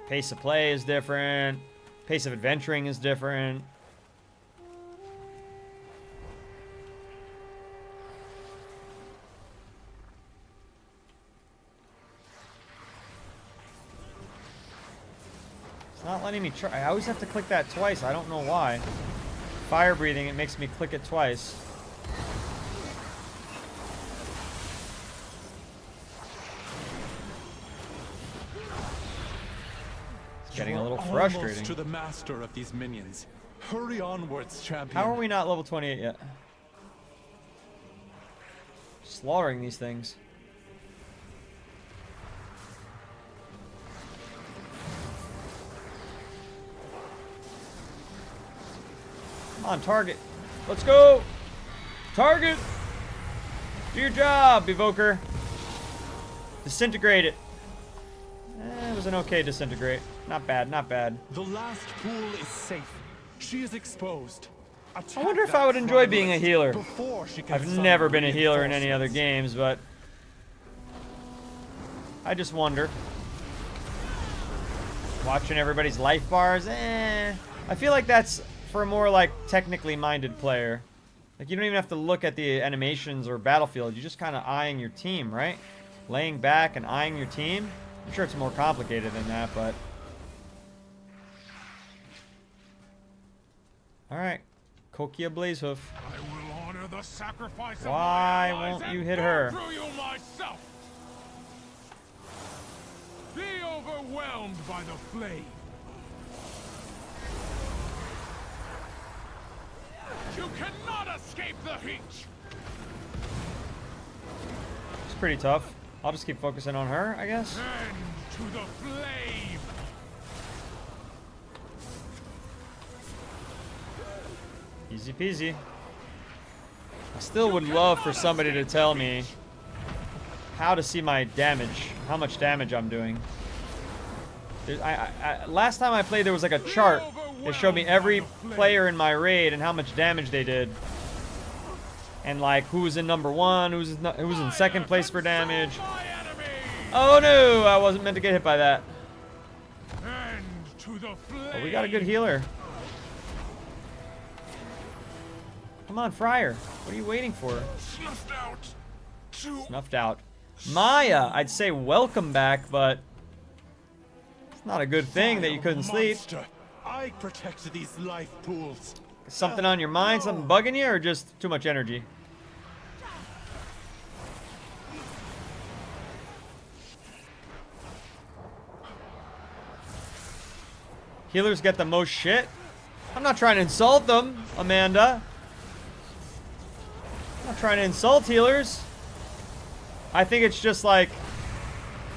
Pace of play is different. Pace of adventuring is different. It's not letting me try. I always have to click that twice. I don't know why. Fire breathing, it makes me click it twice. Getting a little frustrating. Almost to the master of these minions. Hurry onwards, champion. How are we not level 28 yet? Slaughtering these things. Come on, target. Let's go. Target. Do your job, EVOKER. Disintegrate it. It was an okay disintegrate. Not bad, not bad. The last pool is safe. She is exposed. I wonder if I would enjoy being a healer. I've never been a healer in any other games, but I just wonder. Watching everybody's life bars, I feel like that's for a more like technically minded player. Like you don't even have to look at the animations or battlefield. You're just kind of eyeing your team, right? Laying back and eyeing your team. I'm sure it's more complicated than that, but alright. Kokia Blazehoof. I will honor the sacrifice. Why won't you hit her? Through you myself. Be overwhelmed by the flame. You cannot escape the heat. It's pretty tough. I'll just keep focusing on her, I guess. Then to the flame. Easy peasy. I still would love for somebody to tell me how to see my damage, how much damage I'm doing. Last time I played, there was like a chart. It showed me every player in my raid and how much damage they did. And like who was in number 1, who was in second place for damage. Oh no, I wasn't meant to get hit by that. But we got a good healer. Come on, Friar. What are you waiting for? Snuffed out. Snuffed out. Maya, I'd say welcome back, but it's not a good thing that you couldn't sleep. I protect these life pools. Something on your mind, something bugging you, or just too much energy? Healers get the most shit? I'm not trying to insult them, Amanda. I'm not trying to insult healers. I think it's just like,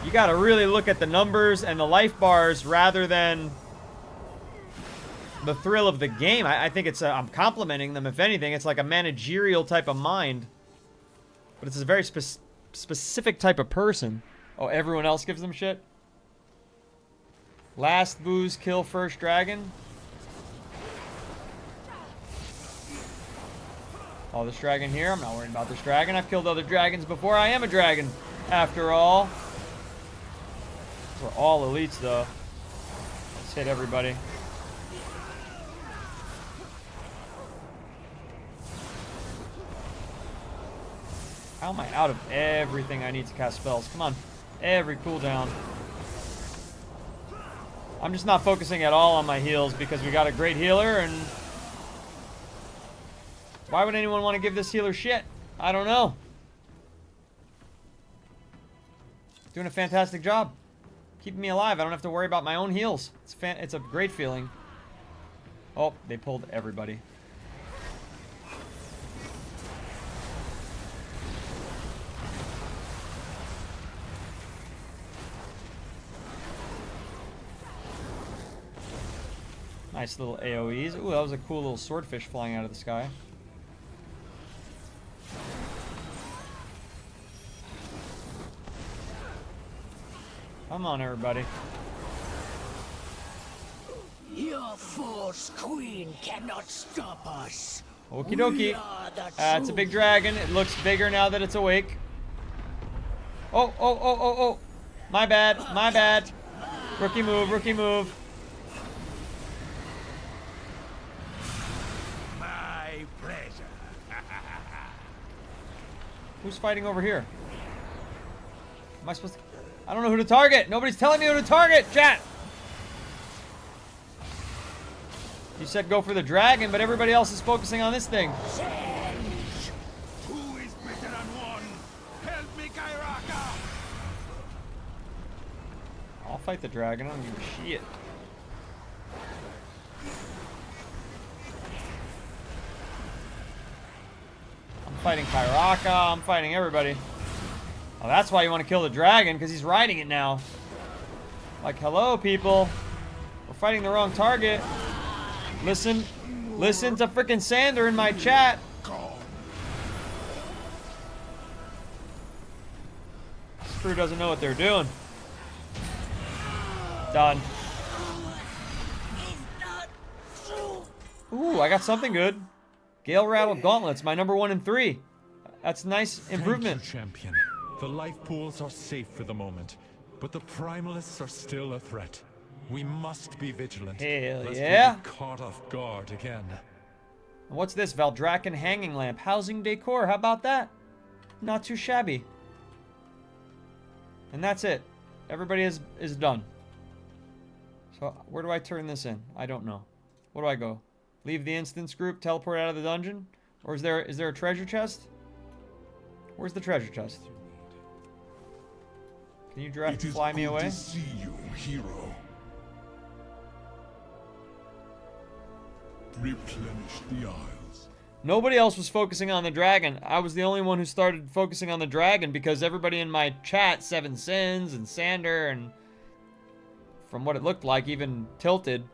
you gotta really look at the numbers and the life bars rather than the thrill of the game. I think it's I'm complimenting them. If anything, it's like a managerial type of mind. But it's a very specific type of person. Oh, everyone else gives them shit? Last booze, kill first dragon. Oh, this dragon here. I'm not worried about this dragon. I've killed other dragons before. I am a dragon, after all. We're all elites, though. Let's hit everybody. How am I out of everything I need to cast spells? Come on. Every cooldown. I'm just not focusing at all on my heals because we got a great healer, and why would anyone want to give this healer shit? I don't know. Doing a fantastic job. Keeping me alive. I don't have to worry about my own heals. It's a great feeling. Oh, they pulled everybody. Nice little AoEs. Ooh, that was a cool little swordfish flying out of the sky. Come on, everybody. Your false queen cannot stop us. Okie dokie. It's a big dragon. It looks bigger now that it's awake. Oh, oh, oh, oh, oh. My bad. My bad. Rookie move. Rookie move. My pleasure. Who's fighting over here? Am I supposed to... I don't know who to target. Nobody's telling me who to target, chat. You said go for the dragon, but everybody else is focusing on this thing. Who is better than one? Help me, Kairaka! I'll fight the dragon. I don't give a shit. I'm fighting Kairaka. I'm fighting everybody. Oh, that's why you want to kill the dragon, because he's riding it now. Like, hello, people. We're fighting the wrong target. Listen to frickin' Sander in my chat. This crew doesn't know what they're doing. Done. Ooh, I got something good. Gale Rattle Gauntlets, my number 1 and 3. That's a nice improvement. Thank you, champion. The life pools are safe for the moment, but the primalists are still a threat. We must be vigilant. Hell lest yeah. we be caught off guard again. What's this? Valdrakken Hanging Lamp. Housing decor. How about that? Not too shabby. And that's it. Everybody is done. So where do I turn this in? I don't know. Where do I go? Leave the instance group, teleport out of the dungeon? Or is there a treasure chest? Where's the treasure chest? Can you fly me away? To see you, hero. Replenish the Isles. Nobody else was focusing on the dragon. I was the only one who started focusing on the dragon because everybody in my chat, Seven Sins and Sander, and from what it looked like, even Tilted,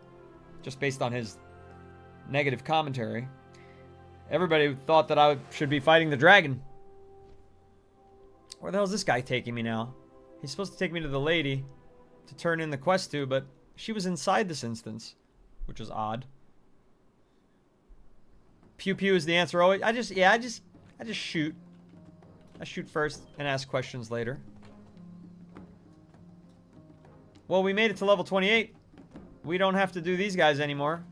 just based on his negative commentary, everybody thought that I should be fighting the dragon. Where the hell is this guy taking me now? He's supposed to take me to the lady to turn in the quest to, but she was inside this instance, which is odd. Pew pew is the answer always. I just shoot. I shoot first and ask questions later. Well, we made it to level 28. We don't have to do these guys anymore.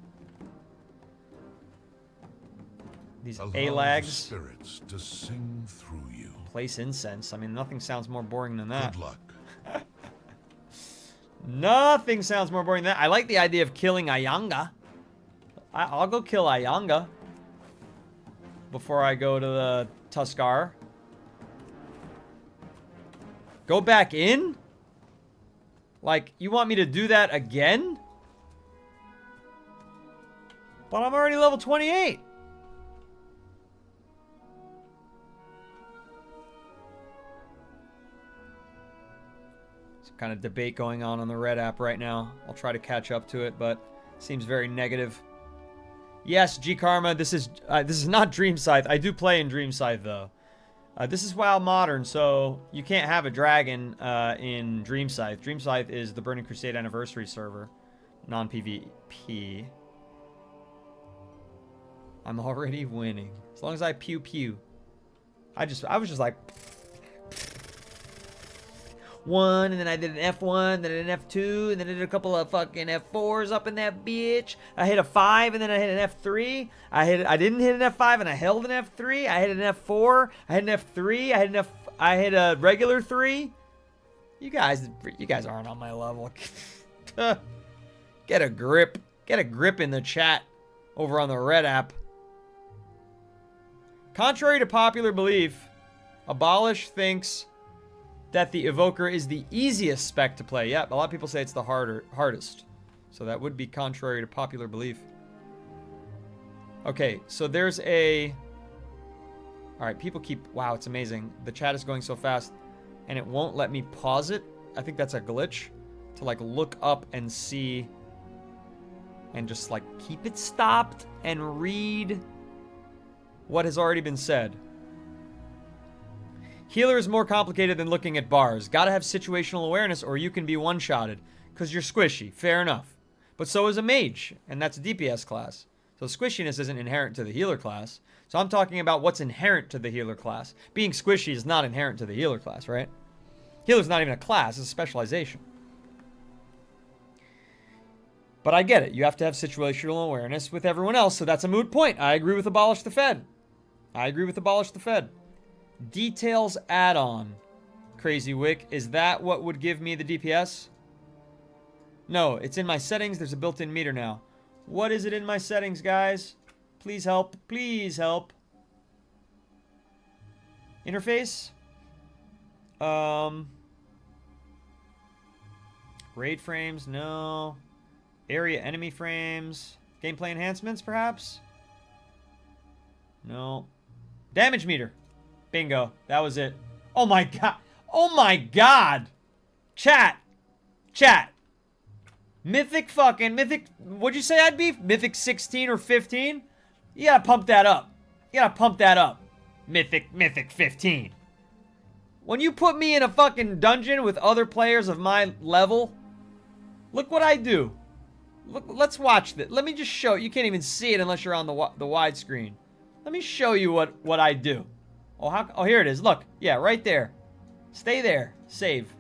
These A-lags. Spirits to sing through you. Place incense. I mean, nothing sounds more boring than that. Good luck. Nothing sounds more boring than that. I like the idea of killing Ayanga. I'll go kill Ayanga before I go to the Tuskar. Go back in? Like, you want me to do that again? But I'm already level 28. Kind of debate going on the Red app right now. I'll try to catch up to it, but it seems very negative. Yes, G Karma, this is not Dream Scythe. I do play in Dream Scythe though. This is WoW Modern, so you can't have a dragon in Dream Scythe. Dream Scythe is the Burning Crusade Anniversary server, non-PvP. I'm already winning. As long as I pew pew. I was just like 1, and then I did an F1, then an F2, and then I did a couple of fucking F4s up in that bitch. I hit a 5, and then I hit an F3. I didn't hit an F5, and I held an F3. I hit an F4. I hit an F3. I hit a regular 3. You guys aren't on my level. Get a grip. Get a grip in the chat over on the Red app. Contrary to popular belief, Abolish thinks that the Evoker is the easiest spec to play. Yep, a lot of people say it's the hardest. So that would be contrary to popular belief. Okay, so there's a... Alright, people keep... Wow, it's amazing. The chat is going so fast, and it won't let me pause it. I think that's a glitch. To, like, look up and see... And just, like, keep it stopped and read what has already been said. Healer is more complicated than looking at bars. Gotta have situational awareness or you can be one-shotted. Because you're squishy. Fair enough. But so is a mage. And that's a DPS class. So squishiness isn't inherent to the healer class. So I'm talking about what's inherent to the healer class. Being squishy is not inherent to the healer class, right? Healer's not even a class. It's a specialization. But I get it. You have to have situational awareness with everyone else. So that's a moot point. I agree with Abolish the Fed. I agree with Abolish the Fed. Details add-on. Crazy Wick. Is that what would give me the DPS? No, it's in my settings. There's a built-in meter now. What is it in my settings, guys? Please help. Please help. Interface? Raid frames? No. Area enemy frames? Gameplay enhancements, perhaps? No. Damage meter. Bingo. That was it. Oh my god. Oh my god. Chat. Chat. Mythic. What'd you say I'd be? Mythic 16 or 15? You gotta pump that up. You gotta pump that up. Mythic 15. When you put me in a fucking dungeon with other players of my level, look what I do. Look, let's watch this. Let me just show. You can't even see it unless you're on the widescreen. Let me show you what I do. Oh, here it is. Look. Yeah, right there. Stay there. Save.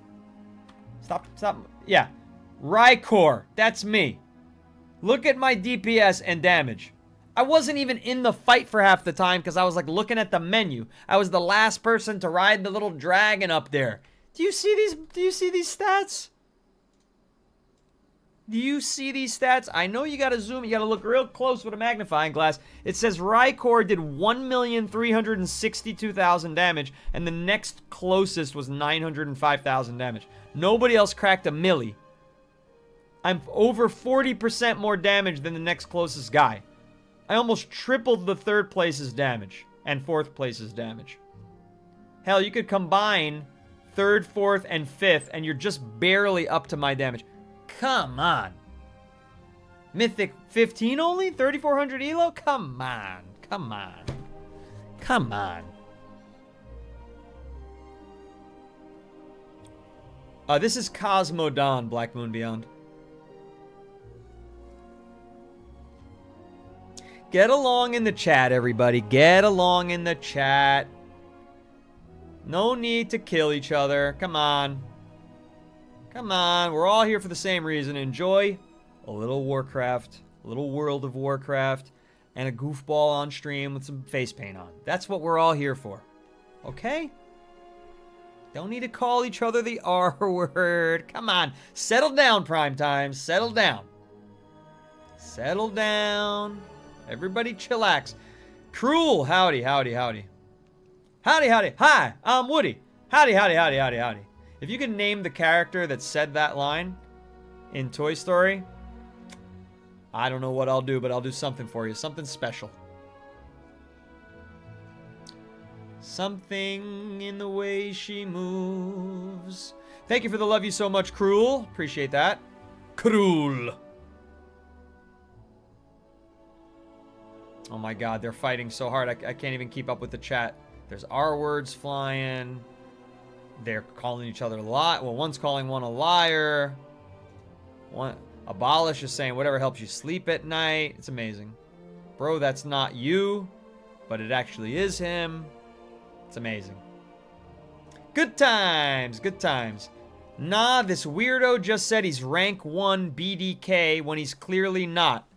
Stop. Yeah. Rykor. That's me. Look at my DPS and damage. I wasn't even in the fight for half the time because I was like looking at the menu. I was the last person to ride the little dragon up there. Do you see these stats? Do you see these stats? I know you gotta zoom. You gotta look real close with a magnifying glass. It says Rykor did 1,362,000 damage, and the next closest was 905,000 damage. Nobody else cracked a milli. I'm over 40% more damage than the next closest guy. I almost tripled the third place's damage and fourth place's damage. Hell, you could combine third, fourth, and fifth, and you're just barely up to my damage. Come on. Mythic 15 only? 3,400 elo? Come on. Come on. Come on. This is Cosmo Dawn, Black Moon Beyond. Get along in the chat, everybody. Get along in the chat. No need to kill each other. Come on. Come on. We're all here for the same reason. Enjoy a little Warcraft, a little World of Warcraft, and a goofball on stream with some face paint on. That's what we're all here for. Okay? Don't need to call each other the R word. Come on. Settle down, prime time. Settle down. Settle down. Everybody chillax. Cruel. Howdy, howdy, howdy. Howdy, howdy. Hi, I'm Woody. Howdy, howdy, howdy, howdy, howdy. If you can name the character that said that line in Toy Story, I don't know what I'll do, but I'll do something for you. Something special. Something in the way she moves. Thank you for the love you so much, Cruel. Appreciate that. Cruel. Oh my god, they're fighting so hard. I can't even keep up with the chat. There's R words flying. They're calling each other well, one's calling one a liar. One Abolish is saying whatever helps you sleep at night. It's amazing. Bro, that's not you, but it actually is him. It's amazing. Good times, good times. Nah, this weirdo just said he's rank 1 BDK when he's clearly not.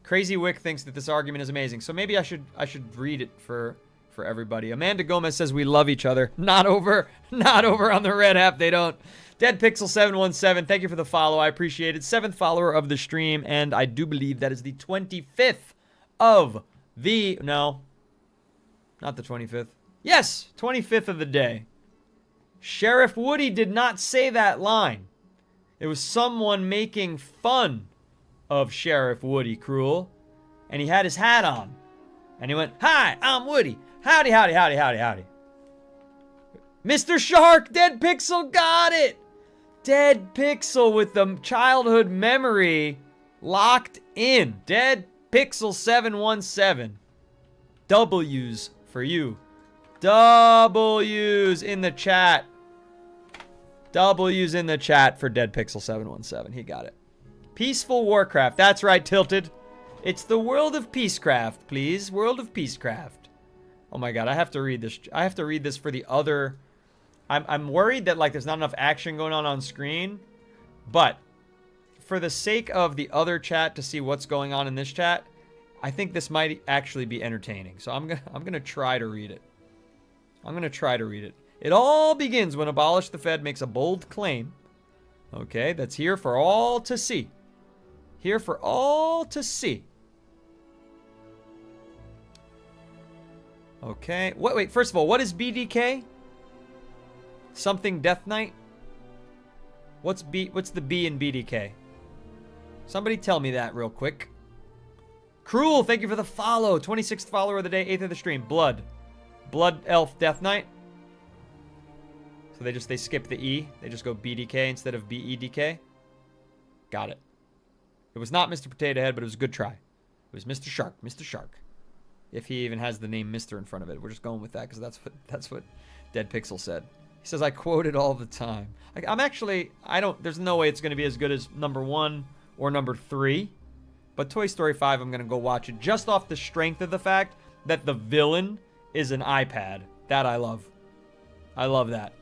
Crazy Wick thinks that this argument is amazing. So maybe I should read it for everybody. Amanda Gomez says we love each other. Not over on the red app, they don't. Dead Pixel 717, thank you for the follow. I appreciate it. 7th follower of the stream, and I do believe that is the 25th of the... No. Not the 25th. Yes! 25th of the day. Sheriff Woody did not say that line. It was someone making fun of Sheriff Woody, Cruel. And he had his hat on. And he went, "Hi, I'm Woody. Howdy, howdy, howdy, howdy, howdy." Mr. Shark, Dead Pixel got it! Dead Pixel with the childhood memory locked in. Dead Pixel 717. W's for you. W's in the chat. W's in the chat for Dead Pixel 717. He got it. Peaceful Warcraft. That's right, Tilted. It's the World of Peacecraft, please. World of Peacecraft. Oh my god, I have to read this. I have to read this for the other... I'm worried that like there's not enough action going on screen, but for the sake of the other chat to see what's going on in this chat, I think this might actually be entertaining. So I'm gonna try to read it. I'm gonna try to read it. It all begins when Abolish the Fed makes a bold claim. Okay, that's here for all to see. Here for all to see. Okay. Wait, first of all, what is BDK? Something Death Knight? What's the B in BDK? Somebody tell me that real quick. Cruel, thank you for the follow. 26th follower of the day, 8th of the stream. Blood Elf Death Knight. So they skip the E. They just go BDK instead of BEDK. Got it. It was not Mr. Potato Head, but it was a good try. It was Mr. Shark. Mr. Shark. If he even has the name Mr. in front of it. We're just going with that because that's what Dead Pixel said. He says, I quote it all the time. There's no way it's going to be as good as number 1 or number 3. But Toy Story 5, I'm going to go watch it just off the strength of the fact that the villain is an iPad. That I love. I love that.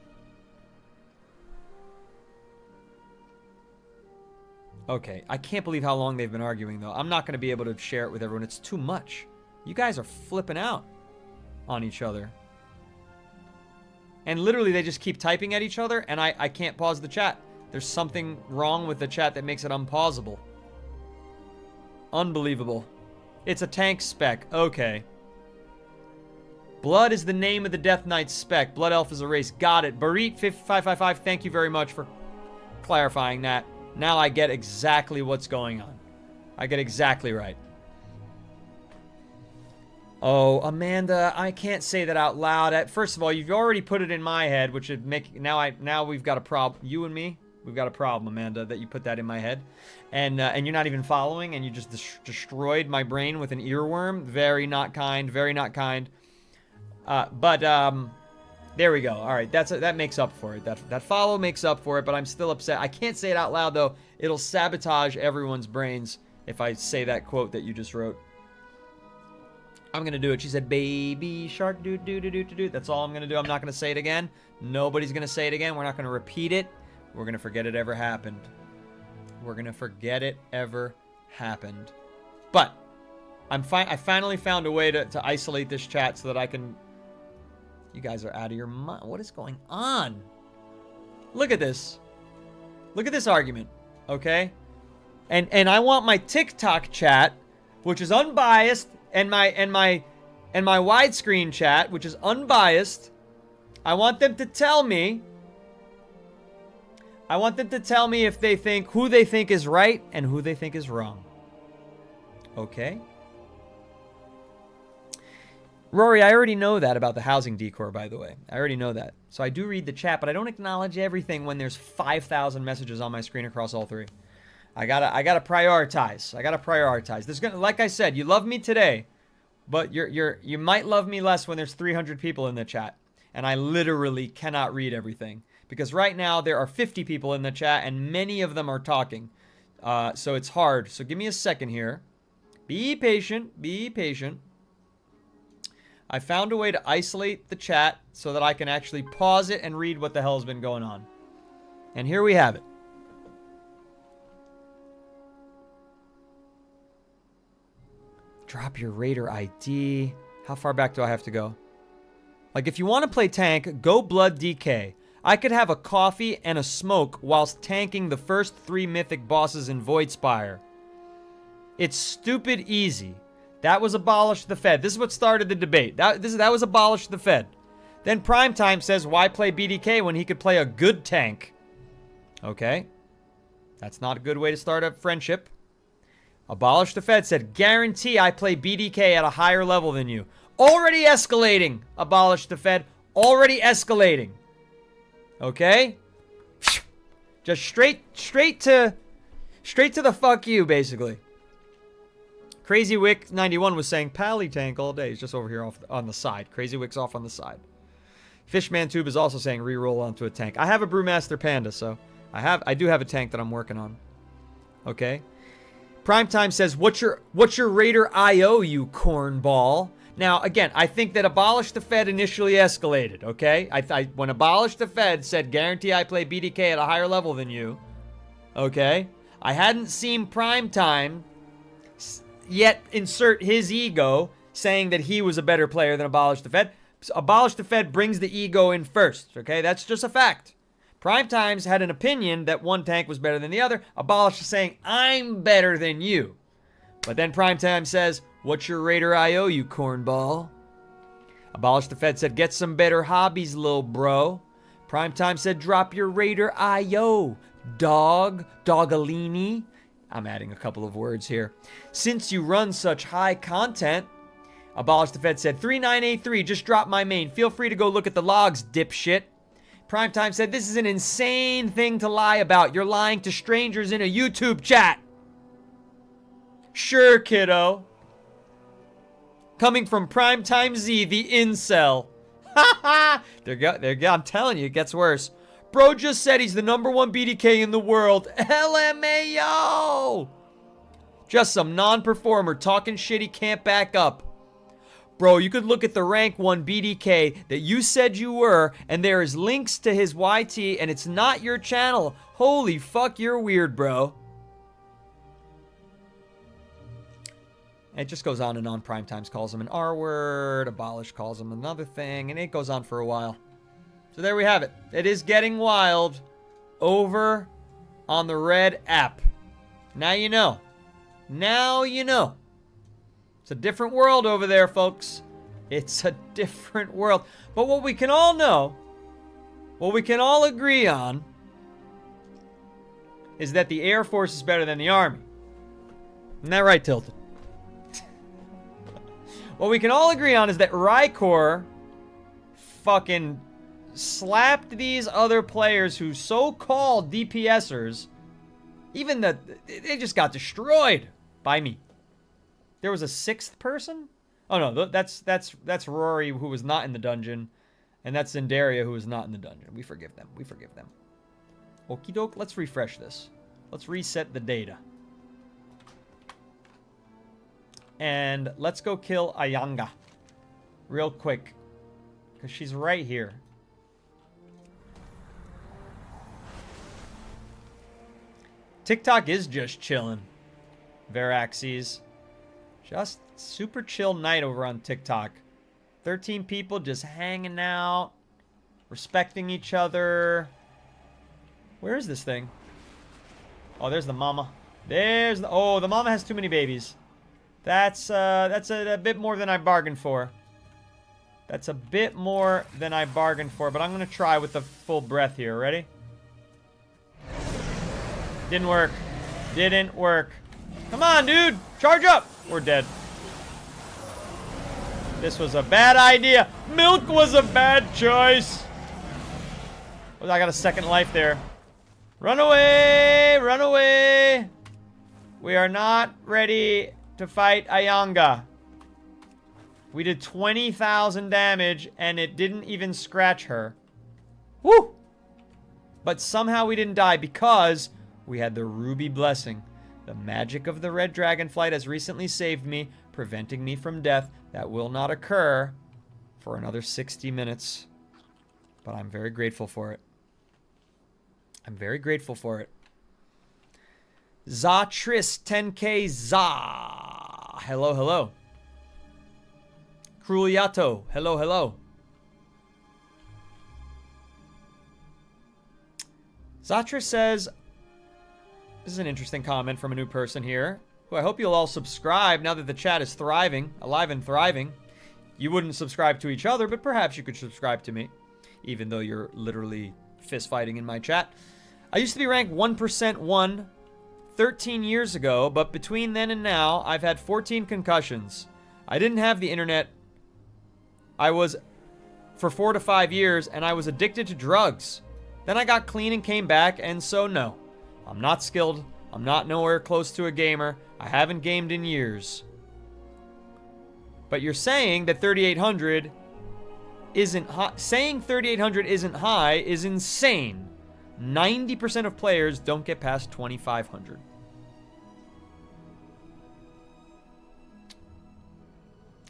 Okay, I can't believe how long they've been arguing, though. I'm not going to be able to share it with everyone. It's too much. You guys are flipping out on each other. And literally, they just keep typing at each other, and I can't pause the chat. There's something wrong with the chat that makes it unpausable. Unbelievable. It's a tank spec. Okay. Blood is the name of the Death Knight spec. Blood Elf is a race. Got it. Barit5555, thank you very much for clarifying that. Now I get exactly what's going on. I get exactly right. Oh, Amanda, I can't say that out loud. First of all, you've already put it in my head, which would make... Now we've got a problem. You and me, we've got a problem, Amanda, that you put that in my head. And you're not even following, and you just destroyed my brain with an earworm. Very not kind, very not kind. There we go. All right, that makes up for it. That follow makes up for it, but I'm still upset. I can't say it out loud, though. It'll sabotage everyone's brains if I say that quote that you just wrote. I'm going to do it. She said, baby shark, do. That's all I'm going to do. I'm not going to say it again. Nobody's going to say it again. We're not going to repeat it. We're going to forget it ever happened. We're going to forget it ever happened. But I finally found a way to isolate this chat so that I can... You guys are out of your mind. What is going on? Look at this. Look at this argument. Okay? And I want my TikTok chat, which is unbiased, and my widescreen chat, which is unbiased. I want them to tell me. If they think who they think is right and who they think is wrong. Okay? Rory, I already know that about the housing decor, by the way. I already know that. So I do read the chat, but I don't acknowledge everything when there's 5,000 messages on my screen across all three. I gotta prioritize. There's gonna, like I said, you love me today, but you might love me less when there's 300 people in the chat, and I literally cannot read everything because right now there are 50 people in the chat and many of them are talking, so it's hard. So give me a second here. Be patient. Be patient. I found a way to isolate the chat so that I can actually pause it and read what the hell's been going on. And here we have it. Drop your raider ID. How far back do I have to go? Like, if you want to play tank, go Blood DK. I could have a coffee and a smoke whilst tanking the first 3 mythic bosses in Voidspire. It's stupid easy. That was abolish the Fed. This is what started the debate. That was abolish the Fed. Then Primetime says, why play BDK when he could play a good tank? Okay. That's not a good way to start a friendship. Abolish the Fed said, guarantee I play BDK at a higher level than you. Already escalating. Abolish the Fed. Already escalating. Okay? Just straight to the fuck you, basically. Crazy Wick 91 was saying Pally tank all day. He's just over here off on the side. Crazy Wick's off on the side. Fishman Tube is also saying reroll onto a tank. I have a Brewmaster Panda, so I do have a tank that I'm working on. Okay? Primetime says, what's your Raider IO, you cornball? Now, again, I think that Abolish the Fed initially escalated, okay? When Abolish the Fed said, guarantee I play BDK at a higher level than you, okay? I hadn't seen Primetime yet insert his ego saying that he was a better player than Abolish the Fed. Abolish the Fed brings the ego in first, okay? That's just a fact. Primetime's had an opinion that one tank was better than the other. Abolish is saying, I'm better than you. But then Primetime says, what's your Raider IO, you cornball? Abolish the Fed said, get some better hobbies, lil bro. Primetime said, drop your Raider IO, dog, dogalini. I'm adding a couple of words here. Since you run such high content, Abolish the Fed said, 3983, just drop my main. Feel free to go look at the logs, dipshit. Primetime said, this is an insane thing to lie about. You're lying to strangers in a YouTube chat. Sure, kiddo. Coming from Primetime Z, the incel. Ha ha! There you go. I'm telling you, it gets worse. Bro just said he's the #1 BDK in the world. LMAO! Just some non-performer talking shit he can't back up. Bro, you could look at the rank 1 BDK that you said you were, and there is links to his YT, and it's not your channel. Holy fuck, you're weird, bro. And it just goes on and on. Primetimes calls him an R-word. Abolish calls him another thing, and it goes on for a while. So there we have it. It is getting wild over on the Red app. Now you know. Now you know. It's a different world over there, folks. It's a different world. But what we can all know, what we can all agree on, is that the Air Force is better than the Army. Isn't that right, Tilted? What we can all agree on is that Rykor fucking slapped these other players who so-called DPSers. Even they just got destroyed by me. There was a 6th person? Oh no, that's Rory, who was not in the dungeon, and that's Zendaria, who was not in the dungeon. We forgive them. We forgive them. Okie doke. Let's refresh this. Let's reset the data. And let's go kill Ayanga real quick, because she's right here. TikTok is just chilling. Veraxes. Just super chill night over on TikTok. 13 people just hanging out, respecting each other. Where is this thing? Oh, there's the mama. There's the... Oh, the mama has too many babies. That's a bit more than I bargained for. That's a bit more than I bargained for, but I'm going to try with the full breath here. Ready? Didn't work. Didn't work. Come on, dude. Charge up. We're dead. This was a bad idea. Milk was a bad choice. Well, I got a second life there. Run away. Run away. We are not ready to fight Ayanga. We did 20,000 damage, and it didn't even scratch her. Woo! But somehow we didn't die because we had the Ruby Blessing. The magic of the red dragonflight has recently saved me, preventing me from death. That will not occur for another 60 minutes. But I'm very grateful for it. I'm very grateful for it. Zatris 10k Za. Hello, hello. Cruliato. Hello, hello. Zatris says, this is an interesting comment from a new person here, who I hope you'll all subscribe now that the chat is thriving, alive and thriving. You wouldn't subscribe to each other, but perhaps you could subscribe to me, even though you're literally fist fighting in my chat. I used to be ranked 1% 1 13 years ago, but between then and now, I've had 14 concussions. I didn't have the internet. I was for 4 to 5 years, and I was addicted to drugs. Then I got clean and came back, and so no. I'm not skilled. I'm not nowhere close to a gamer. I haven't gamed in years. But you're saying that 3,800 isn't high. Saying 3,800 isn't high is insane. 90% of players don't get past 2,500.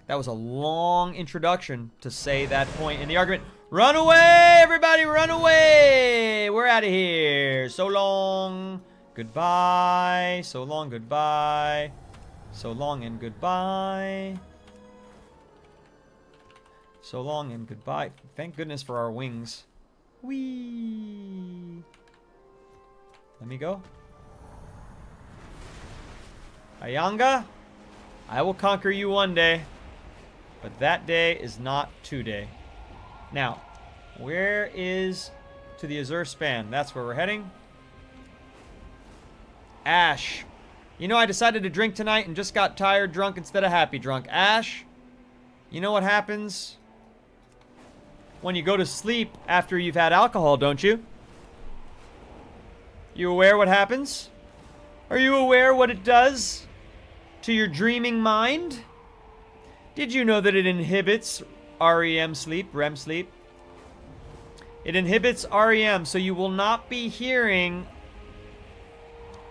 That was a long introduction to say that point in the argument. Run away, everybody, run away! We're out of here. So long. Goodbye. So long, goodbye. So long and goodbye. So long and goodbye. Thank goodness for our wings. Whee! Let me go. Ayanga, I will conquer you one day, but that day is not today. Now, where is to the Azure Span? That's where we're heading. Ash. You know, I decided to drink tonight and just got tired drunk instead of happy drunk. Ash, you know what happens when you go to sleep after you've had alcohol, don't you? You aware what happens? Are you aware what it does to your dreaming mind? Did you know that it inhibits REM sleep, REM sleep? It inhibits REM, so you will not be hearing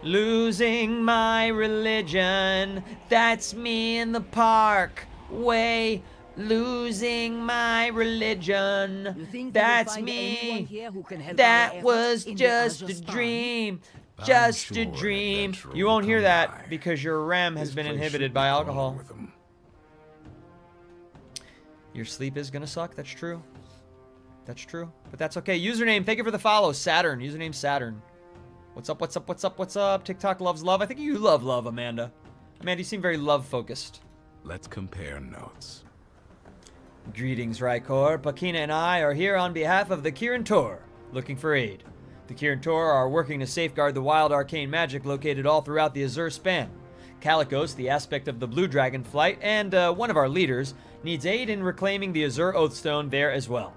losing my religion. That's me in the park. Way losing my religion. That's me. That was just a dream. Just a dream. You won't hear that because your REM has been inhibited by alcohol. Your sleep is gonna suck. That's true. That's true. But that's okay. Username, thank you for the follow. Saturn. Username Saturn. What's up, what's up, what's up, what's up? TikTok loves love. I think you love love, Amanda. Amanda, you seem very love-focused. Let's compare notes. Greetings, Rykor. Pakina and I are here on behalf of the Kirin Tor, looking for aid. The Kirin Tor are working to safeguard the wild arcane magic located all throughout the Azure Span. Kalikos, the aspect of the Blue Dragon Flight, and one of our leaders, needs aid in reclaiming the Azure Oathstone there as well.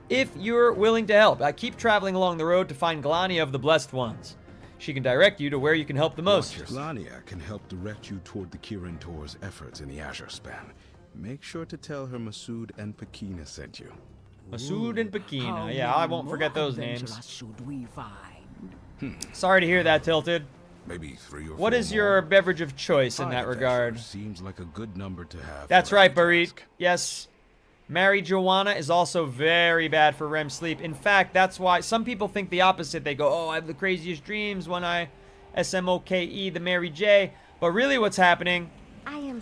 If you're willing to help, keep traveling along the road to find Glania of the Blessed Ones. She can direct you to where you can help the most. Glania can help direct you toward the Kirin Tor's efforts in the Azure Span. Make sure to tell her Masood and Pakina sent you. Masood and Pakina. Yeah, I won't forget those names. Should we find? Sorry to hear that, Tilted. Maybe 3 or 4 What is your beverage of choice in that regard? Seems like a good number to have. That's right, Barit. Yes. Mary Joanna is also very bad for REM sleep. In fact, that's why some people think the opposite. They go, oh, I have the craziest dreams when I SMOKE the Mary J. But really what's happening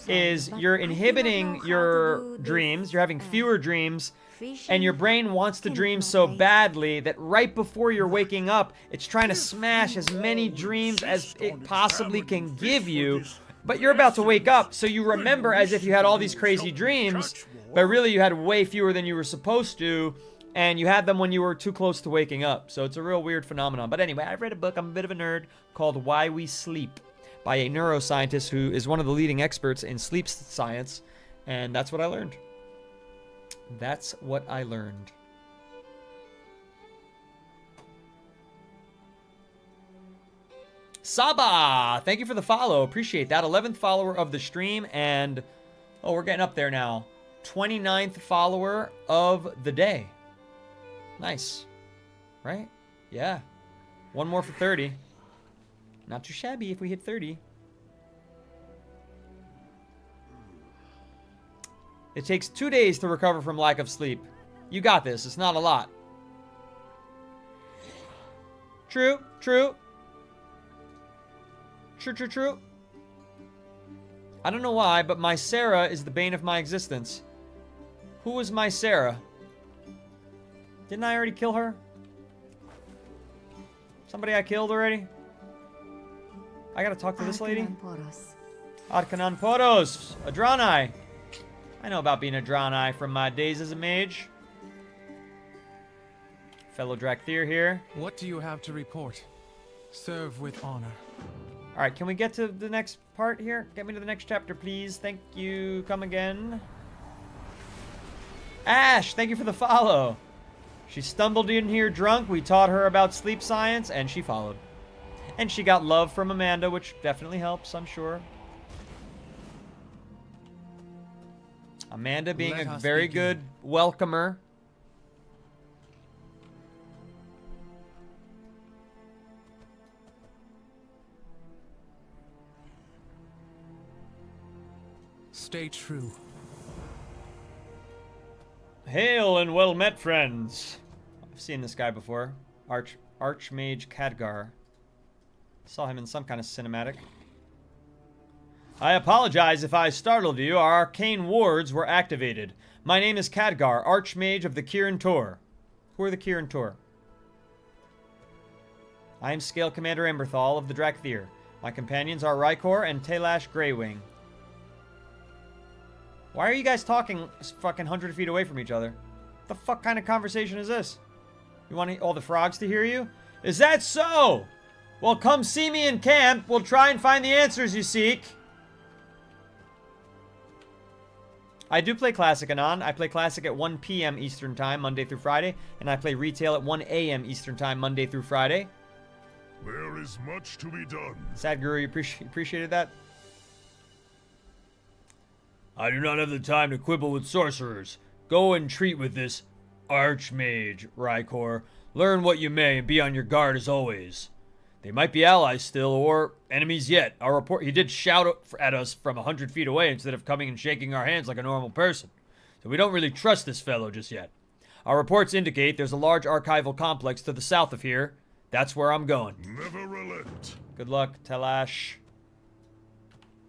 is you're inhibiting your dreams. You're having fewer dreams. And your brain wants to dream so badly that right before you're waking up, it's trying to smash as many dreams as it possibly can give you. But you're about to wake up, so you remember as if you had all these crazy dreams, but really you had way fewer than you were supposed to, and you had them when you were too close to waking up. So it's a real weird phenomenon. But anyway, I've read a book, I'm a bit of a nerd, called Why We Sleep, by a neuroscientist who is one of the leading experts in sleep science, and that's what I learned. That's what I learned. Saba, thank you for the follow. Appreciate that. 11th follower of the stream, and oh, we're getting up there now. 29th follower of the day. Nice. Right? Yeah. One more for 30. Not too shabby if we hit 30. It takes 2 days to recover from lack of sleep. You got this. It's not a lot. True. True. True, true, true. I don't know why, but my Sarah is the bane of my existence. Who was my Sarah? Didn't I already kill her? Somebody I killed already? I gotta talk to this lady? Arcanon Poros! Adranai! I know about being Adranai from my days as a mage. Fellow Drakthir here. What do you have to report? Serve with honor. Alright, can we get to the next part here? Get me to the next chapter, please. Thank you. Come again. Ash, thank you for the follow. She stumbled in here drunk. We taught her about sleep science, and she followed. And she got love from Amanda, which definitely helps, I'm sure. Amanda being a very good welcomer. Stay true. Hail and well met, friends. I've seen this guy before. Archmage Khadgar. Saw him in some kind of cinematic. I apologize if I startled you. Our arcane wards were activated. My name is Khadgar, Archmage of the Kirin Tor. Who are the Kirin Tor? I am Scale Commander Emberthal of the Drakthir. My companions are Rykor and Talash Greywing. Why are you guys talking fucking 100 feet away from each other? What the fuck kind of conversation is this? You want all the frogs to hear you? Is that so? Well, come see me in camp. We'll try and find the answers you seek. I do play Classic, Anon. I play Classic at 1 p.m. Eastern Time, Monday through Friday. And I play Retail at 1 a.m. Eastern Time, Monday through Friday. There is much to be done. Sad Guru, you appreciated that? I do not have the time to quibble with sorcerers. Go and treat with this Archmage, Rykor. Learn what you may and be on your guard as always. They might be allies still, or enemies yet. Our report, he did shout at us from 100 feet away instead of coming and shaking our hands like a normal person. So we don't really trust this fellow just yet. Our reports indicate there's a large archival complex to the south of here. That's where I'm going. Never relent. Good luck, Talash.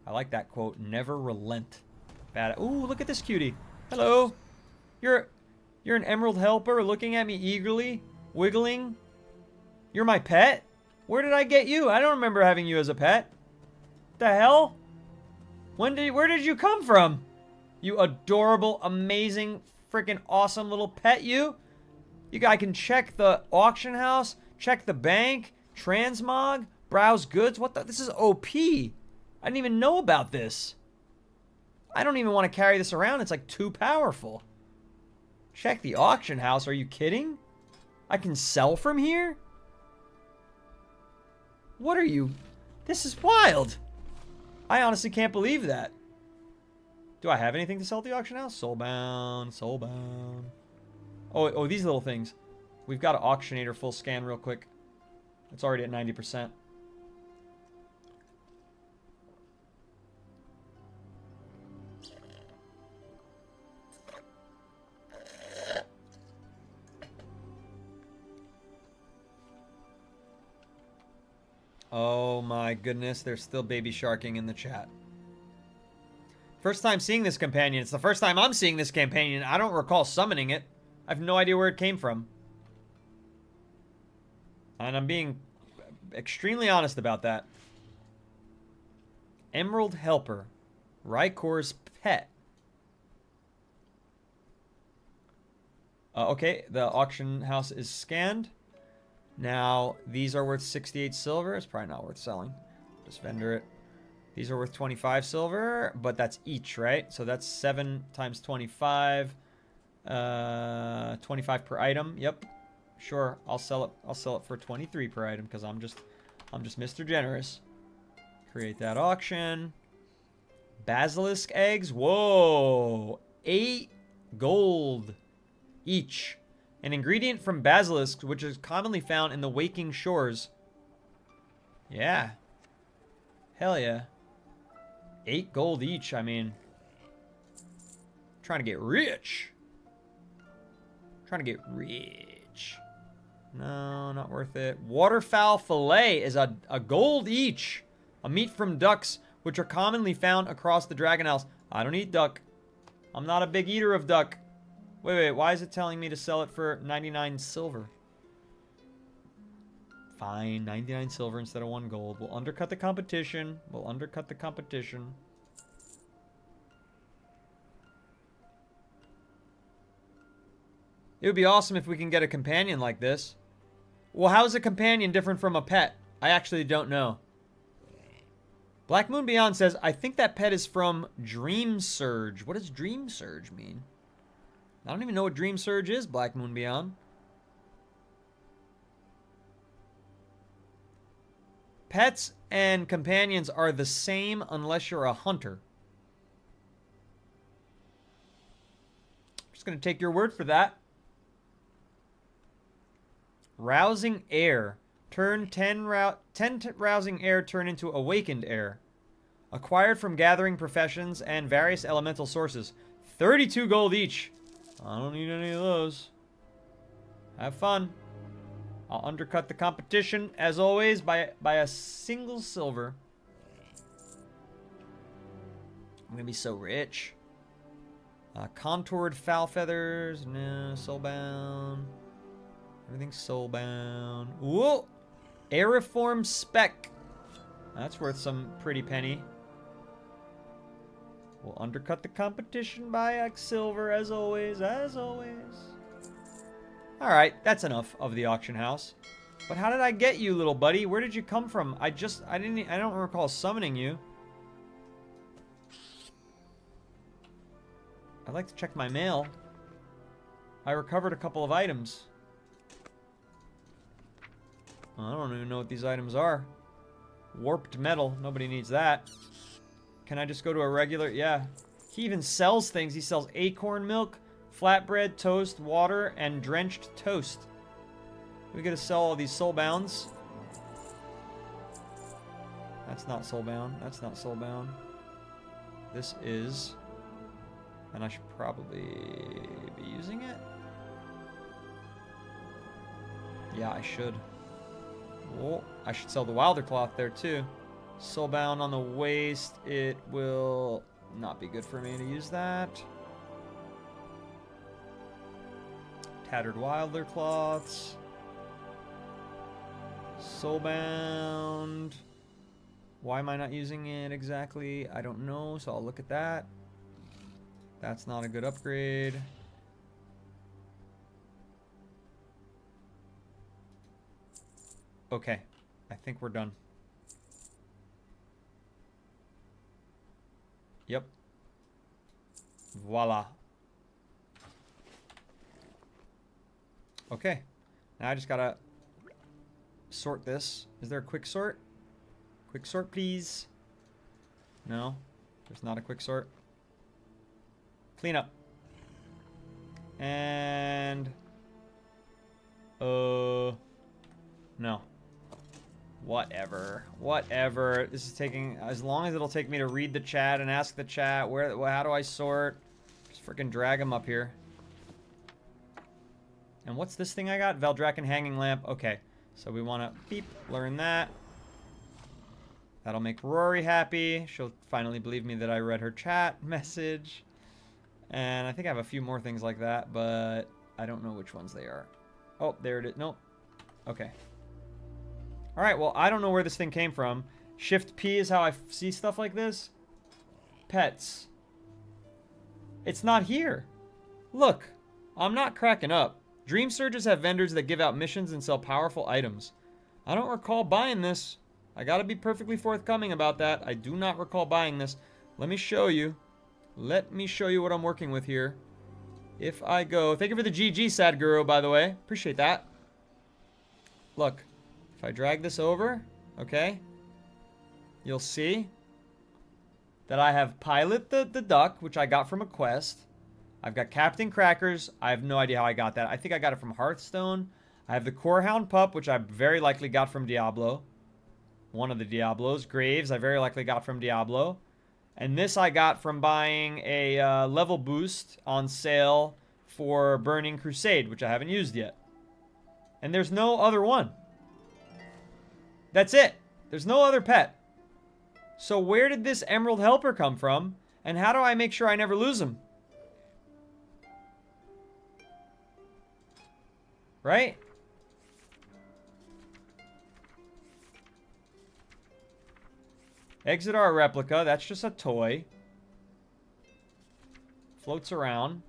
I like that quote. Never relent. Bad. Ooh, look at this cutie. Hello. You're an emerald helper looking at me eagerly, wiggling. You're my pet? Where did I get you? I don't remember having you as a pet. The hell? Where did you come from? You adorable, amazing, freaking awesome little pet, you. I can check the auction house, check the bank, transmog, browse goods. What the? This is OP. I didn't even know about this. I don't even want to carry this around. It's like too powerful. Check the auction house. Are you kidding? I can sell from here? What are you? This is wild. I honestly can't believe that. Do I have anything to sell at the auction house? Soulbound, soulbound. Oh, these little things. We've got an auctionator full scan real quick. It's already at 90%. Oh my goodness, there's still baby sharking in the chat. First time seeing this companion. It's the first time I'm seeing this companion. I don't recall summoning it. I have no idea where it came from. And I'm being extremely honest about that. Emerald Helper. Rykor's pet. Okay, the auction house is scanned. Now, these are worth 68 silver. It's probably not worth selling. Just vendor it. These are worth 25 silver, but that's each, right? So that's 7 times 25. 25 per item. Yep. Sure, I'll sell it. I'll sell it for 23 per item because I'm just Mr. Generous. Create that auction. Basilisk eggs. Whoa. 8 gold each. An ingredient from basilisk, which is commonly found in the waking shores. Yeah. Hell yeah. 8 gold each, I mean. Trying to get rich. Trying to get rich. No, not worth it. Waterfowl fillet is a gold each. A meat from ducks, which are commonly found across the Dragon Isles. I don't eat duck. I'm not a big eater of duck. Wait, why is it telling me to sell it for 99 silver? Fine, 99 silver instead of 1 gold. We'll undercut the competition. We'll undercut the competition. It would be awesome if we can get a companion like this. Well, how is a companion different from a pet? I actually don't know. Black Moon Beyond says, I think that pet is from Dream Surge. What does Dream Surge mean? I don't even know what Dream Surge is, Black Moon Beyond. Pets and companions are the same unless you're a hunter. I'm just going to take your word for that. Rousing air. Turn 10 rousing air turn into awakened air. Acquired from gathering professions and various elemental sources. 32 gold each. I don't need any of those. Have fun. I'll undercut the competition, as always, by a single silver. I'm gonna be so rich. Contoured foul feathers. No, soulbound. Everything's soulbound. Whoa! Aeriform spec. That's worth some pretty penny. We'll undercut the competition by a silver, as always, as always. Alright, that's enough of the auction house. But how did I get you, little buddy? Where did you come from? I don't recall summoning you. I'd like to check my mail. I recovered a couple of items. I don't even know what these items are. Warped metal. Nobody needs that. Can I just go to a regular? Yeah. He even sells things. He sells acorn milk, flatbread, toast, water, and drenched toast. We gotta sell all these soulbounds. That's not soulbound. That's not soulbound. This is. And I should probably be using it. Yeah, I should. Oh, I should sell the Wilder Cloth there too. Soulbound on the waist. It will not be good for me to use that. Tattered Wilder Cloths. Soulbound. Why am I not using it exactly? I don't know, so I'll look at that. That's not a good upgrade. Okay, I think we're done. Yep. Voila. Okay, now I just gotta sort this. Is there a quick sort? Quick sort, please. No, there's not a quick sort. Clean up. And... no. Whatever. Whatever. This is taking... As long as it'll take me to read the chat and ask the chat, how do I sort? Just freaking drag them up here. And what's this thing I got? Veldraken Hanging Lamp. Okay. So we want to beep, learn that. That'll make Rory happy. She'll finally believe me that I read her chat message. And I think I have a few more things like that, but I don't know which ones they are. Oh, there it is. Nope. Okay. Alright, well, I don't know where this thing came from. Shift P is how I see stuff like this. Pets. It's not here. Look, I'm not cracking up. Dream Surges have vendors that give out missions and sell powerful items. I don't recall buying this. I gotta be perfectly forthcoming about that. I do not recall buying this. Let me show you. Let me show you what I'm working with here. If I go... Thank you for the GG, Sadguru, by the way. Appreciate that. Look. If I drag this over, okay, you'll see that I have Pilot the Duck, which I got from a quest. I've got Captain Crackers. I have no idea how I got that. I think I got it from Hearthstone. I have the Corehound Pup, which I very likely got from Diablo. one of the Diablos. Graves, I very likely got from Diablo. And this I got from buying a level boost on sale for Burning Crusade, which I haven't used yet. And there's no other one. That's it. There's no other pet. So where did this Emerald Helper come from? And how do I make sure I never lose him? Right? Exodar replica. That's just a toy. Floats around.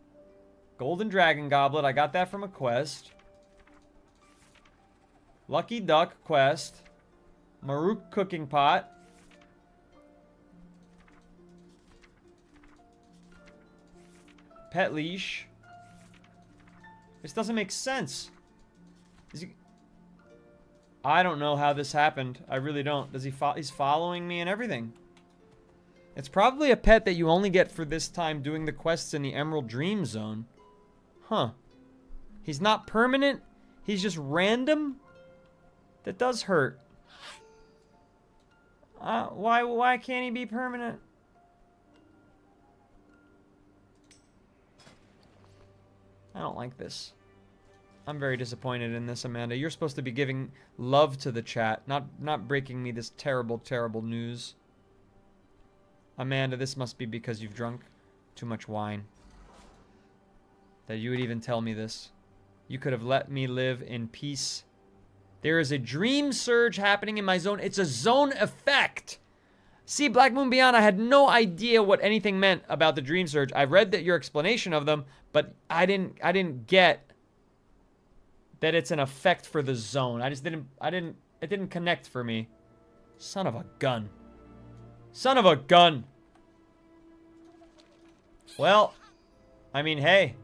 Golden Dragon Goblet. I got that from a quest. Lucky Duck quest. Maruk cooking pot. Pet leash. This doesn't make sense. I don't know how this happened. I really don't. He's following me and everything. It's probably a pet that you only get for this time doing the quests in the Emerald Dream Zone. Huh. He's not permanent. He's just random. That does hurt. Why can't he be permanent? I don't like this. I'm very disappointed in this, Amanda. You're supposed to be giving love to the chat, not breaking me this terrible, terrible news. Amanda, this must be because you've drunk too much wine. That you would even tell me this. You could have let me live in peace. There is a dream surge happening in my zone. It's a zone effect. See, Black Moon Beyond, I had no idea what anything meant about the dream surge. I read that your explanation of them, but I didn't get that it's an effect for the zone. It didn't connect for me. Son of a gun. Son of a gun. Well, I mean, hey,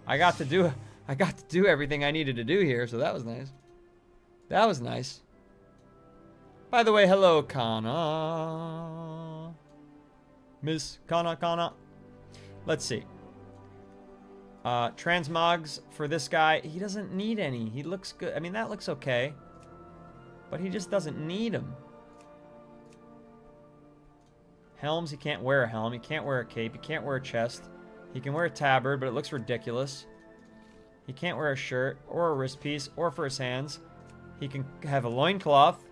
I got to do everything I needed to do here, so that was nice. That was nice. By the way, hello, Kana. Miss Kana. Let's see. Transmogs for this guy. He doesn't need any. He looks good. I mean, that looks okay. But he just doesn't need them. Helms, he can't wear a helm. He can't wear a cape. He can't wear a chest. He can wear a tabard, but it looks ridiculous. He can't wear a shirt or a wrist piece or for his hands. He can have a loincloth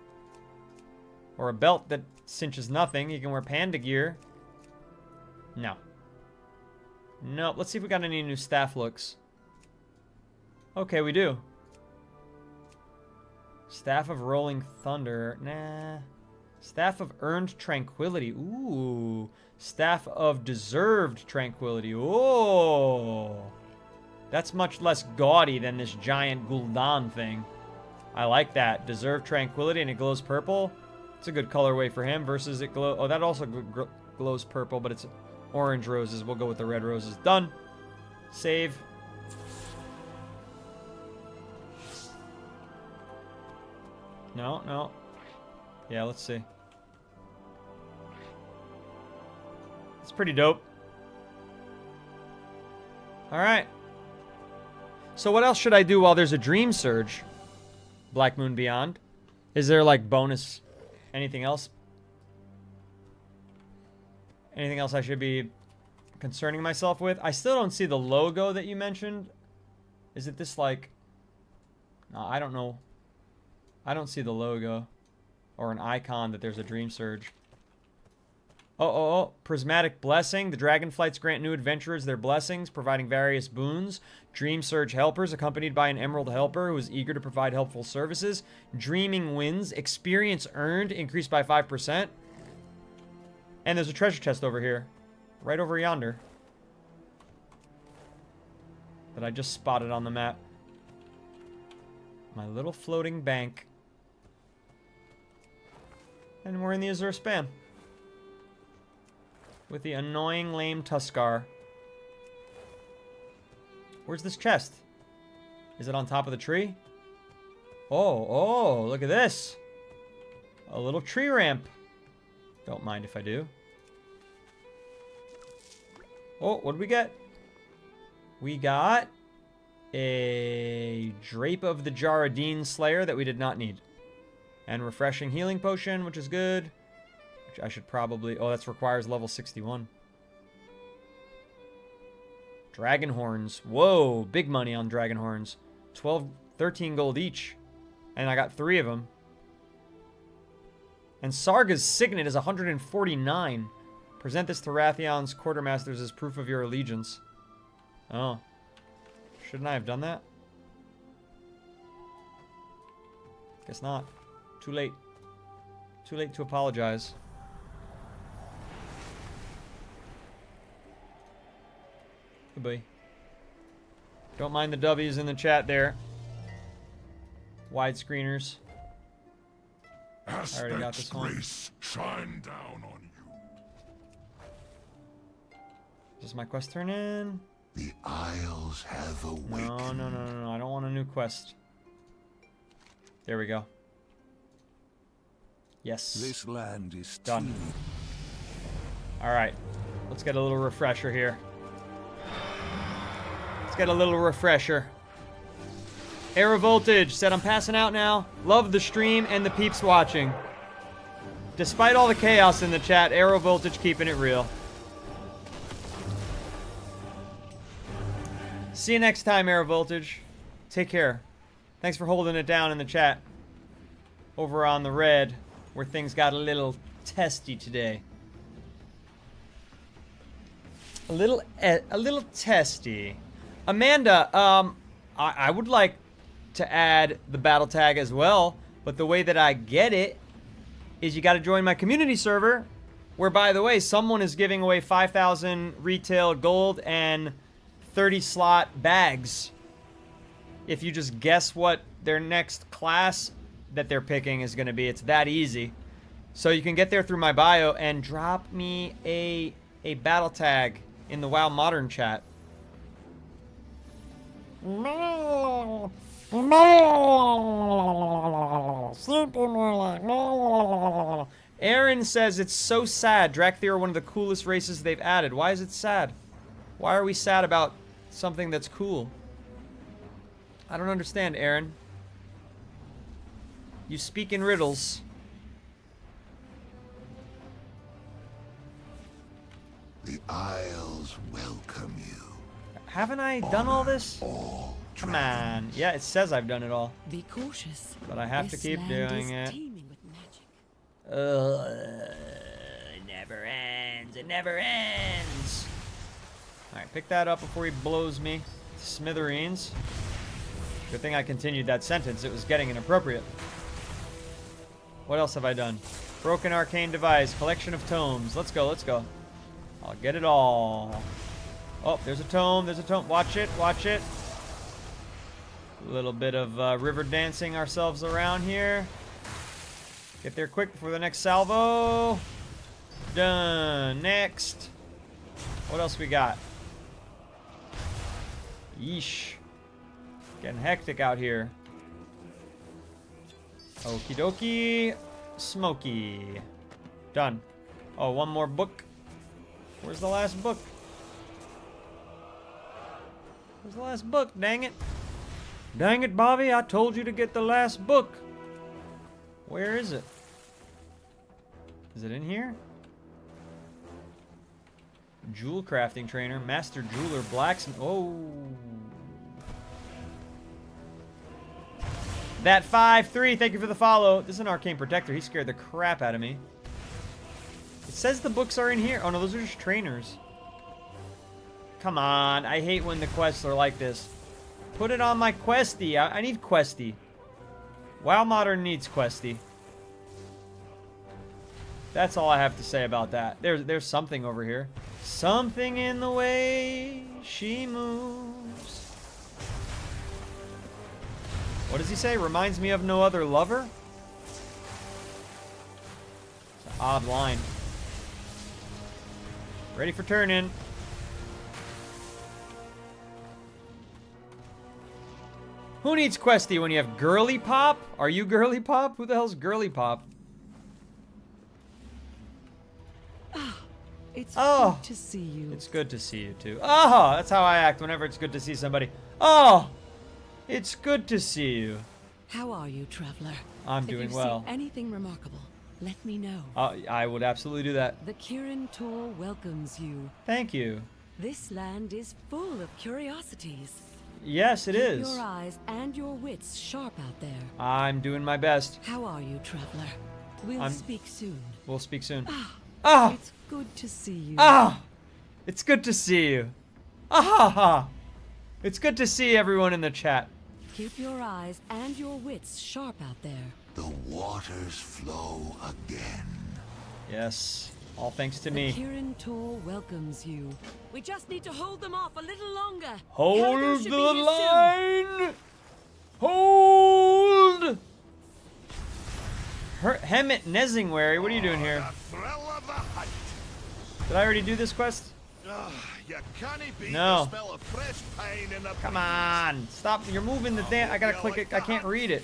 or a belt that cinches nothing. He can wear panda gear. No. Nope. Let's see if we got any new staff looks. Okay, we do. Staff of Rolling Thunder. Nah. Staff of Earned Tranquility. Ooh. Staff of Deserved Tranquility. Ooh. That's much less gaudy than this giant Gul'dan thing. I like that. Deserved Tranquility, and it glows purple. It's a good colorway for him versus it glow. Oh, that also glows purple, but it's orange roses. We'll go with the red roses. Done. Save. No. Yeah, let's see. It's pretty dope. All right. So what else should I do while there's a dream surge? Black Moon Beyond. Is there like bonus? Anything else? Anything else I should be concerning myself with? I still don't see the logo that you mentioned. Is it this like... No, I don't know. I don't see the logo. Or an icon that there's a dream surge. Oh. Prismatic Blessing. The Dragonflights grant new adventurers their blessings, providing various boons. Dream Surge Helpers, accompanied by an Emerald Helper who is eager to provide helpful services. Dreaming Winds. Experience earned, increased by 5%. And there's a treasure chest over here. Right over yonder. That I just spotted on the map. My little floating bank. And we're in the Azure Span. With the annoying lame Tuskar. Where's this chest? Is it on top of the tree? Oh, look at this. A little tree ramp. Don't mind if I do. Oh, what did we get? We got a Drape of the Jaradine Slayer that we did not need. And refreshing healing potion, which is good. Which I should probably... Oh, that requires level 61. Dragon horns. Whoa, big money on dragon horns. 13 gold each. And I got 3 of them. And Sarga's signet is 149. Present this to Rathion's quartermasters as proof of your allegiance. Oh. Shouldn't I have done that? Guess not. Too late. Too late to apologize. Goodbye. Don't mind the W's in the chat there. Widescreeners. I already got this one. Grace shine down on you. Does my quest turn in? The Isles have awakened. No. I don't want a new quest. There we go. Yes. This land is done. Alright. Let's get a little refresher here. Let's get a little refresher. Arrow Voltage said, I'm passing out now. Love the stream and the peeps watching. Despite all the chaos in the chat, Arrow Voltage keeping it real. See you next time, Arrow Voltage. Take care. Thanks for holding it down in the chat. Over on the red, where things got a little testy today. A little testy. Amanda, I would like to add the battle tag as well, but the way that I get it is you got to join my community server, where, by the way, someone is giving away 5,000 retail gold and 30 slot bags if you just guess what their next class that they're picking is going to be. It's that easy. So you can get there through my bio and drop me a battle tag in the WoW Modern chat. Aaron says it's so sad. Drakthir are one of the coolest races they've added. Why is it sad? Why are we sad about something that's cool? I don't understand, Aaron. You speak in riddles. The Isles welcome you. Haven't I done all this? Come on. Yeah, it says I've done it all. Be cautious. But I have to keep doing it. It never ends. It never ends. Alright, pick that up before he blows me to smithereens. Good thing I continued that sentence. It was getting inappropriate. What else have I done? Broken arcane device. Collection of tomes. Let's go, let's go. I'll get it all. Oh, there's a tome. There's a tome. Watch it. Watch it. A little bit of river dancing ourselves around here. Get there quick before the next salvo. Done. Next. What else we got? Yeesh. Getting hectic out here. Okie dokie. Smoky. Done. Oh, one more book. Where's the last book? Where's the last book? Dang it. Dang it, Bobby. I told you to get the last book. Where is it? Is it in here? Jewel crafting trainer. Master jeweler. Blacksmith. Oh. That 5-3. Thank you for the follow. This is an arcane protector. He scared the crap out of me. It says the books are in here. Oh, no. Those are just trainers. Come on. I hate when the quests are like this. Put it on my questy. I need questy. WoW Modern needs questy. That's all I have to say about that. There's something over here. Something in the way she moves. What does he say? Reminds me of no other lover? It's an odd line. Ready for turn in. Who needs questy when you have Girly Pop? Are you Girly Pop? Who the hell's Girly Pop? It's good to see you. It's good to see you too. Oh, that's how I act whenever it's good to see somebody. Oh, it's good to see you. How are you, traveler? I'm doing well. If you see anything remarkable, let me know. I would absolutely do that. The Kirin Tor welcomes you. Thank you. This land is full of curiosities. Yes, it is. Keep your eyes and your wits sharp out there. I'm doing my best. How are you, traveler? We'll speak soon. We'll speak soon. It's good to see you. It's good to see you. Ha! It's good to see everyone in the chat. Keep your eyes and your wits sharp out there. The waters flow again. Yes, all thanks to me. The Kirin Tor welcomes you. We just need to hold them off a little longer. Hold the line! Hold! Hemet Nezingwary, what are you doing here? Did I already do this quest? No. Come on, stop! You're moving the damn. I gotta click it. I can't read it.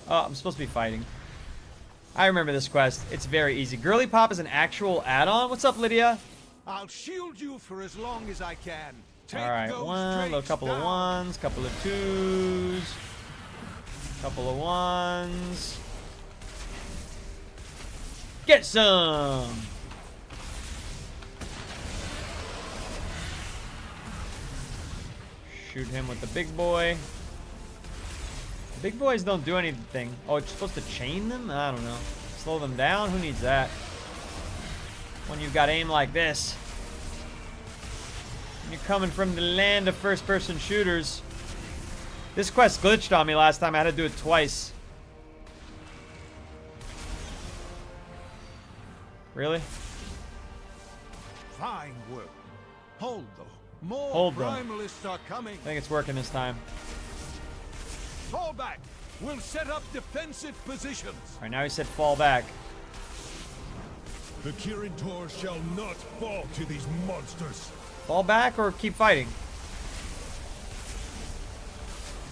Oh, I'm supposed to be fighting. I remember this quest. It's very easy. Girly Pop is an actual add-on. What's up, Lydia? I'll shield you for as long as I can. All right, a couple of ones, couple of twos, couple of ones. Get some. Shoot him with the big boy. Big boys don't do anything. Oh, it's supposed to chain them? I don't know. Slow them down? Who needs that? When you've got aim like this. When you're coming from the land of first-person shooters. This quest glitched on me last time. I had to do it twice. Really? Fine work. Hold though. More Hold them. primalists are coming. I think it's working this time. Fall back. We'll set up defensive positions. All right, now he said fall back. The Kirin Tor shall not fall to these monsters. Fall back or keep fighting?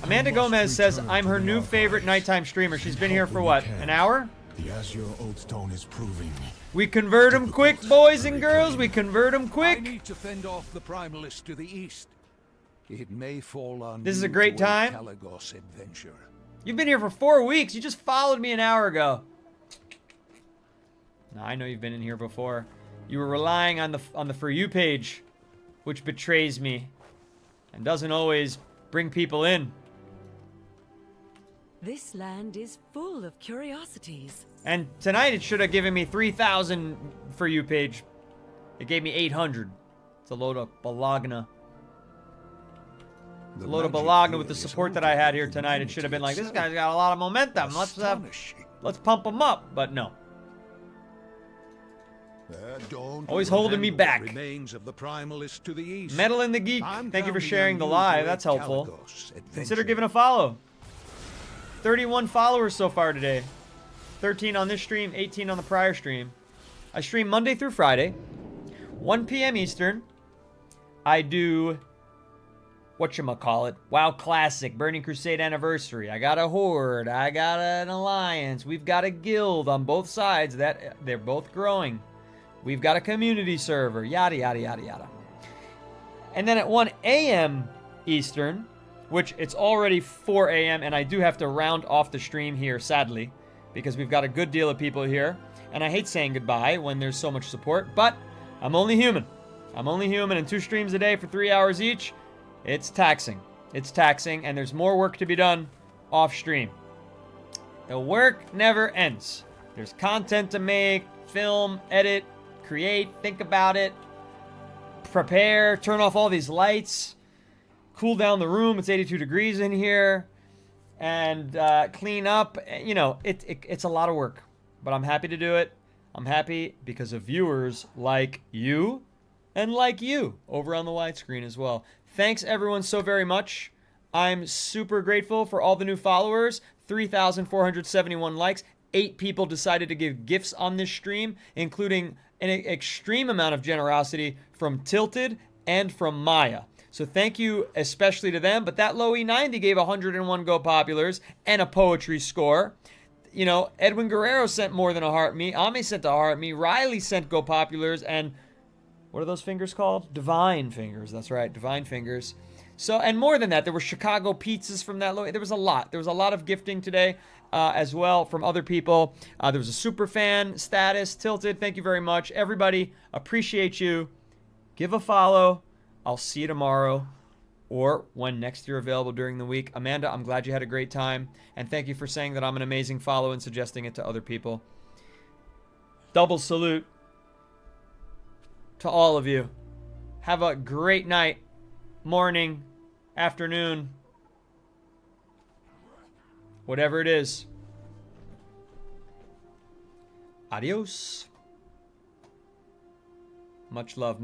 Amanda Gomez says I'm her new favorite nighttime streamer. She's been here for what, an hour? The Azure Oathstone is proving. We convert them quick, boys and girls. We convert them quick. I need to fend off the primalists to the east. It may fall on This is you a great to wed time. Kalagos adventure. You've been here for 4 weeks. You just followed me an hour ago. No, I know you've been in here before. You were relying on the For You page, which betrays me and doesn't always bring people in. This land is full of curiosities. And tonight it should have given me 3,000 For You page. It gave me 800. It's a load of balagna. It's a load of balagna with the support that I had here tonight. It should have been like, this guy's got a lot of momentum. Let's pump him up. But no. Always holding me back. Remains of the primalists to the east. Metal in the Geek. Thank you for sharing the live. That's helpful. Consider giving a follow. 31 followers so far today. 13 on this stream, 18 on the prior stream. I stream Monday through Friday, 1 p.m. Eastern. I do whatchamacallit, WoW Classic, Burning Crusade Anniversary. I got a Horde. I got an Alliance. We've got a guild on both sides. That they're both growing. We've got a community server. Yada, yada, yada, yada. And then at 1 a.m. Eastern, which it's already 4 a.m. and I do have to round off the stream here, sadly, because we've got a good deal of people here. And I hate saying goodbye when there's so much support, but I'm only human. I'm only human, and 2 streams a day for 3 hours each. It's taxing. It's taxing, and there's more work to be done off stream. The work never ends. There's content to make, film, edit, create, think about it, prepare, turn off all these lights, cool down the room. It's 82 degrees in here, and clean up. You know, it's a lot of work, but I'm happy to do it. I'm happy because of viewers like you and like you over on the widescreen as well. Thanks everyone so very much. I'm super grateful for all the new followers. 3,471 likes. 8 people decided to give gifts on this stream, including an extreme amount of generosity from Tilted and from Maya. So thank you especially to them. But that low E90 gave 101 Go Populars and a poetry score. You know, Edwin Guerrero sent more than a heart me. Ami sent a heart me. Riley sent Go Populars. And what are those fingers called? Divine Fingers. That's right, Divine Fingers. So, and more than that, there were Chicago pizzas from that. There was a lot. There was a lot of gifting today as well from other people. There was a super fan status. Tilted, thank you very much. Everybody, appreciate you. Give a follow. I'll see you tomorrow or when next you're available during the week. Amanda, I'm glad you had a great time. And thank you for saying that I'm an amazing follow and suggesting it to other people. Double salute to all of you. Have a great night, morning, afternoon, whatever it is. Adios. Much love.